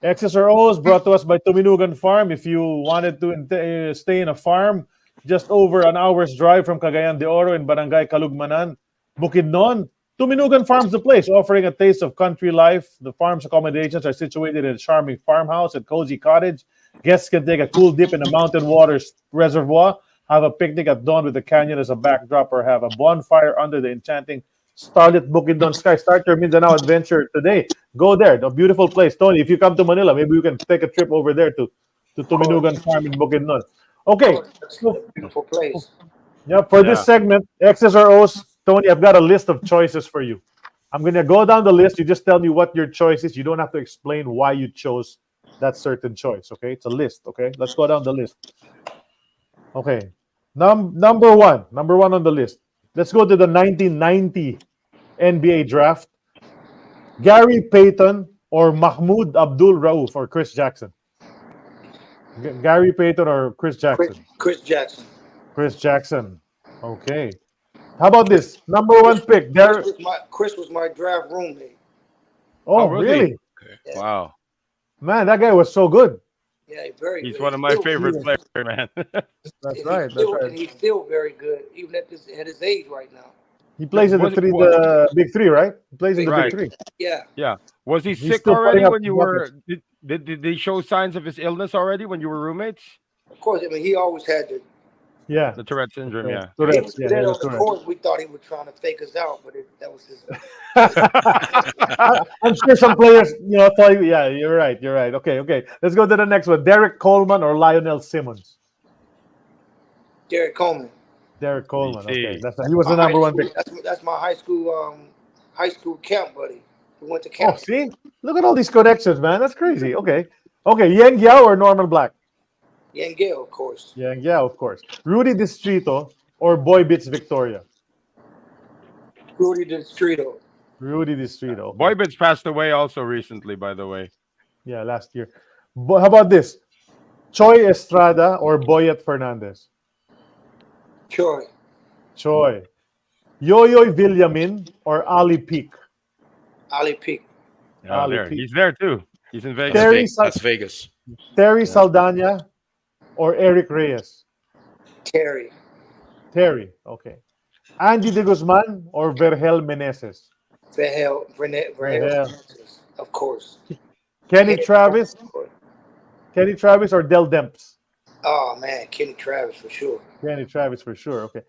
X's or O's brought to us by Tuminugan Farm. If you wanted to stay in a farm just over an hour's drive from Cagayan de Oro in Barangay Calugmanan, Bukidnon, Tuminugan Farm's the place, offering a taste of country life. The farm's accommodations are situated in a charming farmhouse and cozy cottage. Guests can take a cool dip in the mountain waters reservoir, have a picnic at dawn with the canyon as a backdrop, or have a bonfire under the enchanting starlit Bukidnon sky. Start your Mindanao adventure today. Go there, a beautiful place. Tony, if you come to Manila, maybe you can take a trip over there to Tuminugan Farm in Bukidnon. Okay. It's a beautiful place. Yeah, for this segment, X's or O's, Tony, I've got a list of choices for you. I'm going to go down the list. You just tell me what your choice is. You don't have to explain why you chose that certain choice, okay? It's a list, okay? Let's go down the list. Okay. Number one on the list. Let's go to the 1990 NBA draft. Gary Payton or Mahmoud Abdul Rauf or Chris Jackson? Gary Payton or Chris Jackson? Chris Jackson. Chris Jackson. Okay. How about this? Number one pick. Chris was my draft roommate. Oh, really? really? Okay. Yeah. Wow. Man, that guy was so good. Yeah, very He's good. one of my favorite players, man. That's right. And he's still very good, even at his age right now. He plays in Was- the big three, right? He plays in the Right. big three. Yeah. Yeah. Was he He's sick still already putting up when you buckets. were? Did they show signs of his illness already when you were roommates? Of course, I mean, he always had the. Yeah. The Tourette syndrome. Yeah. Tourette's. He Yeah, was there yeah, on the Tourette's. court. We thought he was trying to fake us out, but that was his. I'm sure some players, thought, yeah, you're right. Okay. Let's go to the next one. Derek Coleman or Lionel Simmons? Derek Coleman. Derek Coleman. Okay, BC. he was the number one pick. That's my high school camp buddy. We went to Oh, camp. see, look at all these connections, man. That's crazy. Okay, Yang Yao or Norman Black? Yang Gale, of course. Yang Yao, of course. Rudy Distrito or Boy Bits Victoria? Rudy Distrito. Rudy Distrito. Okay. Boybits passed away also recently, by the way. Yeah, last year. How about this? Choi Estrada or Boyet Fernandez? Troy. Choi. Yoyoy Villamin or Ali Peak? Ali Peak. Oh, Ali there. P. He's there too. He's in Vegas. Terry Las Vegas. Terry Saldana or Eric Reyes? Terry. Terry. Okay. Andy De Guzman or Vergel Meneses? Verhel. Of course. Kenny Travis or Del Demps? Oh man, Kenny Travis for sure. Kenny Travis for sure. Okay.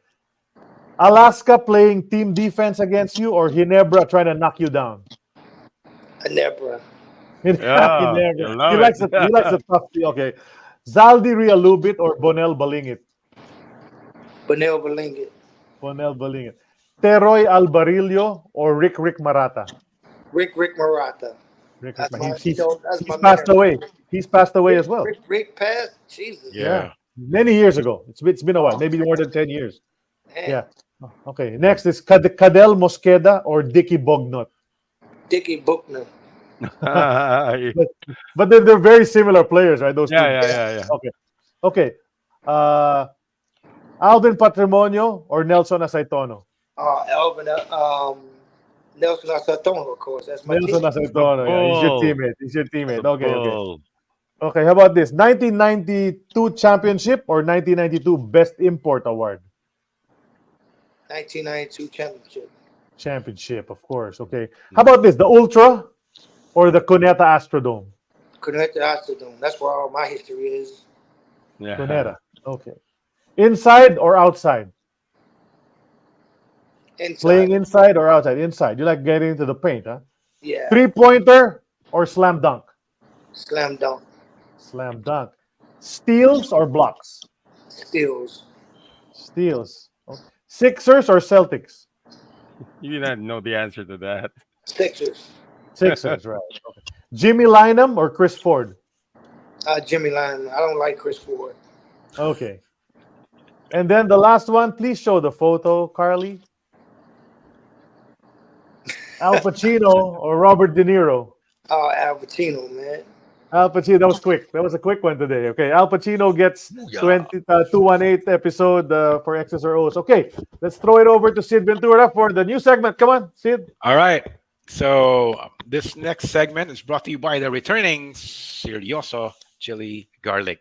Alaska playing team defense against you or Ginebra trying to knock you down? Anebra. Yeah, I Ginebra. love He it. likes the tough. Okay. Zaldi Rialubit or Bonel Balingit? Benel Belingit. Bonel Balingit. Teroy Albarillo or Rick Marata? Rick Marata. Rick That's Marata. my, He's my passed man. away. He's passed away as well. Rick passed? Jesus. Yeah. Many years ago. It's been a while. Maybe more than 10 years. Man. Yeah. Okay. Next is Cadel Mosqueda or Dicky Bognot. Dickie Buckner. Yeah. But they're very similar players, right? Those two. Yeah. Okay. Alvin Patrimonio or Nelson Aceitono? Elvin, Nelson Asatono, of course. That's my Nelson team. Aceitono. Yeah. He's your teammate. Okay. Bull. Okay. How about this? 1992 championship or 1992 best import award? 1992 championship. Championship, of course. Okay. How about this? The Ultra or the Cuneta Astrodome? Connect to Astrodome. That's where all my history is. Yeah. Cuneta. Okay. Inside or outside? Inside. Playing inside or outside? Inside. You like getting into the paint, huh? Yeah. 3-pointer or slam dunk? Slam dunk. Slam dunk. Steals or blocks? Steals. Steals. Okay. Sixers or Celtics? You didn't know the answer to that. Sixers. Sixers, right. Okay. Jimmy Lynam or Chris Ford? Jimmy Lyon. I don't like Chris Ford. Okay. And then the last one, please show the photo, Carly. Al Pacino or Robert De Niro? Al Pacino, man. Al Pacino, that was quick. That was a quick one today. Okay, Al Pacino gets Yeah. 218 episode for X's or O's. Okay, let's throw it over to Sid Ventura for the new segment. Come on, Sid. All right. So this next segment is brought to you by the returning Seryoso Chili Garlic.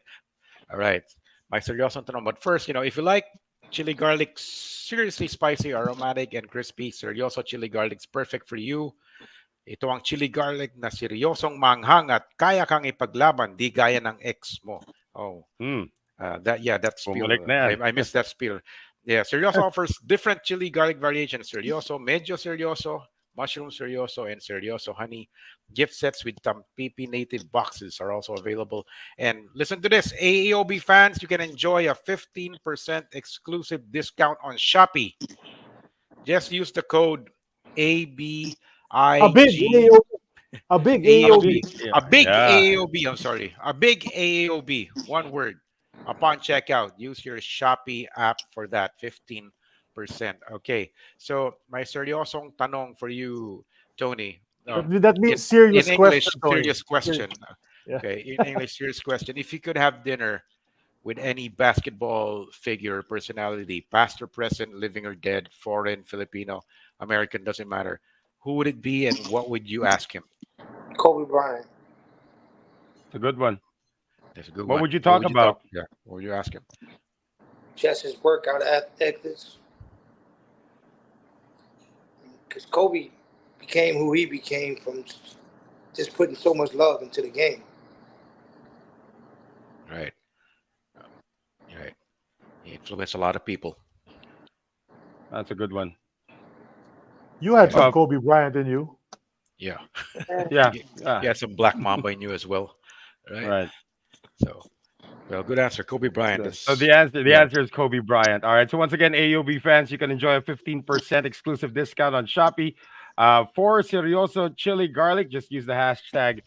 All right. My Seryoso tanong. But first, if you like chili garlic seriously spicy, aromatic, and crispy, Seryoso Chili Garlic's perfect for you. Ito ang chili garlic na seryosong manghang at kaya kang ipaglaban, di gaya ng ex mo. Oh, that spiel. Bumalik na yan. I missed that spiel. Yeah, Seryoso offers different chili garlic variations. Seryoso, medyo seryoso, mushroom seryoso, and seryoso honey. Gift sets with Tampipi native boxes are also available. And listen to this, AEOB fans, you can enjoy a 15% exclusive discount on Shopee. Just use the code ABIG. A big AEOB. A big AEOB. A big Yeah. AEOB, I'm sorry. A big AEOB, one word. Upon checkout, use your Shopee app for that 15%. Okay. So, my seryosong tanong for you, Tony. That means serious in English, question. Tony. serious question. Yeah. Okay. In English, serious question. If you could have dinner with any basketball figure, personality, past or present, living or dead, foreign, Filipino, American, doesn't matter. Who would it be and what would you ask him? Kobe Bryant. It's a good one. That's a good What one. would you talk about? Yeah. What would you ask him? Just his workout ethics. Because Kobe became who he became from just putting so much love into the game. Right. Right. He influenced a lot of people. That's a good one. You had some Well- Kobe Bryant in you. Yeah. Yeah. He had some Black Mamba in you as well. Right. Right. So, well, good answer. Kobe Bryant. Is, So the answer yeah. is Kobe Bryant. All right. So once again, AEOB fans, you can enjoy a 15% exclusive discount on Shopee. For Serioso Chili Garlic, just use the hashtag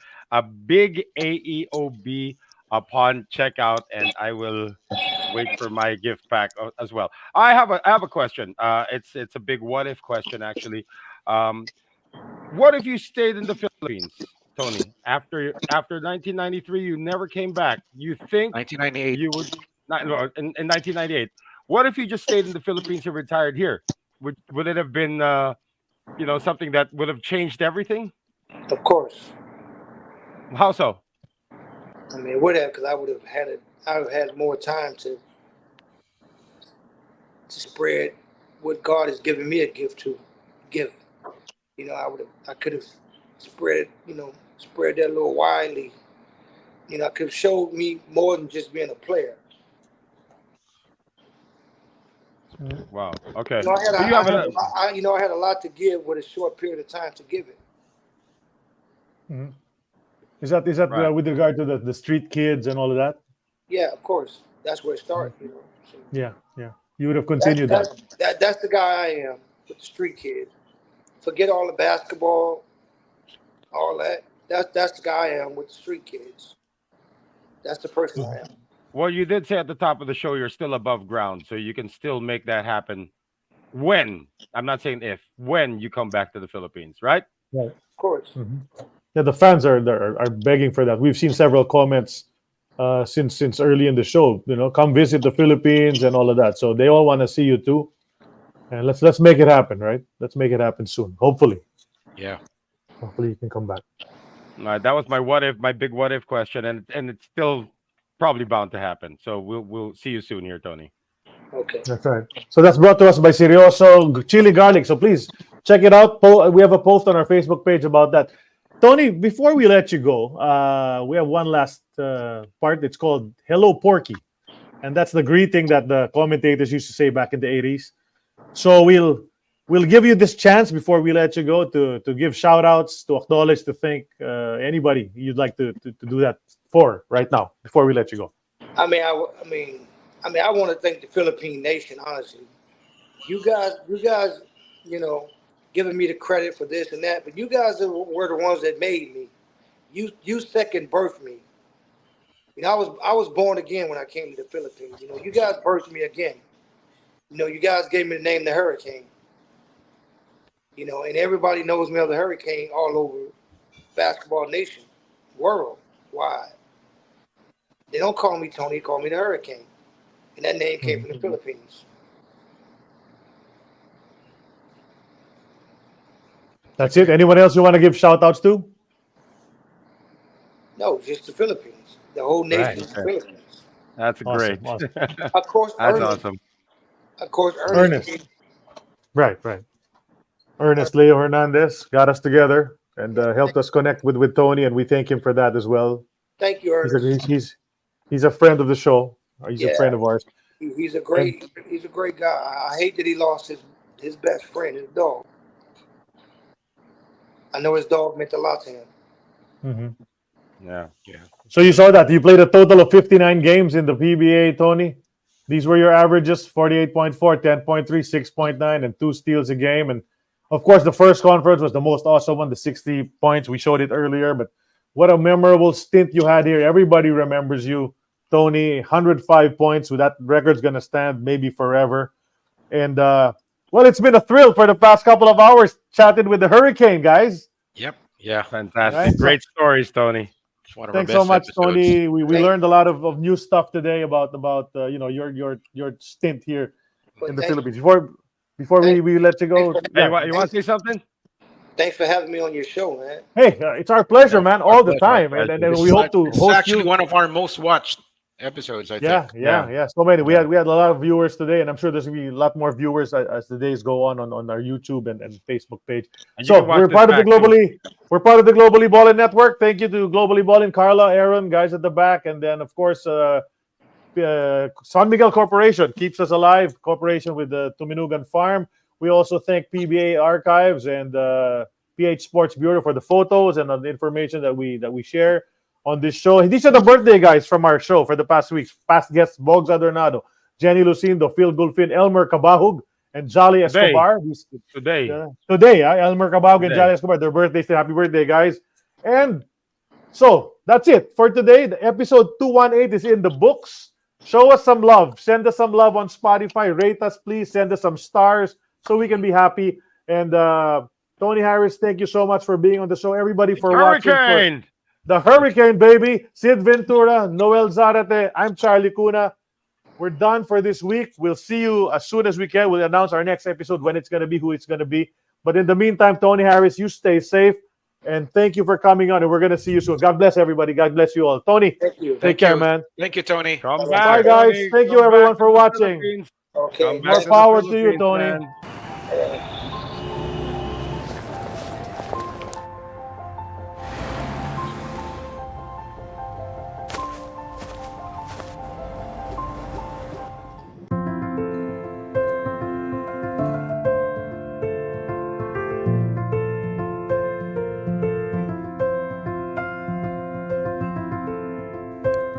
Big AEOB upon checkout, and I will wait for my gift pack as well. I have a question. It's a big what if question actually. What if you stayed in the Philippines, Tony? After 1993, you never came back. You think 1998. you would not in 1998? What if you just stayed in the Philippines and retired here? Would it have been something that would have changed everything? Of course. How so? I mean, it would have, because I would have had more time to spread what God has given me a gift to give. I could have spread that a little widely. I could have showed me more than just being a player. Wow. Okay. I had a lot to give with a short period of time to give it. Is that Right. with regard to the street kids and all of that? Yeah, of course. That's where it started. So Yeah. You would have continued that. that's the guy I am with the street kids. Forget all the basketball, all that. That's the guy I am with the street kids. That's the person I am. Well, you did say at the top of the show you're still above ground, so you can still make that happen when, I'm not saying if, when you come back to the Philippines, right? Of course. Yeah, the fans are begging for that. We've seen several comments since early in the show. Come visit the Philippines and all of that. So they all want to see you too. And let's make it happen, right? Let's make it happen soon. Hopefully Yeah. you can come back. All right, that was my big what if question, and it's still probably bound to happen. So we'll see you soon here, Tony. Okay. That's right. So that's brought to us by Serioso Chili Garlic. So please check it out. We have a post on our Facebook page about that. Tony, before we let you go, we have one last part. It's called Hello Porky. And that's the greeting that the commentators used to say back in the 80s. So we'll give you this chance before we let you go to give shout outs, to acknowledge, to thank anybody you'd like to do that for right now before we let you go. I want to thank the Philippine nation, honestly. You guys, giving me the credit for this and that, but you guys were the ones that made me. You second birthed me. I was born again when I came to the Philippines. You guys birthed me again. You guys gave me the name the Hurricane. And everybody knows me as the Hurricane all over basketball nation, worldwide. They don't call me Tony, they call me the Hurricane. And that name came from the Philippines. That's it. Anyone else you want to give shout outs to? No, just the Philippines. The whole nation is the Philippines. That's Awesome, great. awesome. Of course, That's Ernest. awesome. Of course, Ernest. Right. Ernest Leo Hernandez got us together and helped us connect with Tony, and we thank him for that as well. Thank you, Ernest. He's a friend of the show. He's a friend of ours. He's a great guy. I hate that he lost his best friend, his dog. I know his dog meant a lot to him. Mm-hmm. Yeah. So you saw that. You played a total of 59 games in the PBA, Tony. These were your averages: 48.4, 10.3, 6.9, and 2 steals a game. And of course, the first conference was the most awesome one, the 60 points. We showed it earlier, but what a memorable stint you had here. Everybody remembers you, Tony. 105 points. So that record's going to stand maybe forever. And, well, it's been a thrill for the past couple of hours chatting with the Hurricane, guys. Yep. Yeah. Fantastic. Right. Great stories, Tony. It's one of Thanks our best so much, episodes. Tony. We learned a lot of new stuff today about your stint here in the Philippines. Before we let you go, Hey, you want to say something? Thanks for having me on your show, man. Hey, it's our pleasure, man, all the pleasure, time. our And pleasure. then This we is hope to it's host actually you. one of our most watched episodes, I Yeah, think. yeah. So many. We had a lot of viewers today, and I'm sure there's gonna be a lot more viewers as the days go on our YouTube and Facebook page. And you So can watch we're this part of the back, too. Globally Ballin Network. Thank you to Globally Ballin, Carla, Aaron, guys at the back, and then of course San Miguel Corporation keeps us alive. Cooperation with the Tuminugan Farm. We also thank PBA Archives and PH Sports Bureau for the photos and the information that we share on this show. And these are the birthday guys from our show for the past weeks. Past guests: Bogs Adornado, Jenny Lucindo, Phil Gulfin, Elmer Cabahug, and Jolly Today. Escobar. Today, Elmer Cabahug and Today. Jolly Escobar. Their birthdays. Happy birthday, guys! And so that's it for today. The episode 218 is in the books. Show us some love. Send us some love on Spotify. Rate us, please. Send us some stars so we can be happy. And Tony Harris, thank you so much for being on the show. Everybody for watching. Hurricane. The Hurricane, baby. Sid Ventura, Noel Zarate. I'm Charlie Cuna. We're done for this week. We'll see you as soon as we can. We'll announce our next episode, when it's going to be, who it's going to be. But in the meantime, Tony Harris, you stay safe. And thank you for coming on. And we're going to see you soon. God bless everybody. God bless you all. Tony, Thank you. take care, man. Thank you, Tony. Come Bye, back, guys. Tony. Thank you, Come everyone, back for to the watching. Philippines. Okay. Come back More to the power to you, Philippines, Tony. man.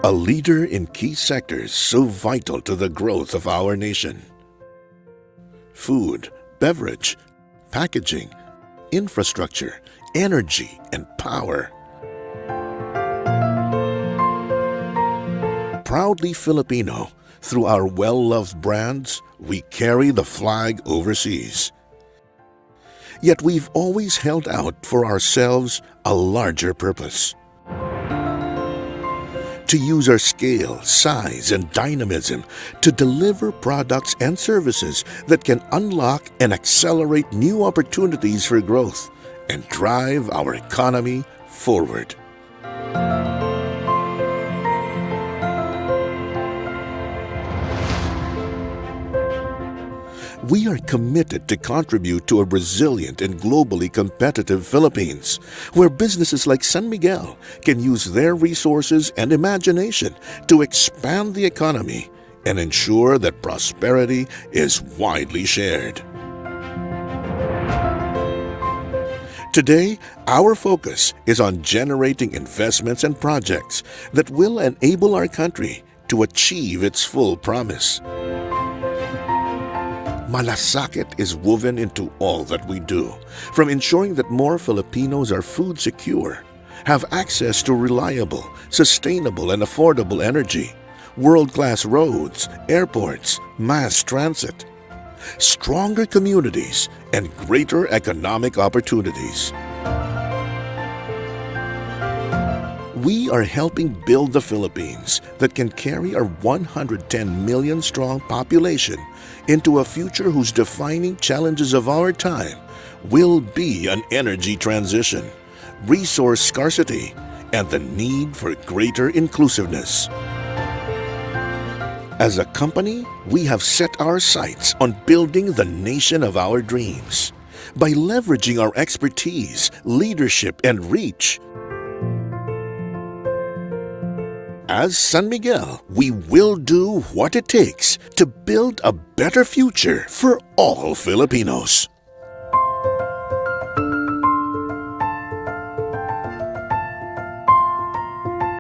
A leader in key sectors so vital to the growth of our nation. Food, beverage, packaging, infrastructure, energy, and power. Proudly Filipino, through our well-loved brands, we carry the flag overseas. Yet we've always held out for ourselves a larger purpose. To use our scale, size, and dynamism to deliver products and services that can unlock and accelerate new opportunities for growth and drive our economy forward. We are committed to contribute to a resilient and globally competitive Philippines, where businesses like San Miguel can use their resources and imagination to expand the economy and ensure that prosperity is widely shared. Today, our focus is on generating investments and projects that will enable our country to achieve its full promise. Malasakit is woven into all that we do, from ensuring that more Filipinos are food secure, have access to reliable, sustainable, and affordable energy, world-class roads, airports, mass transit, stronger communities, and greater economic opportunities. We are helping build the Philippines that can carry our 110 million strong population into a future whose defining challenges of our time will be an energy transition, resource scarcity, and the need for greater inclusiveness. As a company, we have set our sights on building the nation of our dreams. By leveraging our expertise, leadership, and reach, as San Miguel, we will do what it takes to build a better future for all Filipinos.